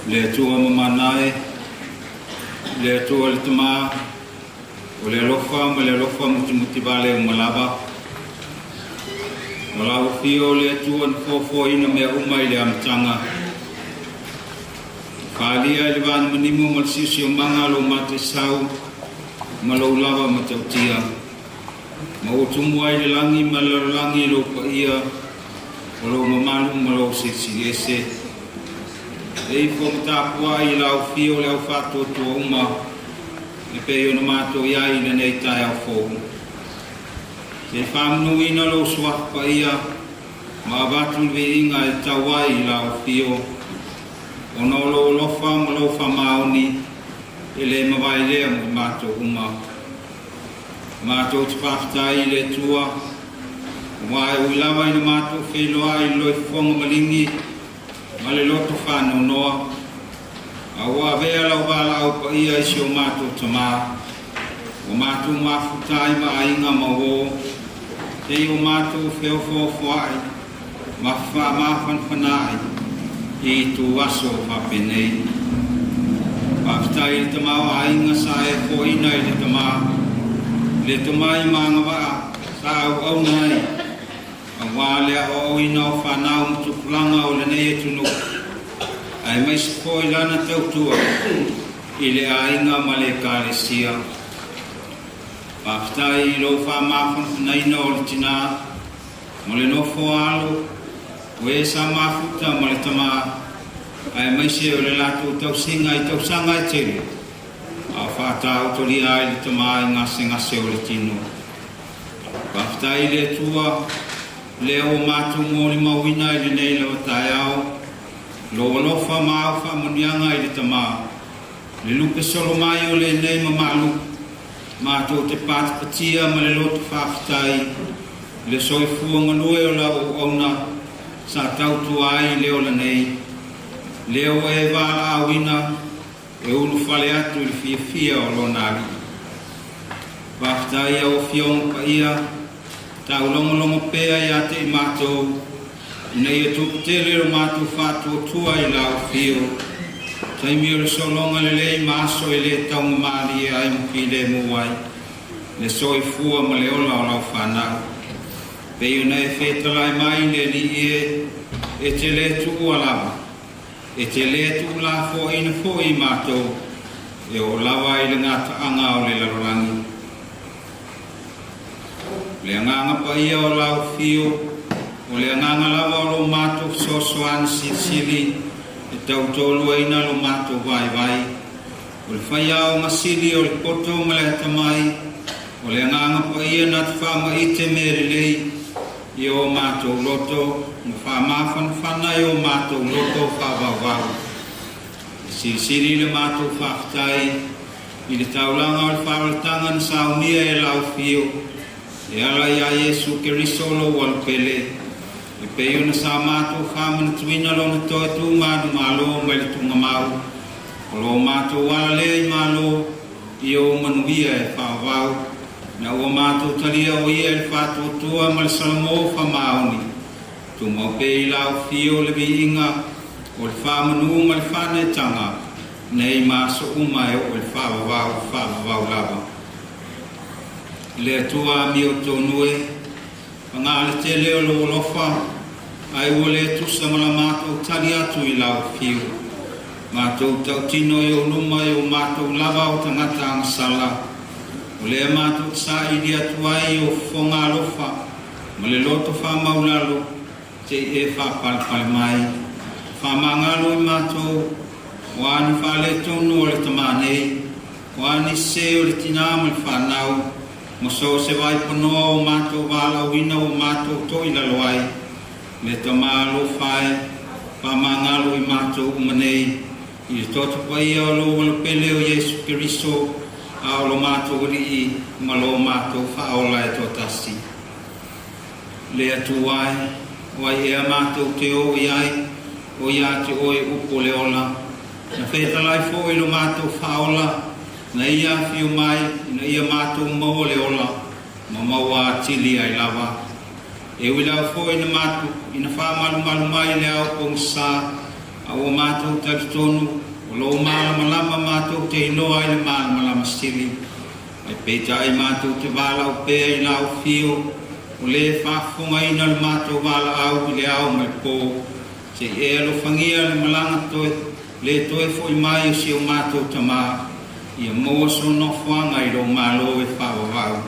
le tua mamanae le tua le tama o le lofa muti vale malaba malaba fio le tua fofo ina me umai le amtanga Whaalia le wāna manimu ma le sisi o manga lo mate sau ma lo lava ma tautia. Ma o tumu ai le langi ma le langi lo pa ia o lo mamalu ma lo sisi ese. E i fo matapua i lau fio le au whato tua uma e pe o na mato iai le nei tai au fōu. E whamnu ina lo suak pa ia ma abatu le inga e tawai i lau fio o no lo lofa ma lo whamaoni e le mawai lea mo mato uma. Mato te whaftai le tua wai ui lawa ina mato wheloa i loi whonga malingi ma le loto whānau noa. A ua vea lau wala au pa ia isi o mato tamā. O mato mafutai ma ainga ma wō. Te o mato wheo whai ma whanwhanai i tu waso whapenei. Whaftai le tamā o ainga sa e ko ina i le tamā. Le tamā i maanga waa sa au au nai. A wālea o ina o whanau mtukulanga o le nei e tunu. Ai mai sipo i lana tautua i le ainga ma le kālesia. Whaftai i lo whamawhan naina o le tina. Ma le nofo alo o e sa mafuta ma le tamā. Ai mai se o le lato tausinga i tausanga i tere. A whātau tori ai le tamā i ngase o le tino. Whaftai le tua le o matu mōri mawina i le nei lau tai au. Lo alofa mau whamanianga i le tamā. Le lupe solo mai o le nei mamalu. Mātou te pātapatia ma le lotu whaftai. Le soifua nganue o lau o auna. Sa tautu ai leo le nei. Leo e wala awina. E unu whale atu i le fia o lonari. Whaftai au fiong pa ia. Tau longo pea ia te i mātou. Nei e tuku tele o mātou whātua tua i lau fio. Taimi o le solonga le lei māso e le taunga māli e ai muki le muwai. Le soi fua ma le ola o lau whanau. Pei o nei whetalai mai le li e te le tuku alawa. E te le tuku la fo ina fo i mātou. E o lawa i le ngata anga o le larolangi. Le anganga pa ia o lau fio. O le anganga lawa o lo mātou sosoan sili e tautolu eina lo mātou vai. O le whaia o masili o le poto ma le atamai. O le anganga pa ia na te whama i te mere lei i o mātou loto. Ma whama whanai o mātou loto whawawau. Sili le mātou whaftai i le taulanga o le whawatanga na saunia e lau fio. E ala ia Yesu Keriso lo walpele. E peo na sa mātou whamana tuina lo na toi tu mānu mālo mai le tunga mau. O lo mātou wala lea i mālo i o manuia e whawau. Na o mātou talia o ia e whātou tua ma le salamo whamaoni. Tu mau pe i lau fio le vi inga o le whamanu ma le whanetanga. Nei māso umai o le whawau lava. Le atua mi o tonue. Pangale te leo lo lofa, ai o le tusa mala mātou tali atu i lau fiu. Mātou tautino i o luma i o mātou lava o tangata ang sala. O le mātou sa i di atu ai o fonga lofa, ma le loto whamaulalo, te e whapalpale mai. Whamangalo i mātou, o ani whale tonu o le tamanei, o ani se o le tinama le whanau, mo so se vai ponoa o mātou wala wina o mātou toi laloai. Le tamalo whae, whamangalo i mātou umanei. I toto pa ia o lo wala pele o Yesu Keriso, a o lo mātou rii, ma lo mātou whaola e totasi. Le atu wai, wai ea mātou te o iai, o ia te oe upo le ola. Na whetalai fo i lo mātou whaola, na ia fiu mai, na ia mātou mau le ola, ma maua tili ai lava. E wila fo ina mātou, ina whamalu mai le au pong sa, a o mātou taritonu, o lo malama mātou te iloa i le malama stili. Ai peita ai mātou te wala o pēa i lau fio, o le whafunga ina le mātou wala au i le au mai pō. Te e alo whangia le malanga toe, le toe fo mai si o mato tama ia mo so no fanga I ro malo e fa wa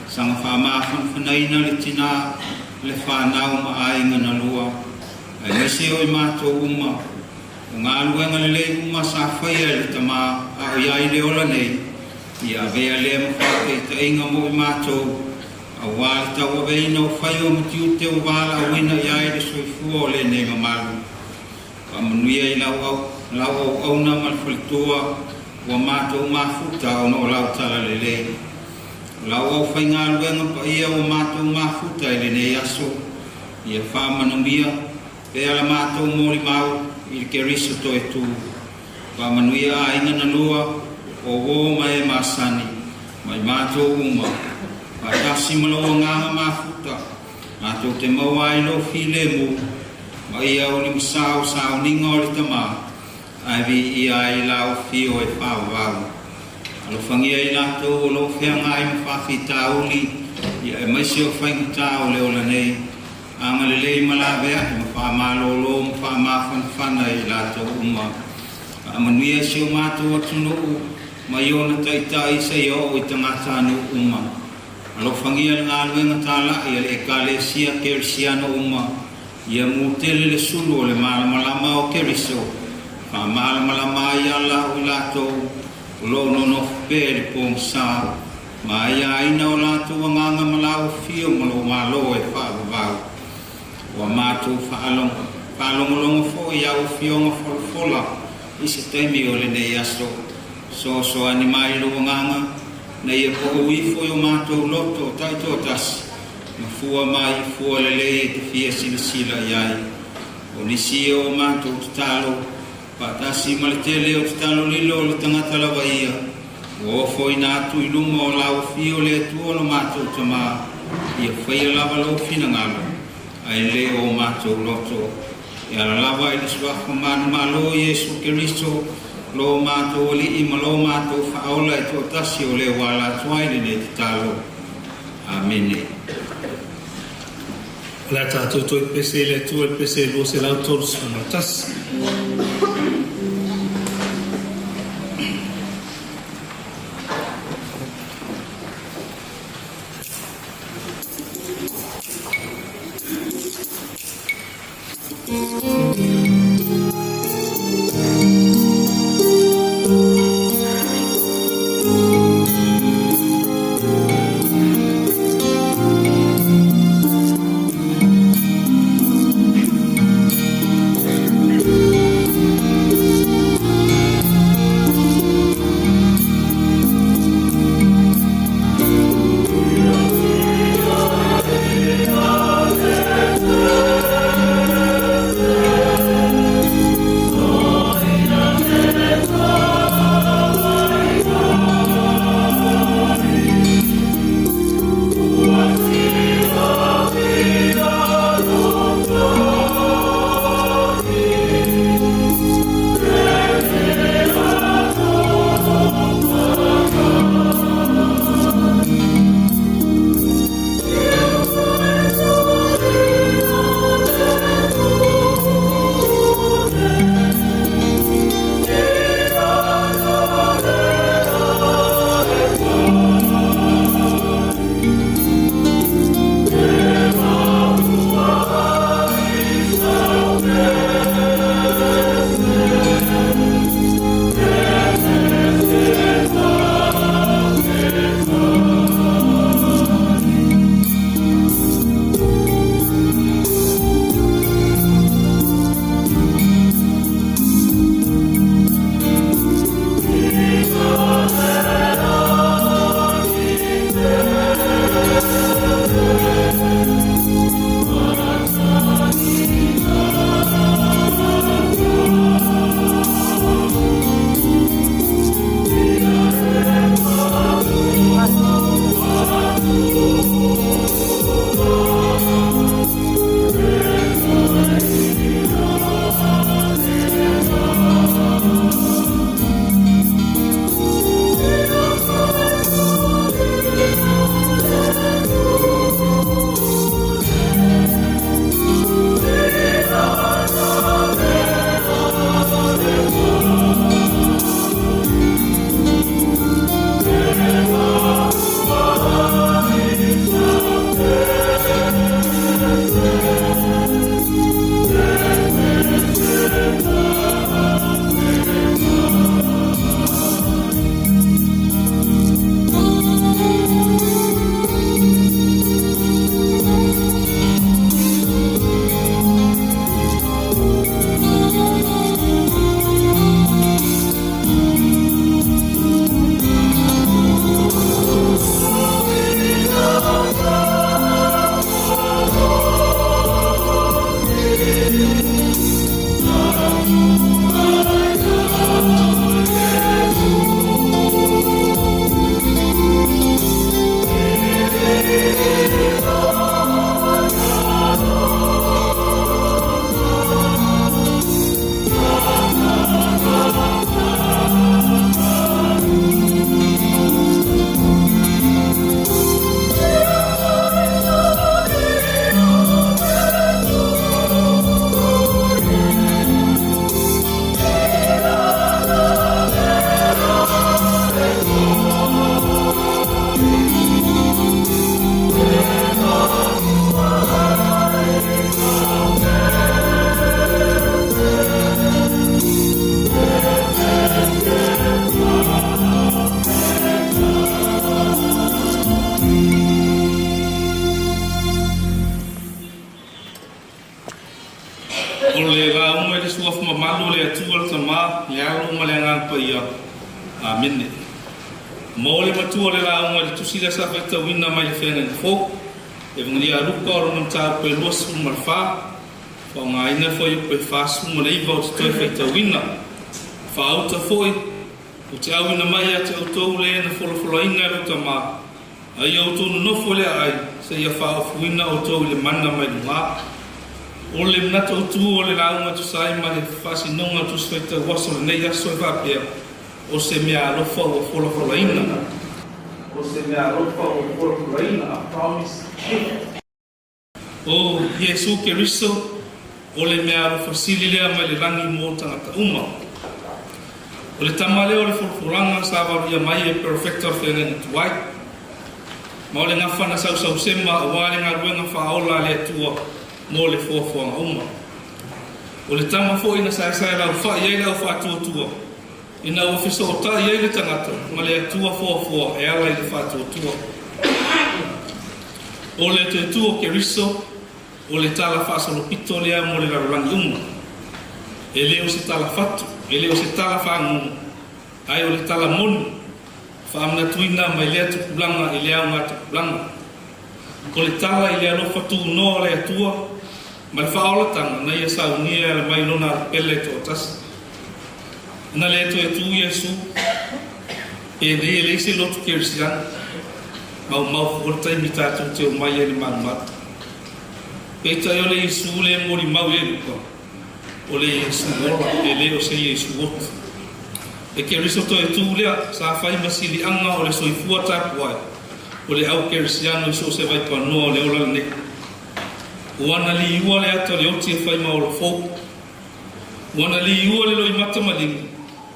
sanga fa ma fanai na le tina le fa na o ai ngana lua ai se o mato uma nga luenga le uma sa fa ia le tama a ia I le ola nei ia vea le ma fa te inga mo mato a wala ta wa veina o fa o mtiu te o wala wina ia le soifua le nei mamalu ka manuia I lau au na malfalitua wa mato mafuta o no lau tala lele lau au whainga luenga pa ia o mato mafuta I le nei aso ia wha manambia pe ala mato mori mau I ke riso to e tu wa manuia a inga na lua o wo mai masani mai mato uma pa tasi malawa nganga mafuta mato te maua I lo file mu ma ia o li masao sao ninga o li tama ai vi ia I lau fio e whau wau alo whangia I lato o lo whianga I mawhafi tauli ia e maisi o whainga tau leo la nei anga le lei malawea e mawha malolo mawha mawhanwhana I lato uma a manuia si o mato o tunu ma iona taitai sa yo o I tangata anu uma alo whangia ngā luenga tala ia le ekalesia kersiano uma ia mutele le sulu o le malamalama o keriso ka malamalama ia la o lato lo no pe le pong sa ma ia ina o lato nganga malau fio malo malo e fa ba wa mato falong long fo ia o fio ngo fola isi temi o le nei aso so animai lo nganga na ia po wi fo yo mato loto taito tas ma fua mai fua lele te fia sila iai o nisi o mato talo patasi maletele o talo lilo le tangata lawa ia o foi na tu iluma o lau fio le tu o mato tama ia fai lava lo fina ngalo ai le o mato loto ia lava I swa man malo Yesu Kristo lo mato li imalo mato faola to tasi o le wala twai le talo amen. La tato to pese le tu el pese lo se la autor sonatas tua mamalu le tua tama le alu malengan pa ia. Amin. Mole matua le la ngol tu sila sa feta winna mai fenga fo. E vngi a ruka o non ta pe los marfa. Fa nga ina foi pe fasu mo nei vot to feta winna. Fa auta foi. O te au ina mai a te auto le na folo inga ro tama. Ai auto no fole ai se ia fa winna auto le manna mai nga. O le mnata o tu o le launga tu sai ma le fasi nonga tu sveta waso le nei aso e vapea o se mea alofa o folo ina o se mea alofa o folo ina a promise o Yesu Keriso o le mea alofa sililea mai le rangi mo tangata uma o le tamale o le folfolanga sa varia mai e perfecta whenga tuai ma o le ngawhana sau sema o wale ngā ruenga whaola le atua mo le fuafuanga uma. O le tama fo ina sai lau wha iei lau whātua ina ofisa o ta iei le tangata ma le atua fuafua e ala i le whātua. O le te tua Keriso o le tala whaasalo pito lea mo le rarangi uma. E leo se tala whatu, e leo se tala whangu ai o le tala monu whaamna tuina mai lea tukulanga i lea unga tukulanga. Ko le tala i lea no whatu no le atua ma le whaolatanga na ia saunia le mai lona pele to tas. Na le to e tu Yesu e nei le se lotu Kerisian mau fortai mi tatu te o mai e le manumata. Pe ta yo le Yesu le mori mau e luka o le Yesu e le o se Yesu ot. E Keriso to e tu lea sa whai masili anga o le soifua tapuai o le au Kerisiano so se vai panoa le ola ne. Wana li iua le ata le oti e whai maola fōu. Wana li iua le loi mata malingi,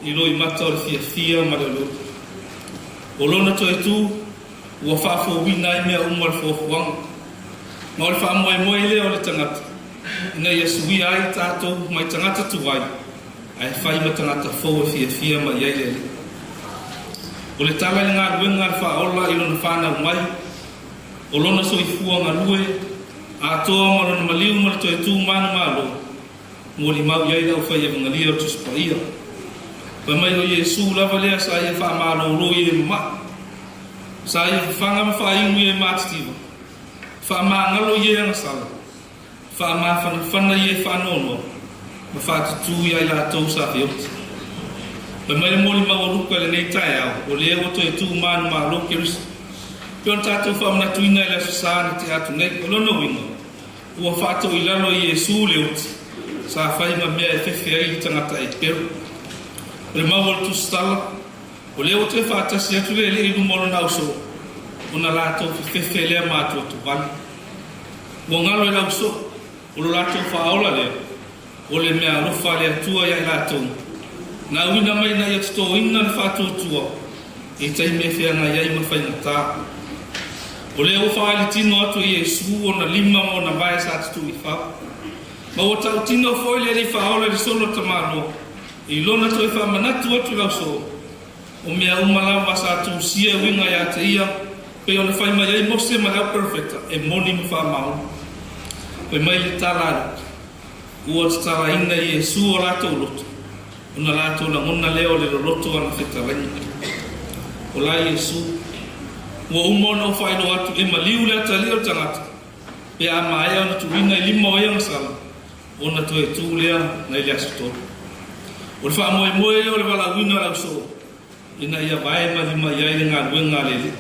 i loi mata o le fia ma le lo. O lona to e tu, ua whaafo wina i mea umar fōfuanga. Ma o le wha moe lea o le tangata. Ina ia sui ai tātou mai tangata tuwai. Ai whai ma tangata fōu e fia ma iai le. O le tala le ngā ruenga le whaola i lona whāna umai. O lona so i fua ngā lue, a toa marana maliu mara to e tū mana malo mo li mau iai lau whai e vangalia o tuspa ia pa mai o Yesu lava lea sa ia wha malo ro i e ma sa ia whanga ma wha ingu e mātitiva wha ma ngalo i e angasala wha ma whana i e whanono ma wha tutu iai la tau sa whioti pa mai mo li mau ruka le nei tai au o lea o to e tū mana malo Keriso Pion tātou whamana tuina i la sasana te atu nei, o lona winga. Ua whātou i lalo i Yesu le uti, sa whainga mea e whewhi ai tangata e peru. O le mawal tu stala, o leo te whātasi atu le le inu moro nauso, o na lātou whewhi lea mātua tu wani. Ua ngalo e lauso, o lo lātou whaola lea, o le mea rofa le atua ia i lātou. Nā wina mai na ia tuto ina le whātou tua, e taime e whianga iai ma whainga tā. O leo whaile tino atu i Yesu o na lima mo na vai sa atu i whao. Ma o tau tino whoile ri whaola ri solo tamano. I lona to e whamanatu atu lau so. O mea umalawa sa atu sia winga ia te ia. Pe o na whaima iai mose ma lau perfecta. E moni ma whamau. Pe mai le tala. Ua te tala ina i Yesu o lato loto. O na lato na ngona leo le loto ana whetalaini. O la Yesu. Ua umona o whaino atu e maliu le atali o tangata. Pe a maea ona tuwina i lima o eang sala. Ona to e tū lea na i le asutoro. O le wha moe o le wala wina lau so. Ina ia vae ma lima iai le ngā ruenga lele.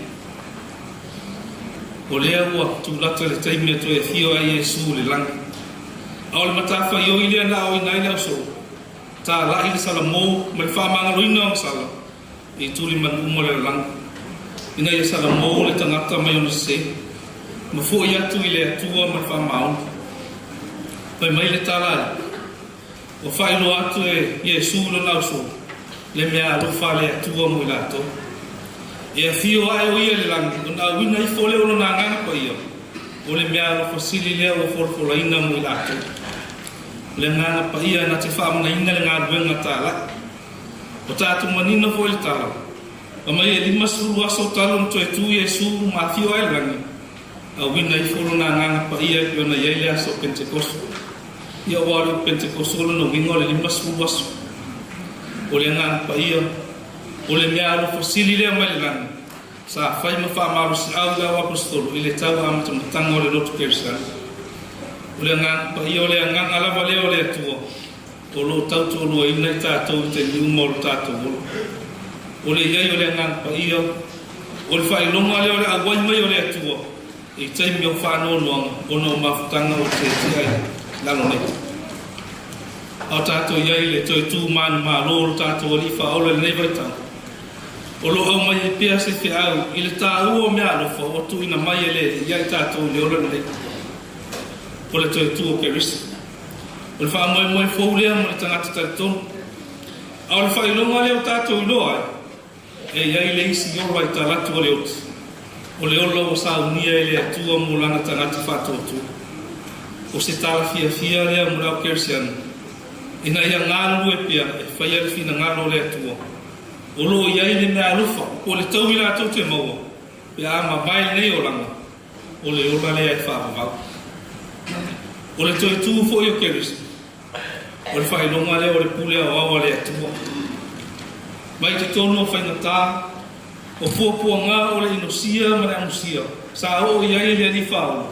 O lea ua tūlata le taimia to e fio ai Yesu le langa. A o le matawha i o i lea na o ina i lau so. Tā la i le sala mou ma le wha mangalo ina o sala. I tūli manu umo le langa. Ina ia sala mou le tangata mai ona se. Ma fo i atu i le atua ma wha maun. Pai mai le tala. O whailo atu e Yesu lo nauso. Le mea alofa le atua mo i lato. E a fio ai o ia le langi. O na wina i fole o na nganga pa ia. O le mea alofa sili lea o forfola ina mo i lato. Le nganga pa ia na te whamana ina le ngā ruenga tala. O tātu manina fo i le tala. O mai e lima suru aso talo to e tu Yesu ma fio ai langi. A wina i folo na nganga pa ia i ona iei le aso Pentecost. ia wale Pentekosol no wingo le limas buas ole ngan pa ia ole mea lo fosili le malilan sa fai ma fa maru si au la apostol ile tau am tang ole lot kersa ole ngan pa ia ole ngan ala vale ole tuo olo tau tu lo ina ta to te ni mo ta to ole ia ole ngan pa ia ole fai lo ngale ole agoi mai ole tuo e tai mi fa no no ono ma tanga o te ai la no ne o tato ia ile toi tu man ma lo tato li fa ole ne vai ta o lo au mai pia se te au ile ta u me alo fo o tu ina mai ele ia tato le ole ne o le toi tu o ke ris o fa mo fo le mo tanga tato o le fa lo ngale o tato lo ai e ia ile isi yo vai ta la tu o le olo o sa unia ele tu mo lana tanga te fa tu o se tala fia le mo la kersian ina ia ngalu e pia e fai ale fina ngalo le atua o lo ia ile me alufa o le tau ila tau te maua pe ama mai nei o langa o le ola le e whaapavau o le toi tu fo i o keris o le whai longa le o le pule a wawa le atua mai te tono whai ngata o fuapua ngā o le inosia ma le amusia sa o ia ile ni whau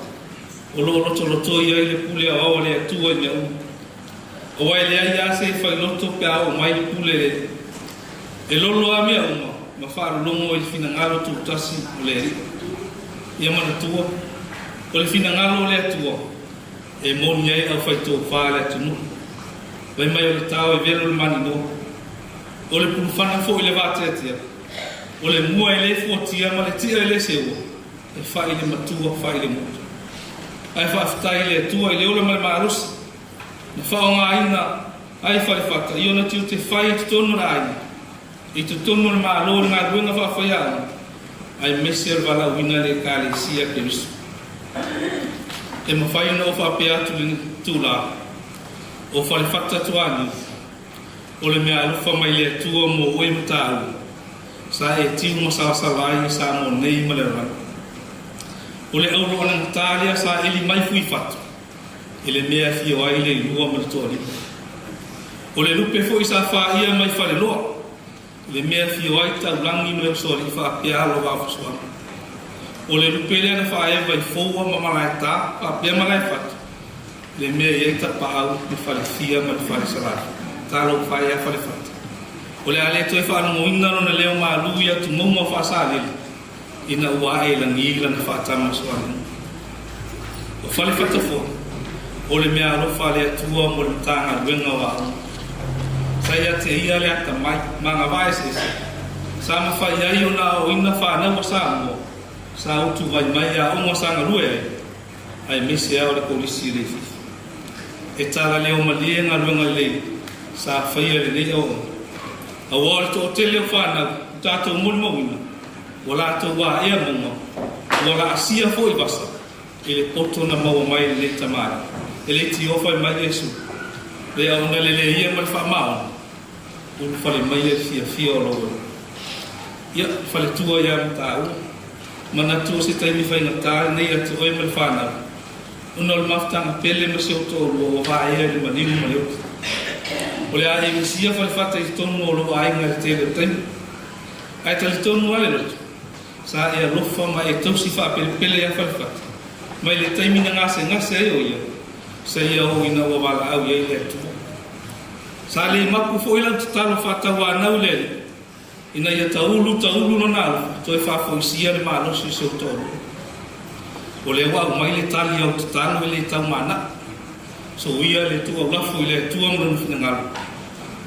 o lo loto ia ile pule a wawa le atua i mea o wai lea ia se fai loto pe au mai pule e lolo a mea uma ma whaaro longo i fina ngalo tu tasi o le ri ia mana tua o le fina ngalo le atua e moni ai au fai tō whaare atunu wai mai o le tau e vero le mani no o le pulufana fo i le vāteatia o le mua i le fuatia ma le tia i le seua e whai le matua whai le motu ai whaafitai le atua i le ole male maarusi na whaonga aina ai whare whata i ona tiu te whai te tono na aina i te tono na maa lori ngā ruenga whawhaiana ai meser wala wina le kāle sia ke risu e ma whai na o whapea atu le tūla o whare whata tuani o le mea alufa mai le atua mo oe mataau sa e tiu masawasala ai sa mo nei maleran o le auro ana ngatalia sa ili mai fui fatu ele mea fio ai le lua ma le toa o le lupe fo isa fa ia mai fa le loa le mea fio ai ta ulangi no e so li fa pia lo va fo o le lupe le na fa ia vai fo ma malaita pa pia malaita le mea ia ta pa au me fa le fia ma fa le sala ta lo fa ia fa le fa o le ale to fa no inga no le ma lu ia tu mo fa sa le ina wa e la ni la na fa ta ma so o fa le fa ta fo o le mea alofa le atua mo le tanga wenga wa saya te ia le ata mai manga vai se sa ma fa ia i ona o ina fa na mo sa mo sa utu vai mai a o mo sa nga lue ai misi a o le polisi le fi e tala le o malie nga wenga le sa fa ia le o a wal to tele fa na tato mo mo wina wala to wa ia mo wala sia fo i basa ele poto na mo mai le tamara ele ti ofa mai Yesu le au na le ia mal fa mau un fa le mai fia lo ia fa le tua ia tau mana tu se tai mi fa na ta nei atu oi mal fa na un ol mafta na pele me se to lo va ia le mani mo le o le ai mi sia fa le fa tai to no lo ai ngal te le tem ai te to no ale lo sa ia lo fa mai to si fa pele ia fa fa mai le tai mi nga se o ia saya o ina o wala au ye le tu sale mapu fo ila talo fata wa na ule ina ya taulu no na to e fa fo sia le malo si so to o le wa mai le tali o talo le ta mana so ia le tu o la fo ile tu am no final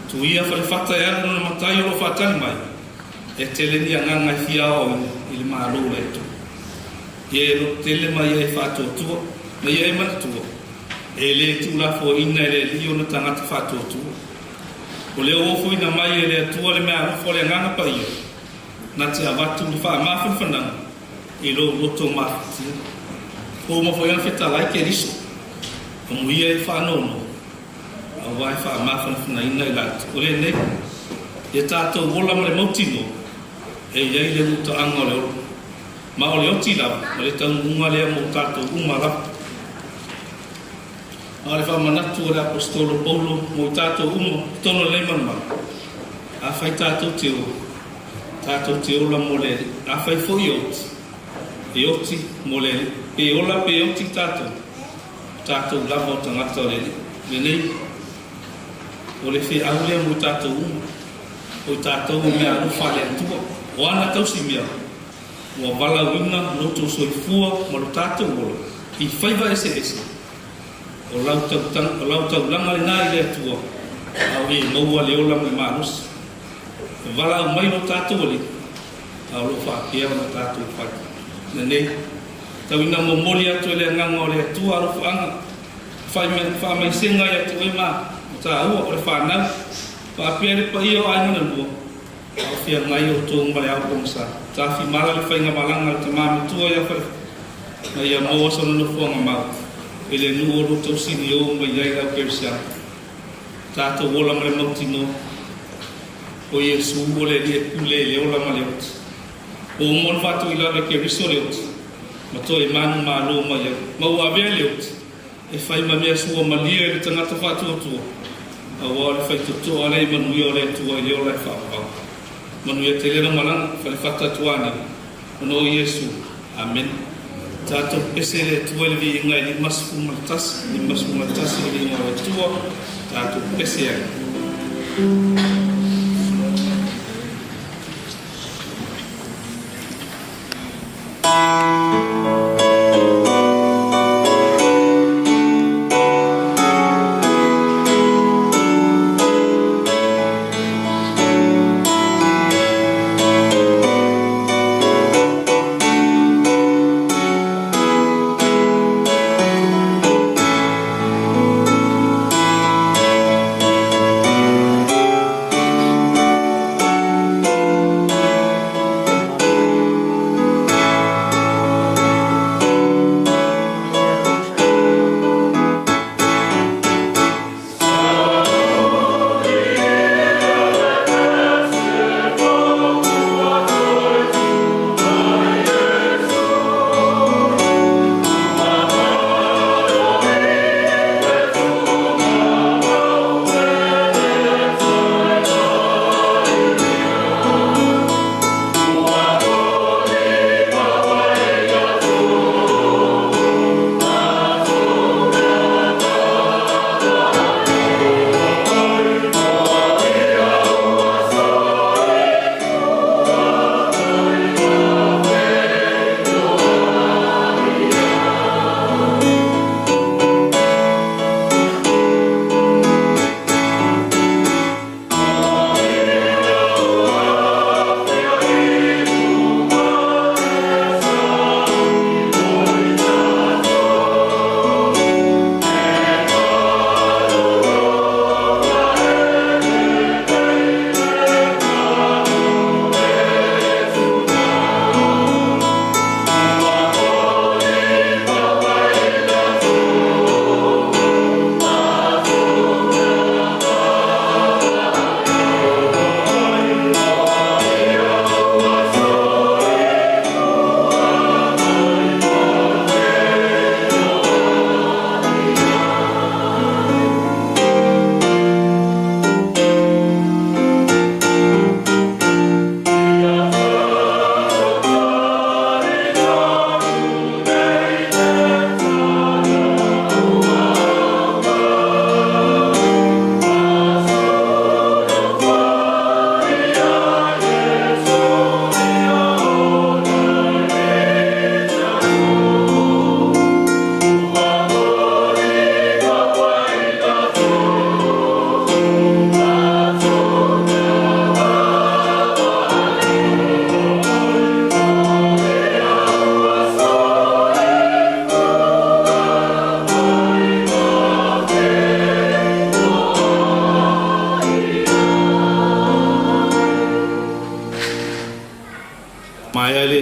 tu ia fa fata ya no matai o fata mai e tele ni anga nga fia o il malo le tu ye lo tele mai e fa to tu na ye ma tu ele tu la fo ina le lio na tanga te fato tu o le o fo ina mai ele tu le mea fo le ngana pa io na te avatu fa ma fa na e lo to ma o mo fo ia feta lai ke riso o mo ia fa no a vai fa ma fa na ina la o le ne e ta to vola mo le motino e ia ile to angole ma o le otila o le tau unga le mo ta to uma la Ale fa manatu o le apostolo Paulo mo tato umo tono le mama. A fai tato teo la mole a fai foi oti mole pe ola pe oti tato la volta ngata le nei o le fe aule mo tato umo o tato o me a fa le tu o ana tau si mia o vala wina no to so fua mo tato o i fai va ese o lauta ulanga le nai le tua au e maua le ola me manus vala mai no tatu oli au lo fa kia no tatu fa nene tawina mo moli atu le nganga le tua ro fa mai singa ya tu ma ta u o fa na fa pere pa io ai no bo au fia ngai o tu ngale au komsa ta fi mala le fa nga malanga te ma tua ya fa na ya mo so no fo nga ma ele nu o to sini o mai ai la persia tato wola mare motino o Yesu ole le kule le ola male o mon fatu ila le ke risole ma to e manu ma lo ma ya ma wa vele e fai ma mia suo ma lie le tanga to fatu to a wa le fai to ole manu yo le to le ola fa manu ya tele no malang fa fata tuani no Yesu amen tato pesere tuel vi ngai di masfumatas ni ngai tua tato pesere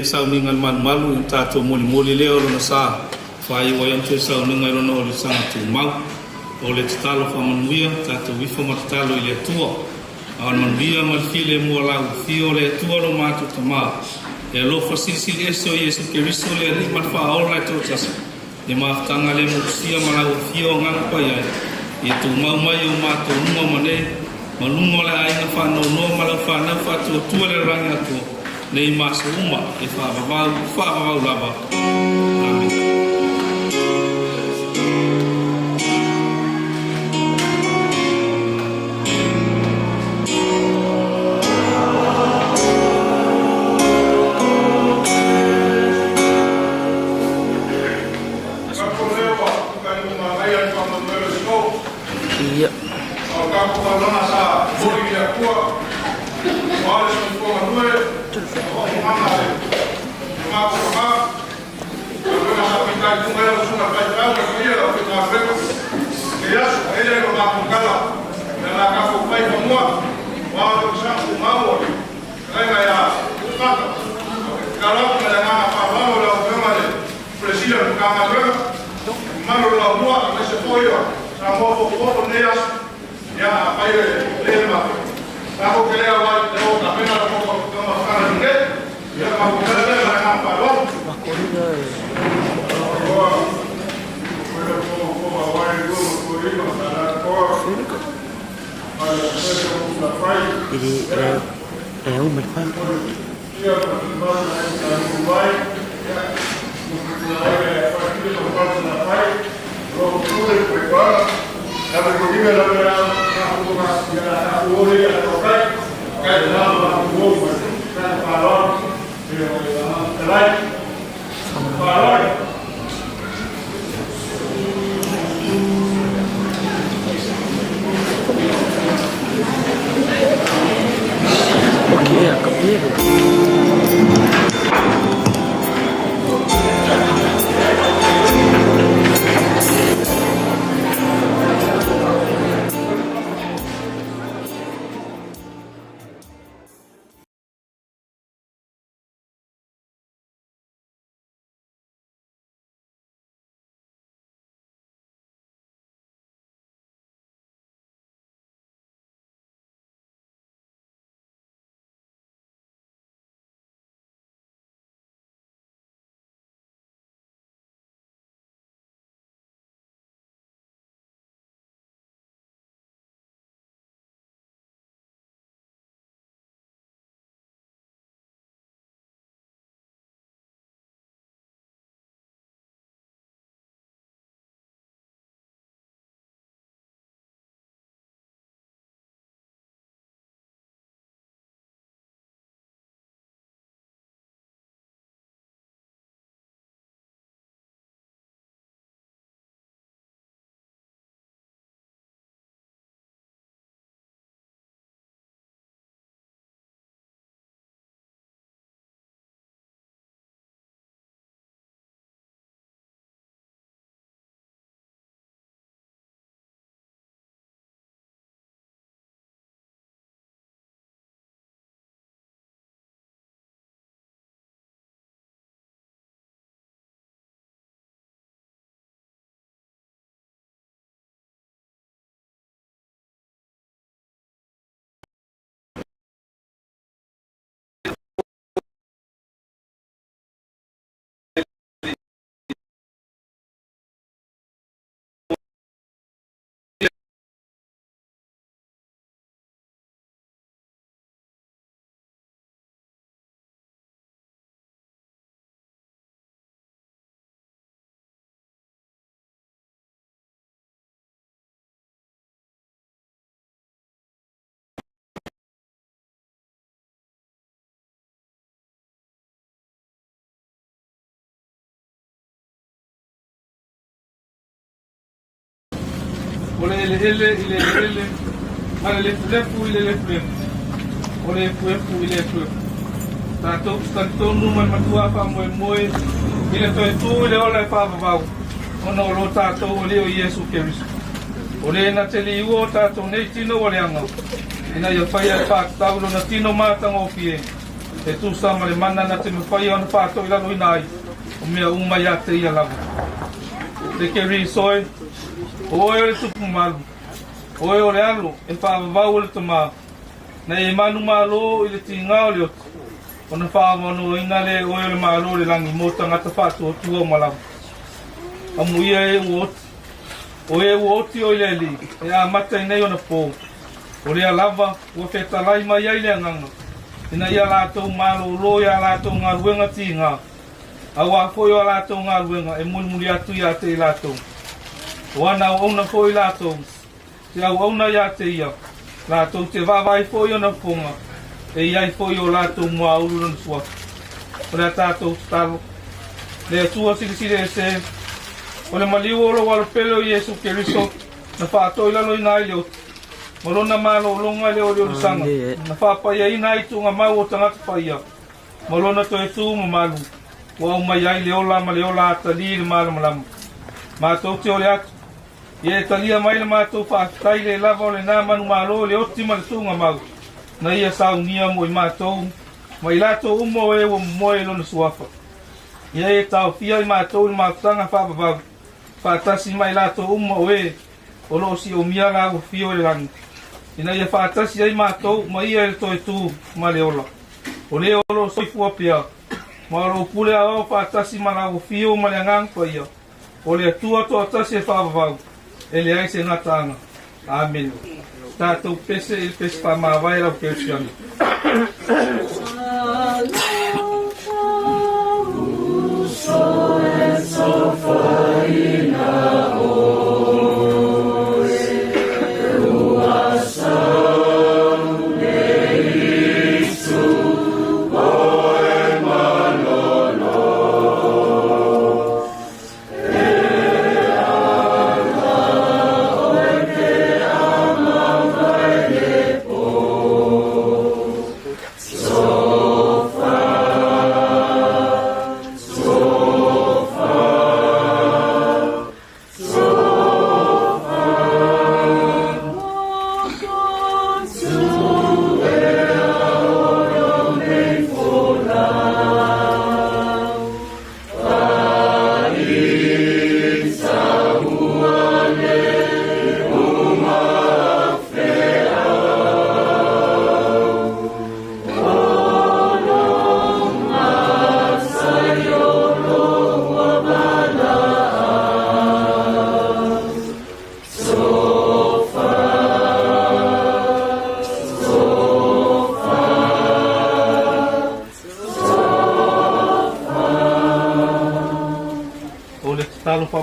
sauningan man malu yung tato muli leo na sa fai wayan tu sauningan no le sang tu mau ole talo fa manuia tato wifo matalo ile tua an manuia mal file mo la fio le tua no matu tama e lo fa silsil eso yesu ke risole ni mal fa ola to tas le maftanga le musia malau fio ngang pa ya e tu mau mai o mato numa mane malungo le ai na fa no mala fa na fa tu le ranga tu le masuma e fa ba lava amen. Ole ele, ale lefu ile. Ole lefu ile. Tato kanto numan matua pa moe ile tu ile ole pa bau. Ono lo tato ole o Yesu Kristo. Ole na teli uo tato nei tino ole anga. Ina yo faya pa taulo na tino mata ngofie. E tu sama le mana na tino faya on pa to ila luinai. O mea umaya te ia lava. Te ke ri soi. Oe ole tupu malu. Oe ole alo. E pa vau ole tama. Na e manu malo ile tinga ole otu. Ona whaamano inga le oe ole malo le langi mota ngata whātua tua malau. Amuia e uot. O e uoti o ileli. E a mata inei ona po. O rea lava, ua whetalai mai ai lea nganga. Ina ia lātou malo lo ia lātou ngā ruenga ti ngā. Awa foi o lātou ngā ruenga e muli atu ia te i lātou. O ana o ona foi lātou. Te au ona ia te ia. Lātou te wawai foi ona ponga. E iai foi o lātou mua uru na sua. O rea tātou talo. Lea tua siri e se. O le maliu o lo wala pelo i Yesu Keriso. Na whaatoi lalo i nai leo. Marona malo longa leo leo sanga. Na whapaya ina i tunga mau o tangata whaia. Marona to e tū malu. Wa umai ai leo la atali le malo malama. Mātou te ole atu. Ie talia mai le mātou whaakitai le lava o le nā manu malo le oti ma le tunga mau. Na ia saunia mo i mātou. Ma i lato umo e o moe lona suafa. Ia e tau fia i mātou le mātanga whapapau. Whaatasi mai lato umo e o lo si o mia la o fio le rangi. Ina ia whaatasi ai mātou ma ia e toi tū ma le ola. O le olo soifua pia. Ma lo pule a o whaatasi ma la o fio ma le angang pa ia. O le atua to atasi e whapapau. E le aise ngatanga. Amen. Tātou pese e pese pa mawai rau kersiani. So and so far in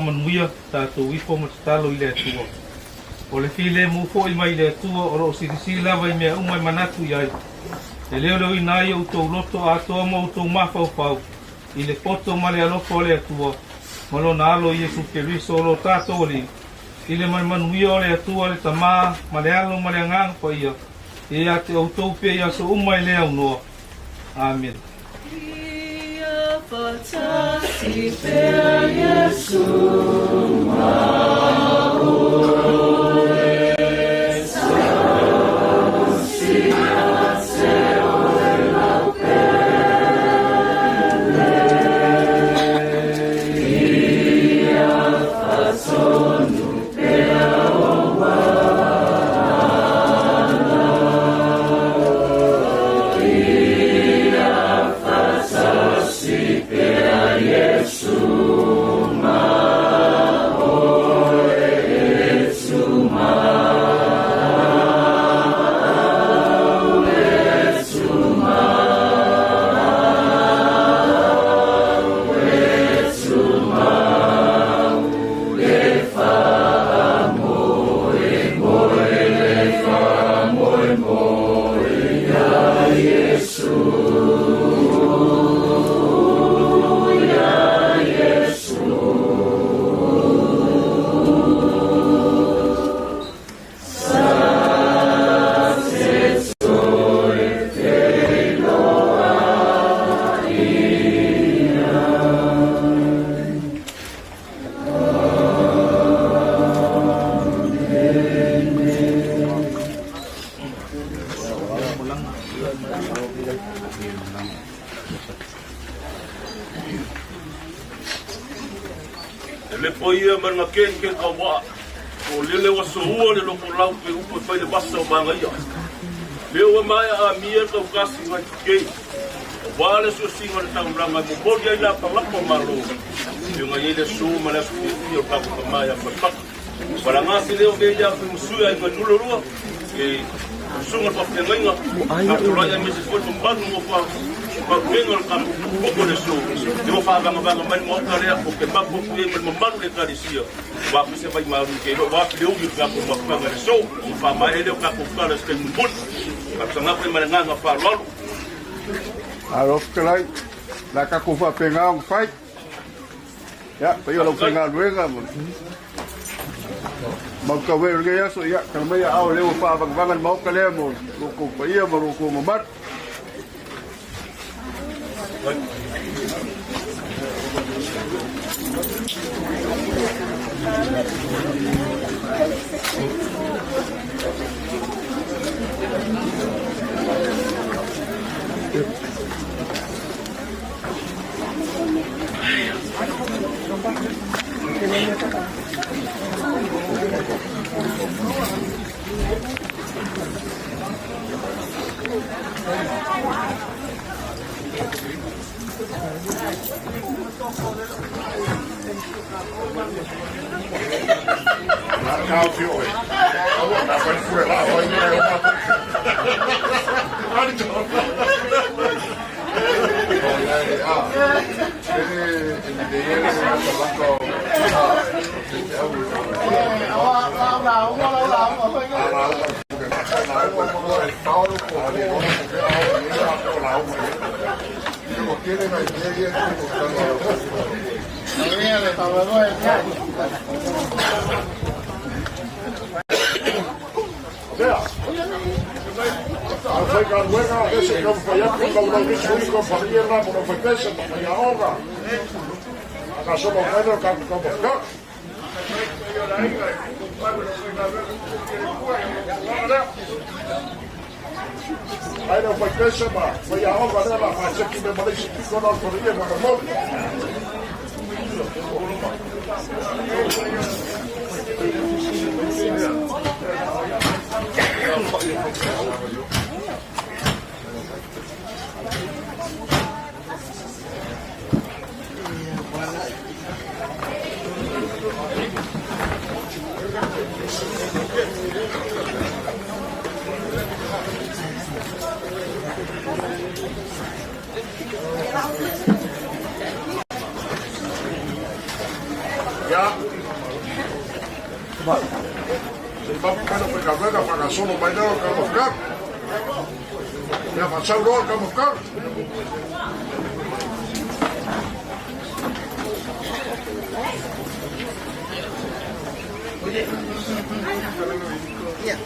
manuia tātou ipo ma talo i le atua. O le file mu fo i mai le atua o ro sirisi lava i mea umai manatu i ai. E leo leo i nai o tau loto a toa mo o tau mafau pau. I le poto ma le alofo le atua. Ma lo na alo i Yesu Keriso o lo tātou li. I le manuia o le atua le tamā ma le alo ma le angang pa ia. E a te au tau pe ia so umai le au noa. Amen. Fatasi per Yesu le poia man ken kawa o lele wa so o le lo lau pe upo pai le basa o manga ia le o mai a mia ka kasi ngai ke wale so singa le tau ranga mo bodi ai la palapa malo yo ngai le su mala su yo ka ko mai fa pa para ngasi leo ke ja fu su ai ka tulo ru e su nga pa penga ai to la ya mi se ko tumban mo fa pa penga ka ko le su yo fa ba ma mai mo ka le ko ke pa ko e mo ma le ka disia wa ku se vai maru ke lo wa leo yo ka ko ma ka le su fa mai le ka ko ka le ke mo ka sanga pe ma nga fa lo Arof kelai, laka kufa pengang fight. Ya, payo lo pengang luenga mo. Mau kawe ya so ya, kalau ya awal lewat pa bang-bangan mau kalian mo, ruku payo mo ruku mamat. Kau fioi, awak nak berkuat lah, awak ini awak. Ada jodoh. Ini dia ni orang kau. Afrika luego ese compañero con lo que es un compañero por ofrecerse para ahora. ¿Acaso no puedo convocar? Aí não foi crescer, mas foi a obra dela, mas aqui me parece que ficou na autoria, mas não morre. Ya, sebab kalau PKB dah pakai solo bayar kamu kan, ya pasal doa kamu kan. Ya.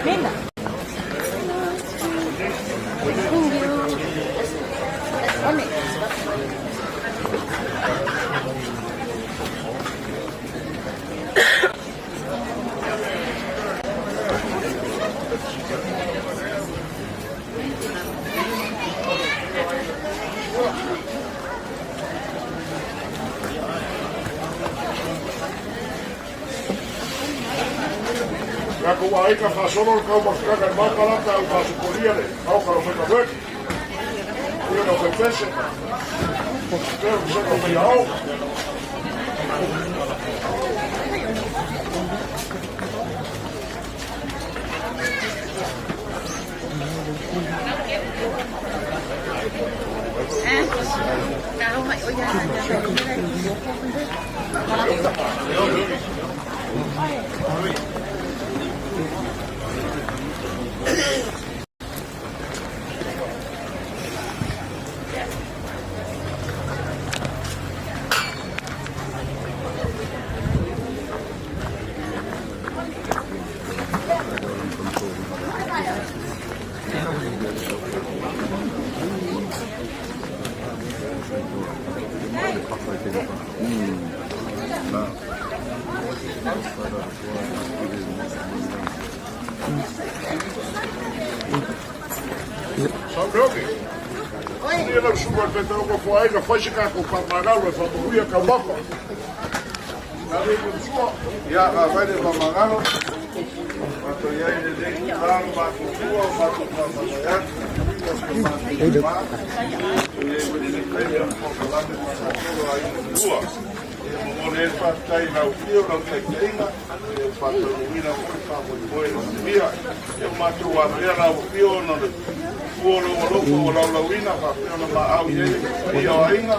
Venga. Kako wa ika fa solo ka mo ka ma para ka fa su poliere. Au ka fa ka work. Yo no fe pese. Pero se ko me au. Ka faisi ka ko pamagalo fa buia ka mako. Nari ko suo ya ka vai de pamagalo. Pato ya ine de kan ma ko suo fa ko pamagalo. Ei de. Ye ko de ke ya ko la de ko ai suo. Mo ne fa tai na fio na teina. Fa to ina ko fa ko boe no dia. Eu mato wa na fio no Kuolo waloko wala wina fa pena ma au ye ia ainga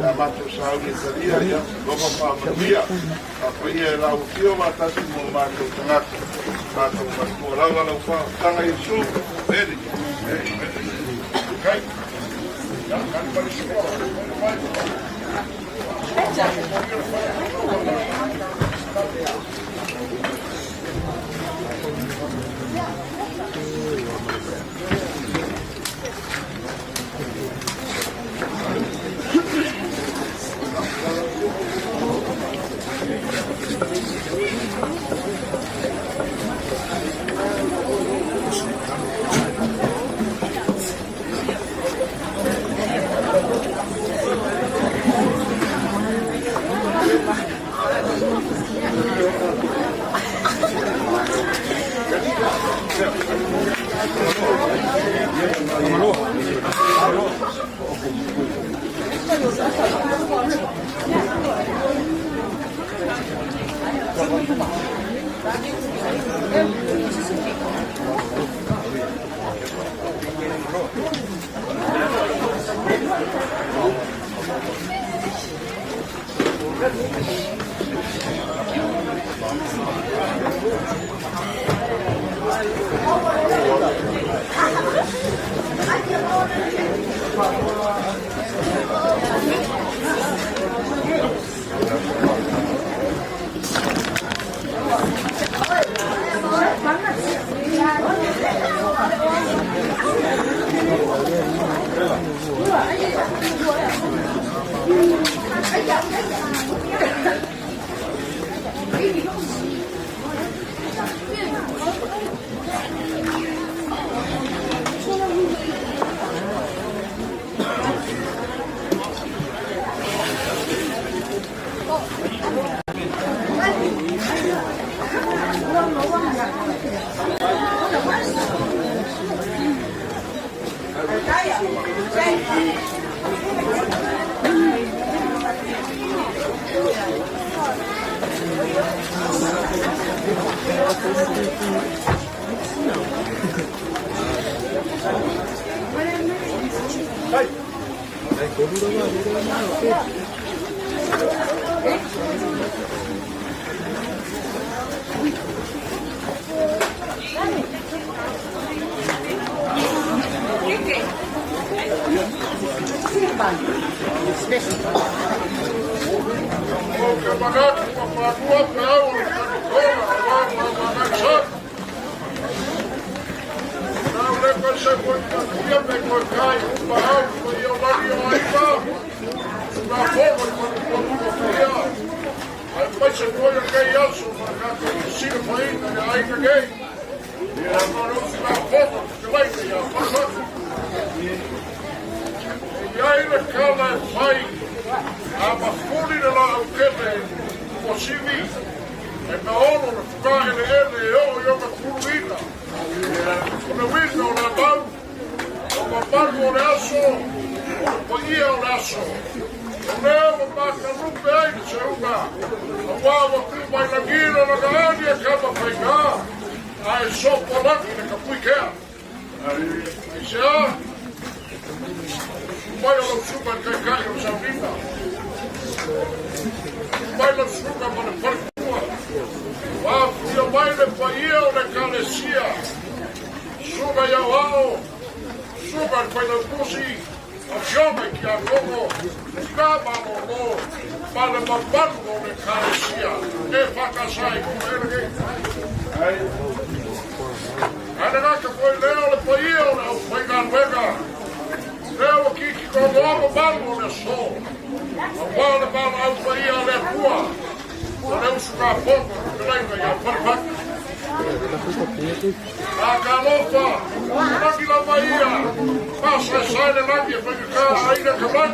ya mato sa ni salia ya lopa pa dia apa ia la ufio mata si mo mato tanga mato mato la fa tanga isu bedi kai ya kan pa si ko Posivi, e ma ono, qua e le ia o laso. O leo o maka rupe ai ni se unga. A wawa ku mai la gira na gaani e kama whainga. Ai sopo laki ne ka pui kea. I se a. Mai o lau suka kai kai o saurina. Mai lau suka ma le whalikua. Wafia mai le whaia o le kalesia. Suga ia wao. Suga le whaina pusi. A fiome ki a kongo. Ka mamolo. Ma le mabalu o le kalesia. E whakasai ko erege. Ane ngaka koe leo le whaia o le au whainga wega. Leo kiki ko loamo malu o le so. A wale malu au whaia le kua. O le usuka pongo. Keleina ia whalipaki. A kalofa, lagi la maia, pasa e sai le lagi e whakika aina kamai.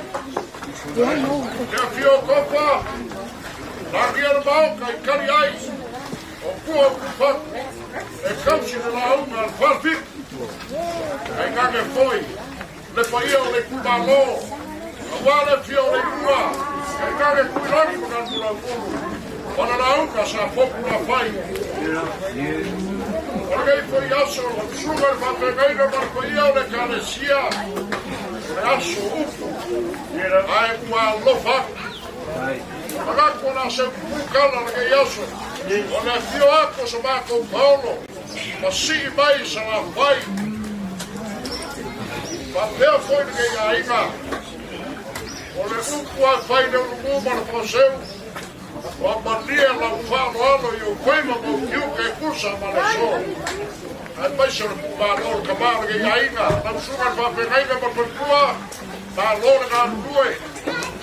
Lea fio kofa, lagi ala maoka I kari ai, o kua kufaku, e kausi le launga al whalpik. Ai kake foi, le paia o le kumalo, a wale fio le kua, ai kake kui lagi kuna kula kulu. Wana launga sa poku la fai. Orgei foi aso, sugar whawhengaina markoia o le kalesia. Le aso upu. Ai kua lofa. Magako na se kukala orgei aso. O le fio ako sa mako Paulo. Ma sigi mai sa la whai. Whapea foi ngei ainga. O le upu a whai ne unumu mara whaseu. O mania la whalo alo I o koima mo kiu ke kusa malaso. Ai mai se le pumalo ka mara ke ainga, na sugar va pegaina ma pertua. Ta lore na due.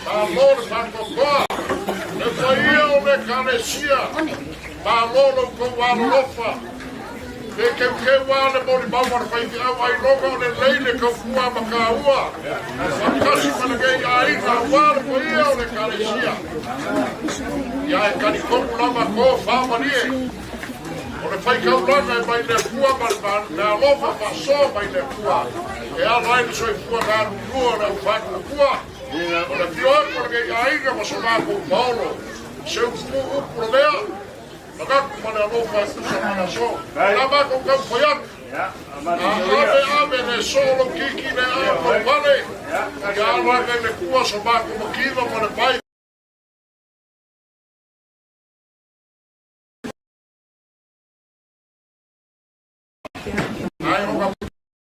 Ta lore pa kokoa. Le faia o le kalesia. Ta lore ko wa lofa. Ke ke wa le mori ba wa fa ki au ai logo le leile ko fua ma ka ua. Fa kasi pa ke ainga wa le faia o le kalesia. Ya e kani koku lama ko whamanie. O le whai kauranga e mai le fua marman, me alofa faso mai le fua. E ala ai so I fua ngā rurua na uwhaku fua. O le fio ako le kei ainga ma so mako Paulo. Se upu upu le mea, magaku ma le alofa e kusa mana so. Na mako kau whaiaku. A ame le solo kiki le ako vale. Ya ala ai le kua so mako makiva ma le pai. Ai o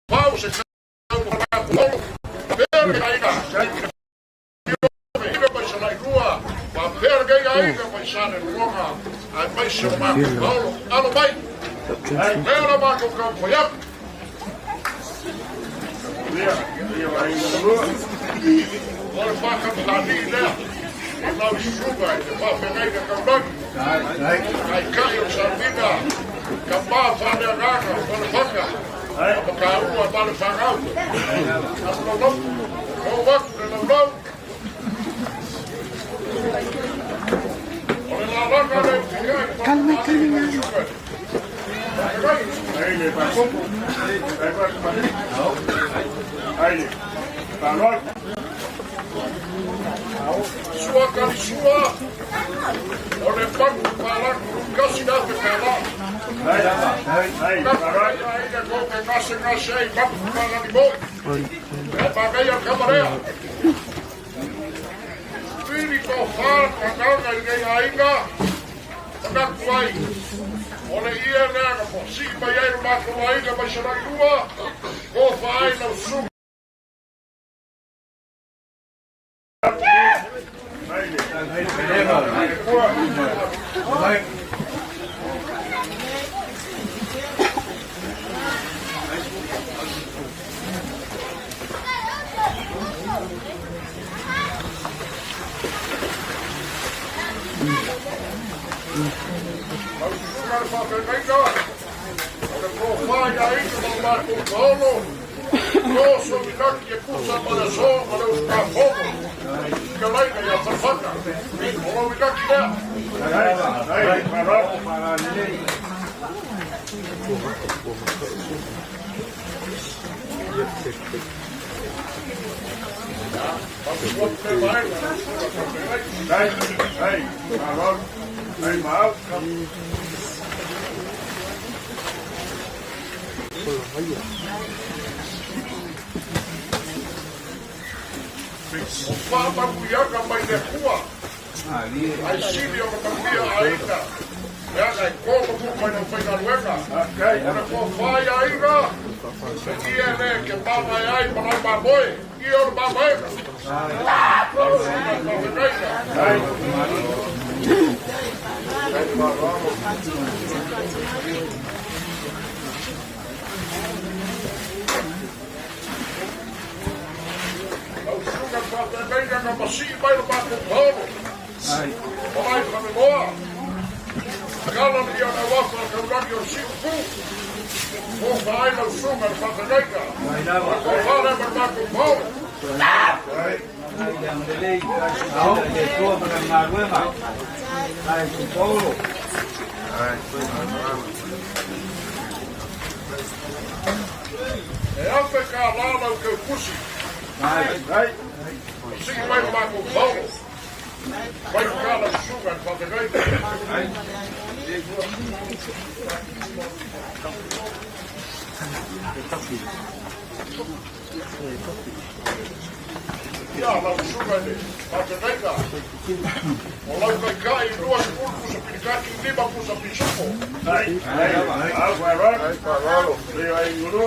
pau se kau para polo. Perge ainda. Io vai sono rua, ma perge ainda vai sane roga. Ai vai se ma polo. Allo vai. Ai ora ma con campo ya. Via vai rua. Ora fa campo lì là. Não chuva, vai pegar que acabou. Ai caiu Salvina. Capaz de agarrar, para vaca. Para uma para pagar. Não, não vaca, não. Olha lá, vaca, calma, calma. Aí, passou. Aí, parou. Sua carisua. Olha banco para kasi na pekala. Ai, parai ainda com que nasce aí, banco para de boi. É pagai a camaré. Filho com far, pagar ninguém ainda. Pagar vai. Olha ia nega, se vai ir no mato ainda, vai ser na rua. Ou vai no sul. Nossa, me dá que cursa para só, para os cafogos. Que lá e a farfaca. Olha o que é. Aí, para ninguém. Whātakuiaka mai te kua. Ai siri o ka pia aina. Ea kai kōma kukai na whaikarueka. Ora kō whai aina. Se ia ne ke pāpai ai panai māmoe. Ia ora māmoeka. Venga na masi mai no bato polo. Ai. Vai para me boa. Gala mi ana wasa ka raki o sifu. O vai no sunga pa venga. Vai lá. O vai para bato polo. Ai. Ai yang delay. Au de to para na ruema. Ai su polo. Ai. E ante ka lana o que pusi. Ai. Ai. Sing vai no bato polo. Vai ficar na chuva, para pegar e lá na chuva, para pegar. Olá, vai cair duas curvas, a picar que lima com o pichuco. Aí, vai, parado. Aí, guru.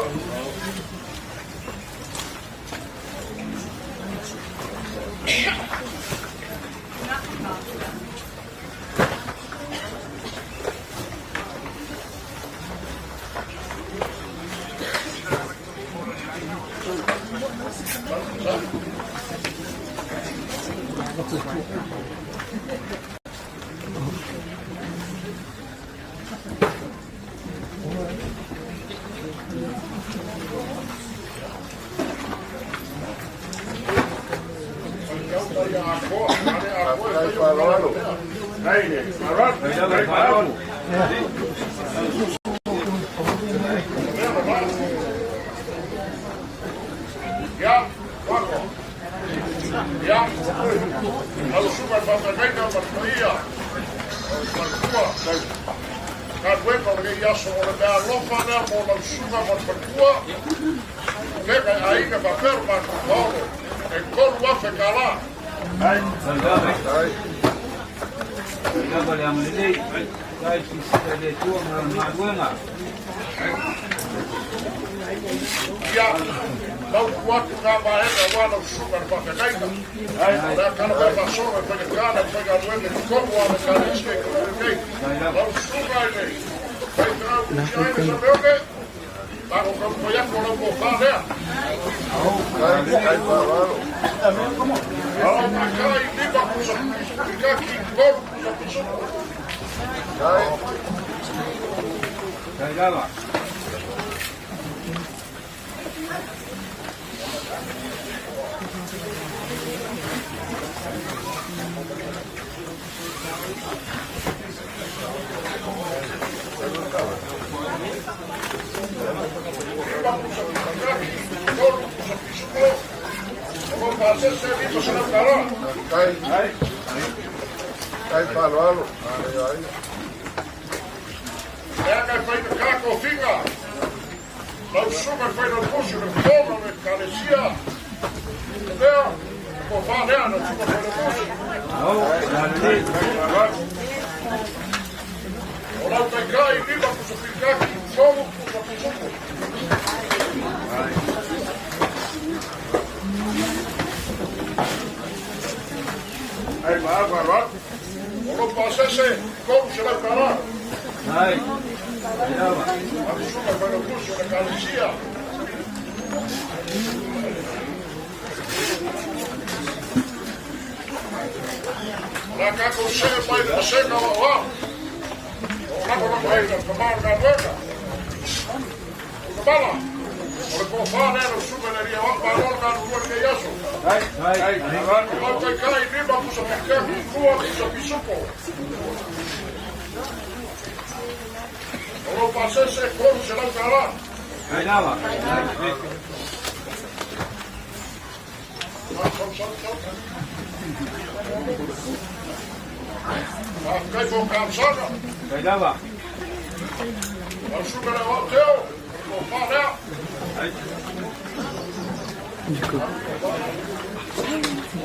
Kai fo kamsana. Kai lava. Au sukara o teo. Ko fara.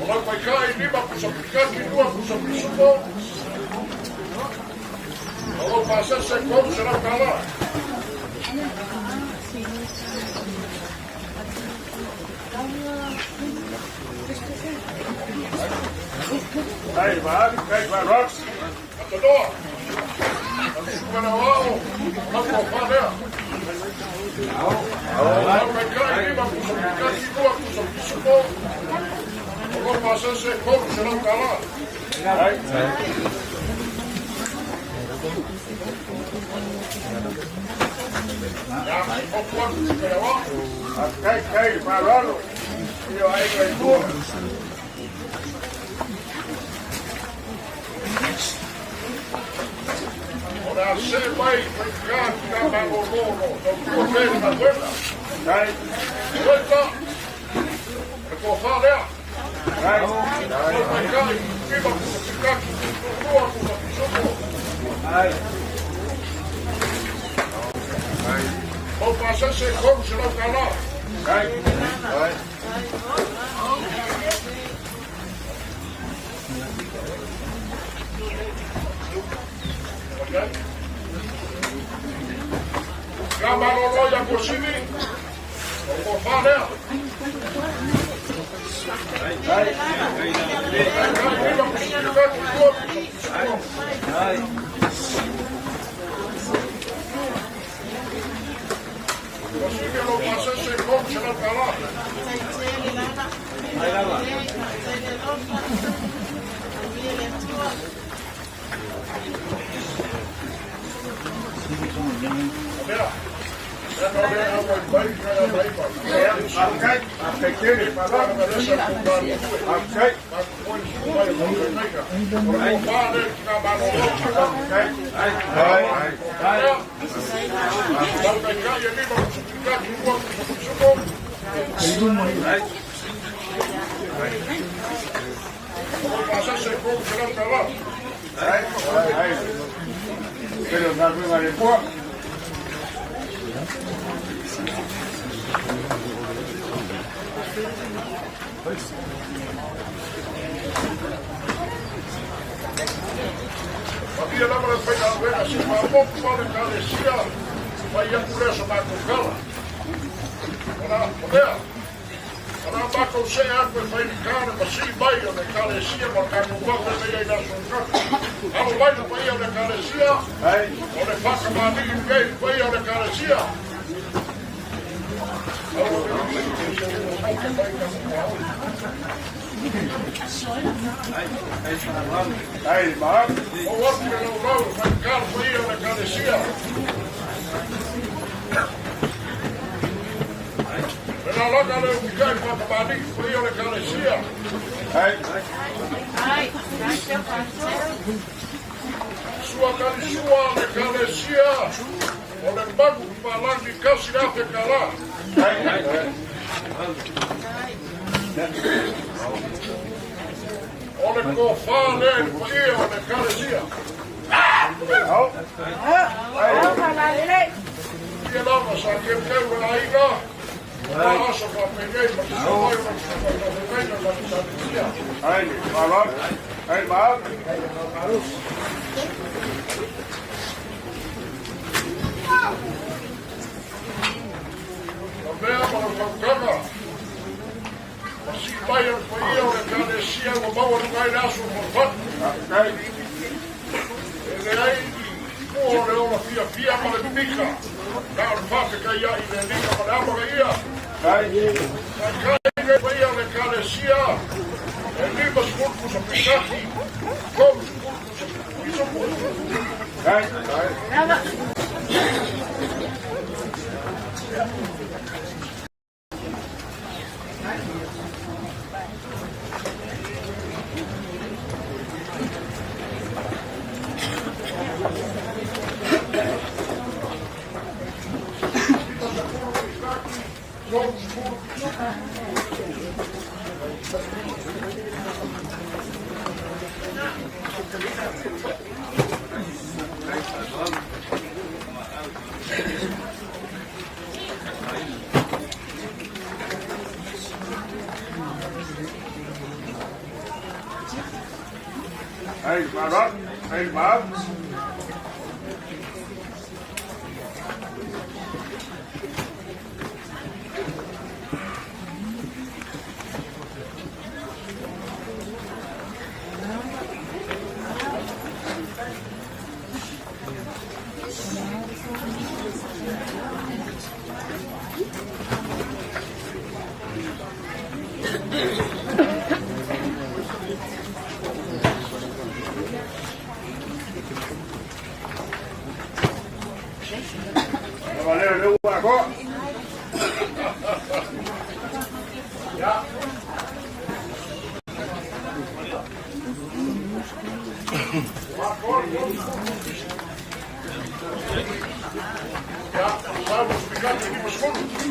Ora kai kai ni ba kusa pikaki dua kusa pisupo. Ora pasa se kom será kala. Hey, man, kijk maar Rox. At the door. Dan zoeken we nou al. Wat voor van her. Nou, mijn kijk niet, maar ik kan niet door. Ik moet op die support. Waarom was dat ze komen? Ze dan kan aan. Ja, opwachten. Kijk, maar Ronald. Je eigen door. Ora se vai ficar na gogogo, no governo da guerra. Dai. Guarda. Che fare? Dai. Dai. Che va ficar Dai. Dai. O passa se come se lo cala. Dai. Dai. Chiamano la così, non può fare. Dai. Così che lo passa se come ce l'ha calato. Pero no arriba de poco. Aqui a Câmara foi a ver assim, mas pouco pode carecia, vai ir por essa macocala. Ora, bako se ako e whairikare, ma si mai o ne karesia, ma kako waka me ei na sonkaka. Alo mai na pai o ne karesia, o ne whakamani i kei pai o ne karesia. Ei, man, o waki e lau lau, whaikare pai o ne karesia. Pela loga leu que cai para a mani, foi eu que alecia. Ai, sua carisua que alecia. O le bagu falar de casira de cala. O le cofale, foi eu que alecia. E lá, mas aqui eu quero ainda. Hey, Marat. Hey, Bob. Valeu, deu uma agora. Já. Já, vamos ficar aqui no escuro.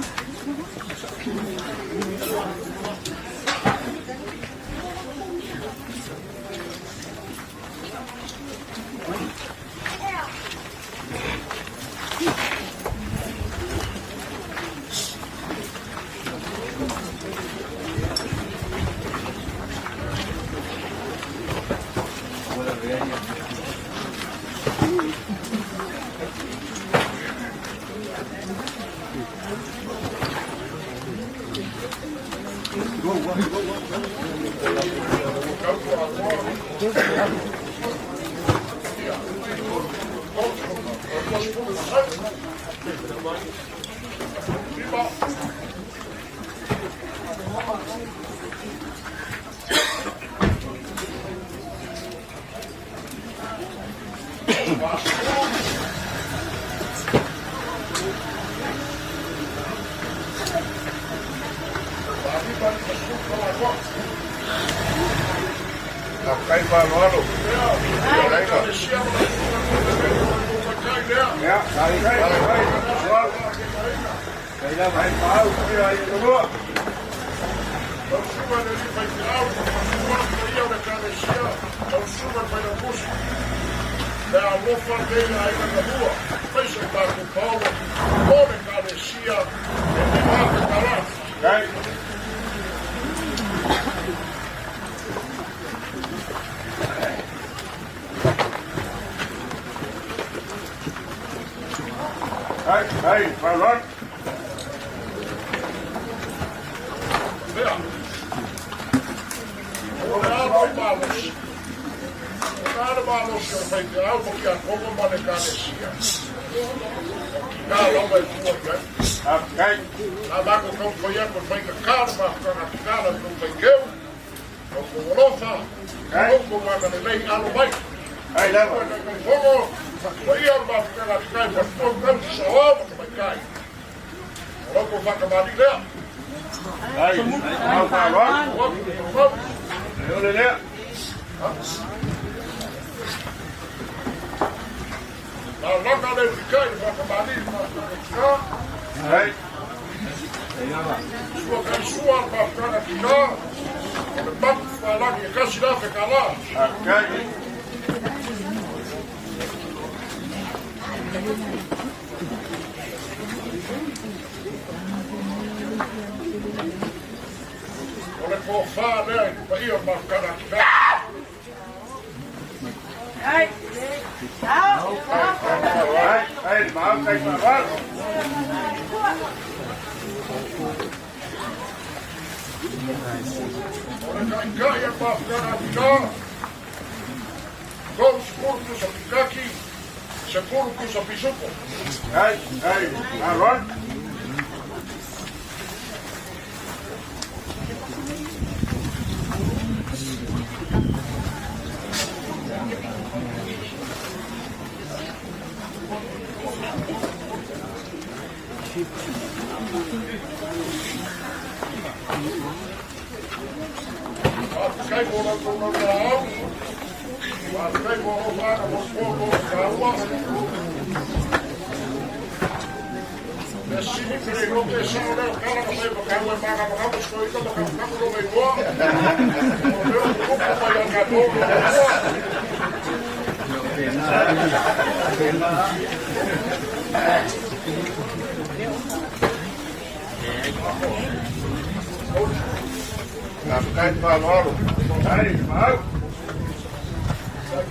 Hey, Marat.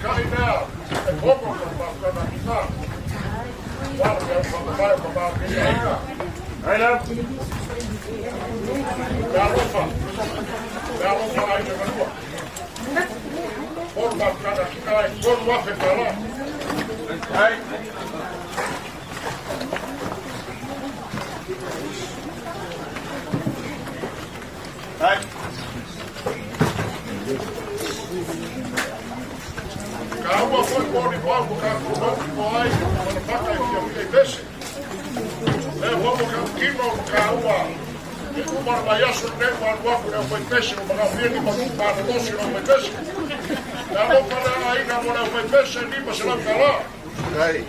kai nea, e koko ka pakana kita. Wala ka pakai pakai ni aina. Aina. Garofa aina kanua. Por pakana kita e por wafe kala. Hai. Hai. Kaua foi pode pau ka ko ai, para paka que peixe. Vamos que kimo kaua. E uma baiaço nem para o que foi peixe, para vir para um par doce não foi peixe. Não para aí não foi peixe nem para se lá lá. Aí.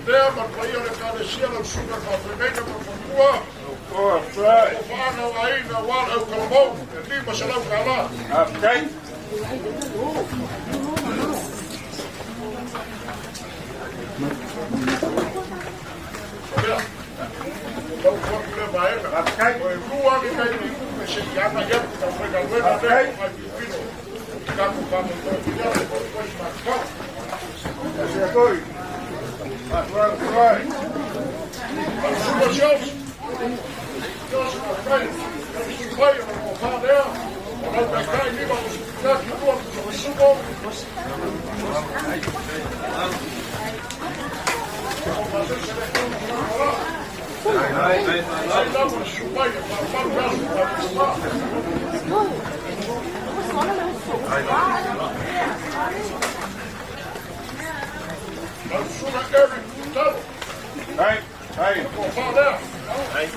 Lea marpaia le kalesia le suga ka fremeina ka fakua. O whana ai na wala au kalamau. E lima se lau kala. Okay. Lea. Tau kwaku le maena. Okay. O e rua ni kai ni kume se iana iaku ka frega luena lea mai pipino. Kaku kama kwa finale kwa kwa imakau. Ese atoi. That's right. Super shows. Just a friend. Play on the car there. And I'm going to give up the stuff you want to the super. That's so much every double. Hey. Go fall down. Hey.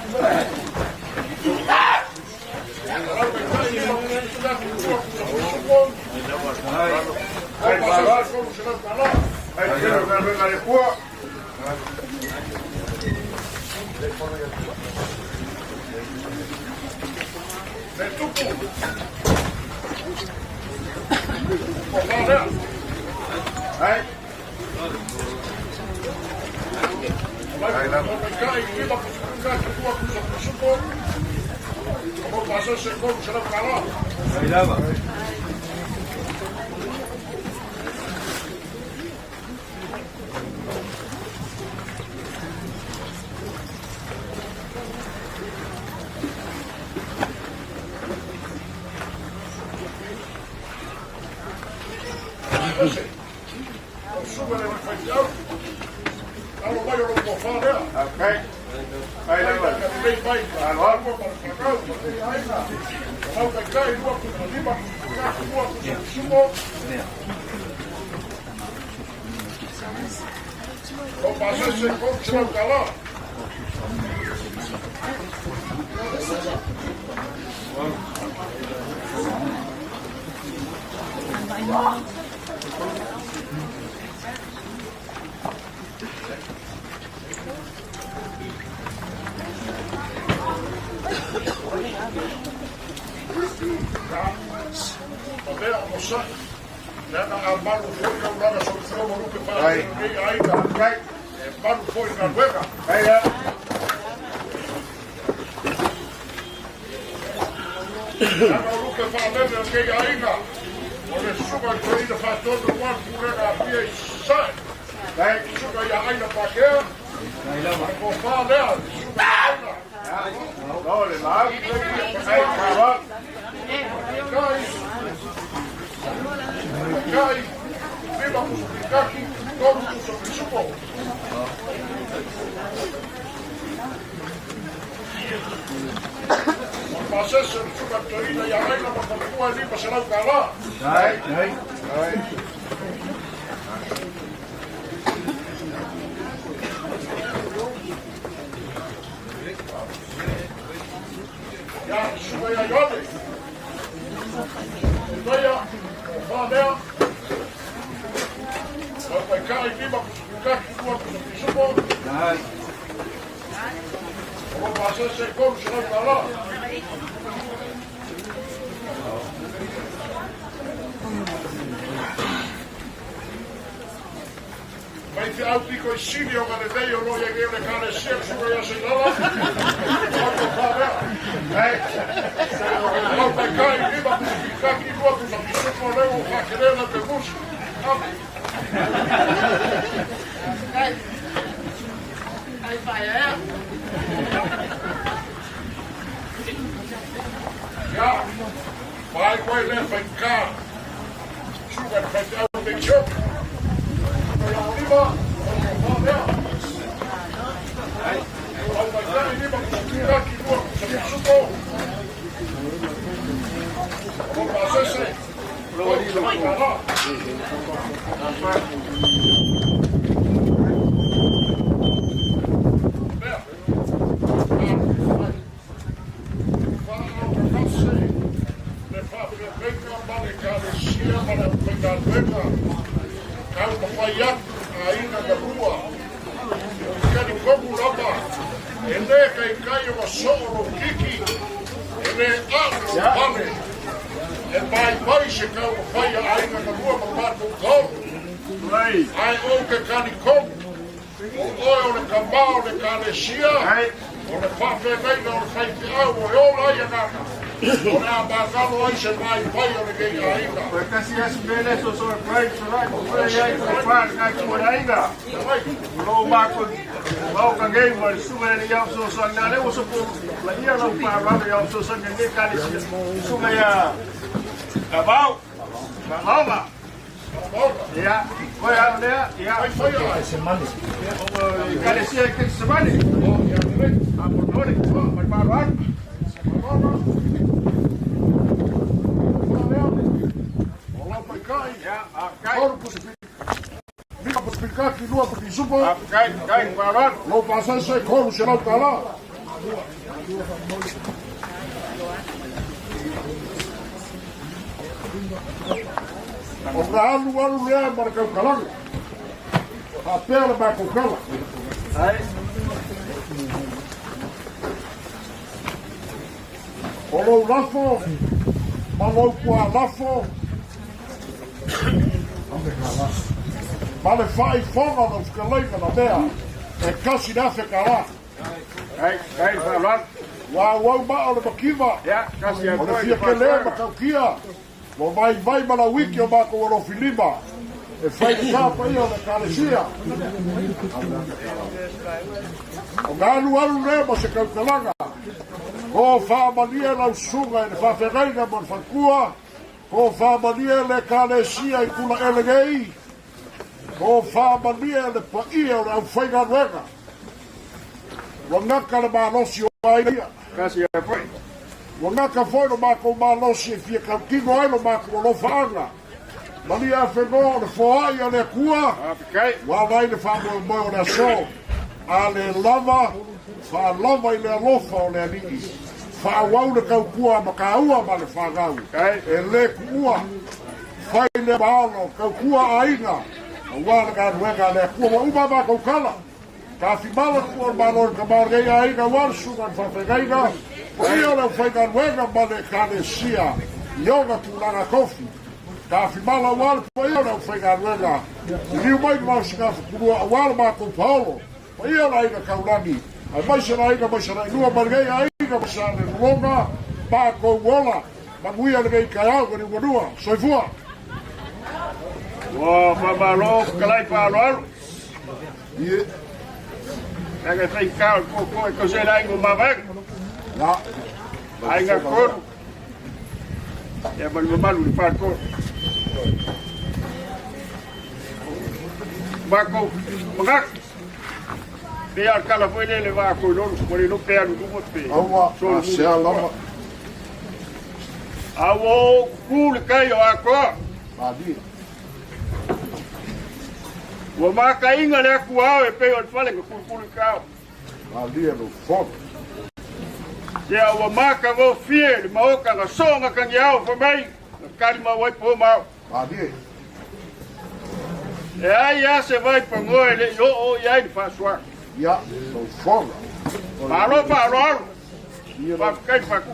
fi au piko sili o ngale dei o no ye ge le kale sia suga ya se lala. Ko fa ba. Ai. Mo pa kai ni ba ka ki bo ku sa ki ko le o ka kere na te bus. Ai. Ai fa ya. Ja. Vai coi le fa ka. Suga fa au de chop. Ai o ke kani kom o o le kamao le kane sia o le whawhe mei na o le whaifi au o e o lai anaka o le abagalo ai se mai pai o le kei ainga o e kasi asu mele so so e pai so rai o le iai o le whare kai kua ainga o lo mako mau ka ngei mo le sume le iau so so nga le o so po la ia lau whaarau iau so so nga kane sia sume ia kamao mahoma ya, voy a hablar, ya, voy a semana. Carecía que semana. A por no, para parar. Olá, pai cai. Ya, cai. Viva por ficar que não porque supo. Cai, parar. Não passa isso como se não tá lá. O kaanu waru lea maraka kalanga. A pera ba ko kala. Ai. O lo lafo. Ma lo kwa lafo. Ma le fai fonga no skalaika na mea. E kasi na fe kala. Ai, va. Wa ba o le bakiva. Ya, kasi a. O le fia ke le ma kaukia. O vai mana wiki o mako o lo filima. E fai de capa ia da kalesia. O ganu alu rema se kaukalanga. Ko wha mania lau sunga e ne whawhereina mon whakua. Ko wha mania le kalesia I kula elegei. Ko wha mania le paia o au whainga ruenga. Wa ngaka le manosi o aia. Kasi e fai. O ngaka foi no mako malosi e fia kaukingo ai no mako o lo whaanga. Mani a whengo le whaai a le kua. Wa vai le whaamo e moe o le so. A le lava, wha lava I le alofa o le aniki. Wha wau le kaukua ma ka ua ma le whangau. E le kua, whai le maalo, kaukua ainga. A wā le ka ruenga le kua, wa uma ma kaukala. Ka whimala kua malo ka margei ainga warsunga n whawhengainga. Ia le whainga ruenga ma le kalesia. Ionga tūlanga kofi. Ka whimala wale pa ia le whainga ruenga. Riu mai mausika whakurua wale ma ko Paulo. Pa ia la inga kaurani. Ai maisana inua margei ainga maisana le ronga. Pa ko wola. Ma muia le gei kaiau ni wanua. Soifua. Wa whamalo kalai pāloaru. Ie. Anga whai kao ko e kosera ingo mawek. Ja. Ainga koru. Ja, maar we malu die paard koru. Mako, magak. Dia kala foi ele levar ko no, por no pé no mote. Awa, se alama. Awo, kul kai o ako. Adi. O maka inga le ku awe pe o fale ko kul ka. Adi no fogo. Ja, o maka vo fiel, maoka ga songa kan jou voor mij. Kan maar wat voor maar. Adi. Ja, se vai para mooi. Jo, jij faz swak. Ja, no fogo. Parou. Vai ficar de facu.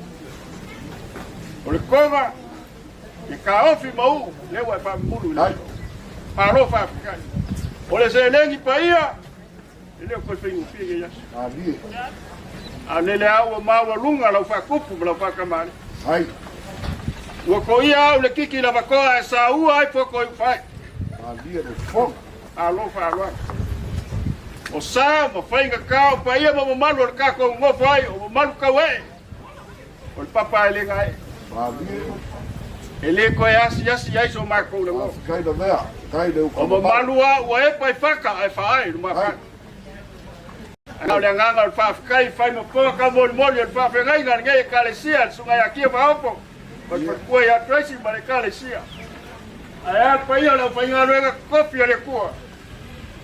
Olha cova. E carro mau, leva para mulu lá. Parou para ficar. Ole se lengi pa ia. Ele ko fingu fie ya. Ali. Alele au mawa lunga la fa kupu la fa kamani. Ai. Wa ko ia o le kiki la vakoa sa u ai fo ko fai. Ali no fo. Alo fa alo. O sa mo fainga ka pa ia mo malu ka ko ngo fai o malu ka we. O papa ele ngai. Ali. Ele ko ya si so ma ko le ngo. Kai da vea. Kai de o malu wa e pa faka ai fai ma fa. Ana le nganga o fa kai fai mo ko ka mo le fa fa ngai ngai ka le sia sunga ya ki fa opo. Mas por ya tracy marekale sia. Aya pa ia la fainga luega copia le cua.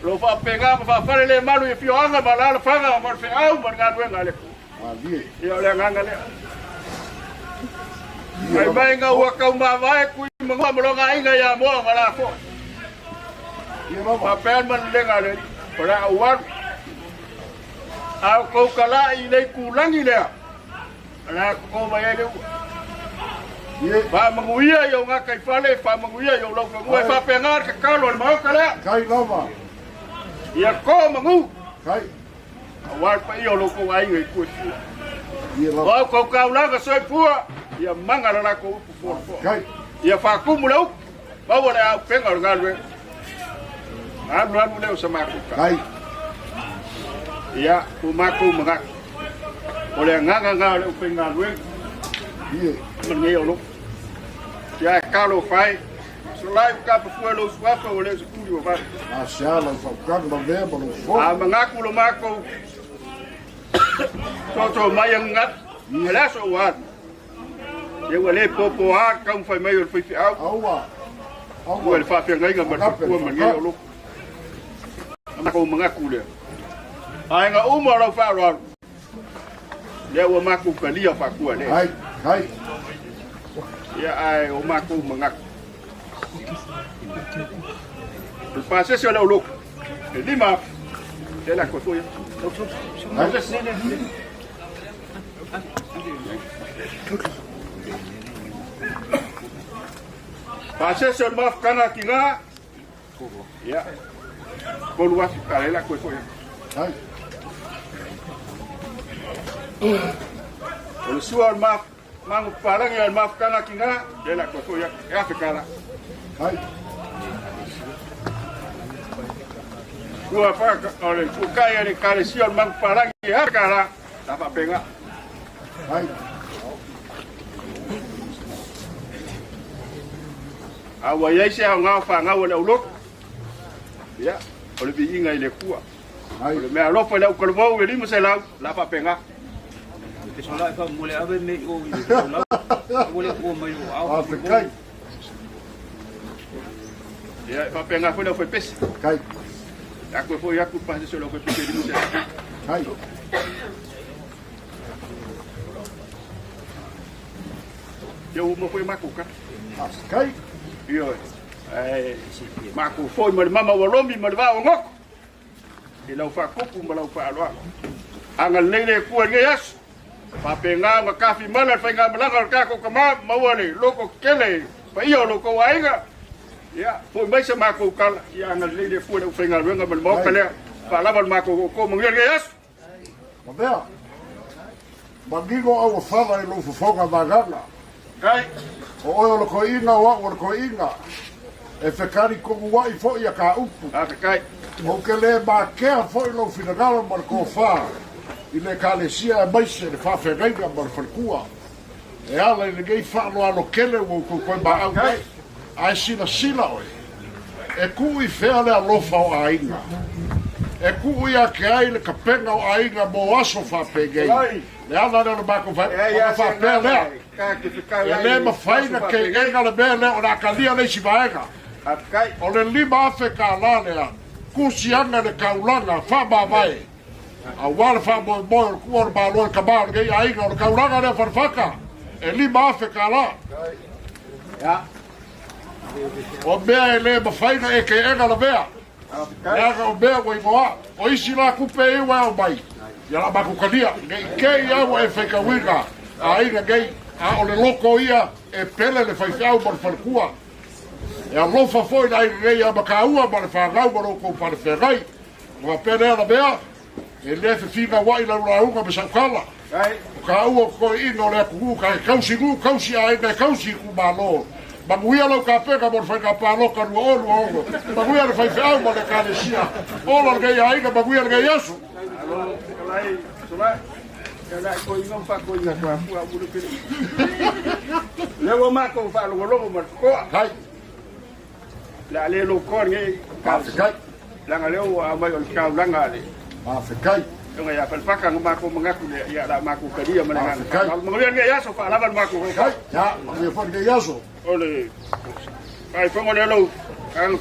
Lo fa pegar fa fare le malu e fio anga malala fanga mar fe au mar ga luega le cua. Ali. Ia le nganga le. Ai mai nga wa ka ma vai ku mo mo ga inga ya mo mala fo. Ia ma pa man le ga le. Para uar. Au ko kala i le kulangi le. Ala ko mai le. Fa manguia yo nga kai fale fa manguia yo lo ko fa pengar ka kalo ma ka le kai nova ia ko mangu kai awal pa yo lo ko ai ngai ku ia lo ko ka la ka soi pua ia mangala la ko pu kai ia fa ku mu lo ba wala pengar ngalwe anu le sama ku kai ia ku ma ku manga ole nga le pengar we ia mengi lo ya kalo fai so lai ka pu lo swapa o le studio va a shala fa ka no vemo no fo a mangaku lo mako to mai ngat la so wa ye wale popo a ka fai mai o fai au au le fa pe ngai ga pu mengi lo mako mangaku le ai nga uma lo fa ro le wa mako kalia fa ku le hai ya ai o maku mangak el pase se lo look el lima de la cotoya pase se lo maf kana kinga ya con wa kale la cotoya hai el suar maf mang parang ya maf kana kinga de la cotoya ya fikara hai Gua fa ole ku kaya ni kale sion mang parang ya kara dapat penga hai awa ya sia nga fa nga wala ulok ya ole bi inga ile kuwa hai me alo fa la ko mo we limu sela la fa penga Sola fa mole ave me o mole ko mai a te kai ya fa penga fa la fa pes kai aku foi aku pas solo ko pes limu sela hai yo mo foi makuka kai yo maku foi mo mama walomi mo va ngok ila fa kopu mo la fa alo anga lele ku ngeas pa penga ma kafi mala fa nga mala ka ko kama mawale loko kele pa iyo loko waiga ya foi mai se maku kala ya anga lele ku le fa nga nga mo kale pa la mal maku ko mo ngeas ma vea bangigo au fala i lo fofoga magana kai o lo ko inga wa o ko inga e fekari ko wa i fo ia ka upu kai o ke le ba ke fo i lo finagalo mar ko fa i le kalesia mai se le fa fegaiga mar falkua e ala le gei fa lo alo kele wo ko ko ba au ai sila oi e ku i fea le alofa o ainga e ku ia ke ai le kapenga o ainga mo aso fa pegei le ala le ba ko fa pele e le ma faina ke enga le bele o na kalia le sivaega o le lima afe ka lalea kusianga le kaulanga fa ba vai a wala fa mo ko ba lo ka ba ge ai no kaulanga le farfaka e lima afe ka la ya o bea le ma faina e ke enga le bea ya o bea wo moa o isi la kupe e wa o bai ya la ba ku kalia ke ia wo e feka wiga ai ga gei a o le loko ia e pele le fai fiau mar falkua E alofa foi na rei a makaua ma le whangau ma roko pare whengai. Mga pere ala mea, e le fe whiga wai lau raunga me saukala. Ka ua koe inga o le kuku, ka kausi ngu, kausi a ina kausi ku malo. Manguia lau ka peka mo le whaika pāloka rua o rua ongo. Manguia le whaiwheau ma le kālesia. Ola le gai a inga, manguia le gai asu. Kala ko inga fa ko inga fa fu abu ke. Lewa ma ko fa lo lo ma ko. Hai. La le lo ko nge ka kai. La ngale o mai o ka la ngale. Ma fe kai. Nga ya fa fa ka ma ko mengaku le ya da ma ko kadia ma ngan. Ma nge ya so fa la ma ko kai. Ya, ma nge fa nge ya so. Ole. Ai ko mo le lo. Ang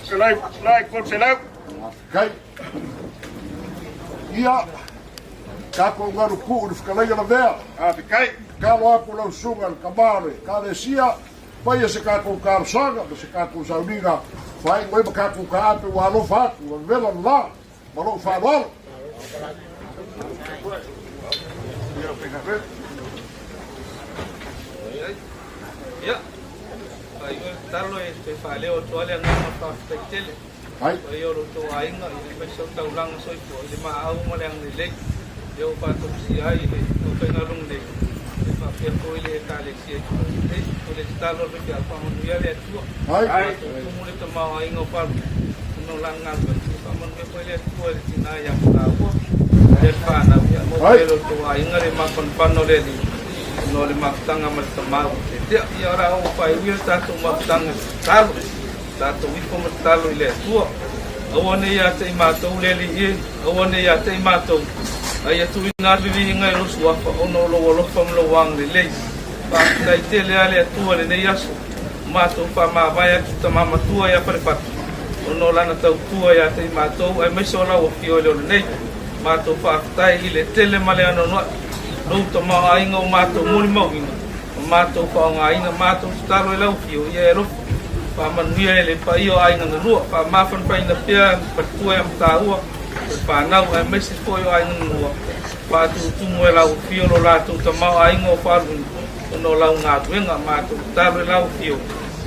lai ko se la. Kai. Ia. Kako ngaru ku ni whakalega na vea. Kai. Kalo aku lau sunga ni kamare. Kale sia, paia se kako karusanga, ma se kako sauninga. Whai ngoe ma kako ka ape wa alo whatu, wa vela la, ma lo whanwalo. Ya. Ai talo e fale o toale nga ma fa tele. Ai. Ai o to ainga i me so tau lang so i le ma au mo le ang le. Eu faço se aí no final um dia para ver como ele está ali se ele está no lugar para onde ele é tua aí como ele tomar aí no falo no langal para onde ele é tua ele tinha ya para ele faz na modelo tua aí ngare makan pano dele no le matanga mal tomar dia e ora o pai ele está tomar tanga talo está tomando como talo ele é tua awane ya te matou lele e awane ya te matou ai atu ina vivi ngai lo sua fa ono lo fam lo wang le le pa dai te le ale atu le nei aso ma to pa ma vai atu ta mama tua ya pare pat ono lana tau tua ya te ma to ai me so la o fio le nei ma to fa tai ile tele male ano no no to ma ai ngo ma to muli mo ma to fa ngai na ma to sta lo le o fio ye ro pa man nie le pa io ai nga ru pa ma fan pa ina pia pa tua ya ta u pa na o me se foi ai no pa tu mo la o fio lo la tu ma ai ngo fa no la nga tu nga ma tu ta la o fio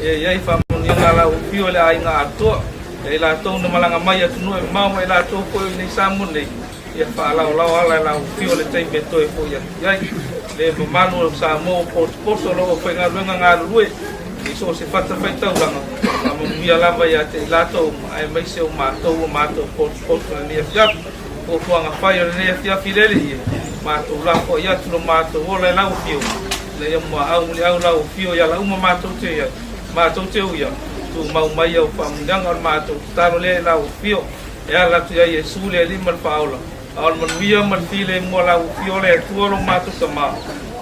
e ai fa mo ni la o fio le ai nga to e la to no malanga mai tu no ma mo la to ko ni sa mo le e fa la la o fio le te be to e fo ya ai le ma no sa mo po so lo fa nga lu nga lu e so se fa ta tau langa mo via la vai ate la to ai mai se o ma to po ni ya o ko nga fa yo ni ya fileli ma to la ko ya tu ma to o la o fio le ya mo au la o fio ya la uma ma to te ya tu mau mai o pa mundanga ma to taro le la o fio ya la tu ya yesu le li mal paula al man via man file mo la o fio le tu lo ma to sama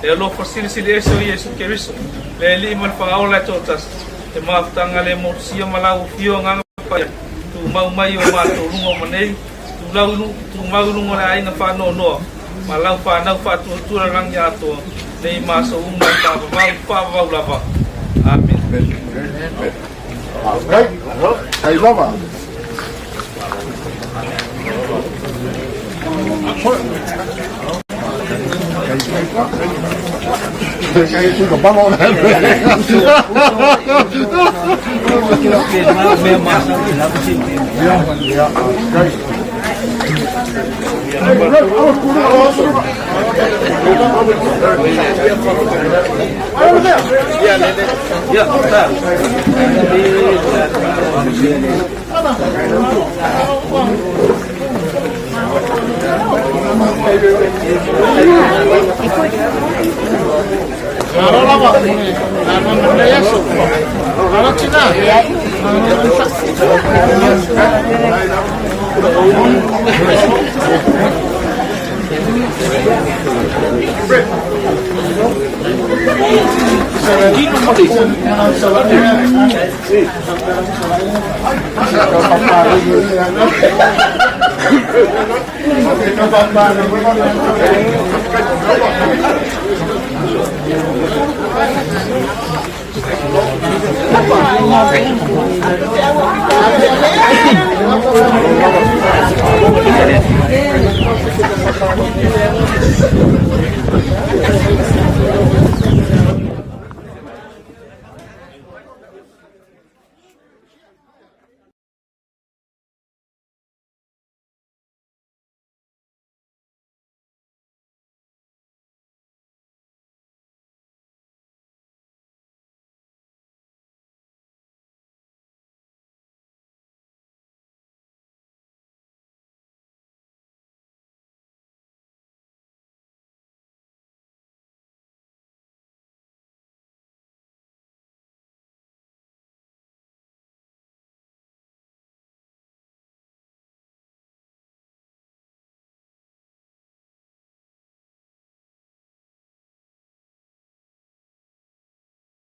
e lo fasili eso yesu keriso le li mal paula totas e ma tanga le mo sia mala o fio nga pa tu mau mai o ma to lungo manei tu mau lungo la ina fa no malau fa na fa tu rang ya to nei ma so uma pa la va amin okay ai lava cái tôi có bao lâu Ahora vamos, la eso. Ahora china. Thank you.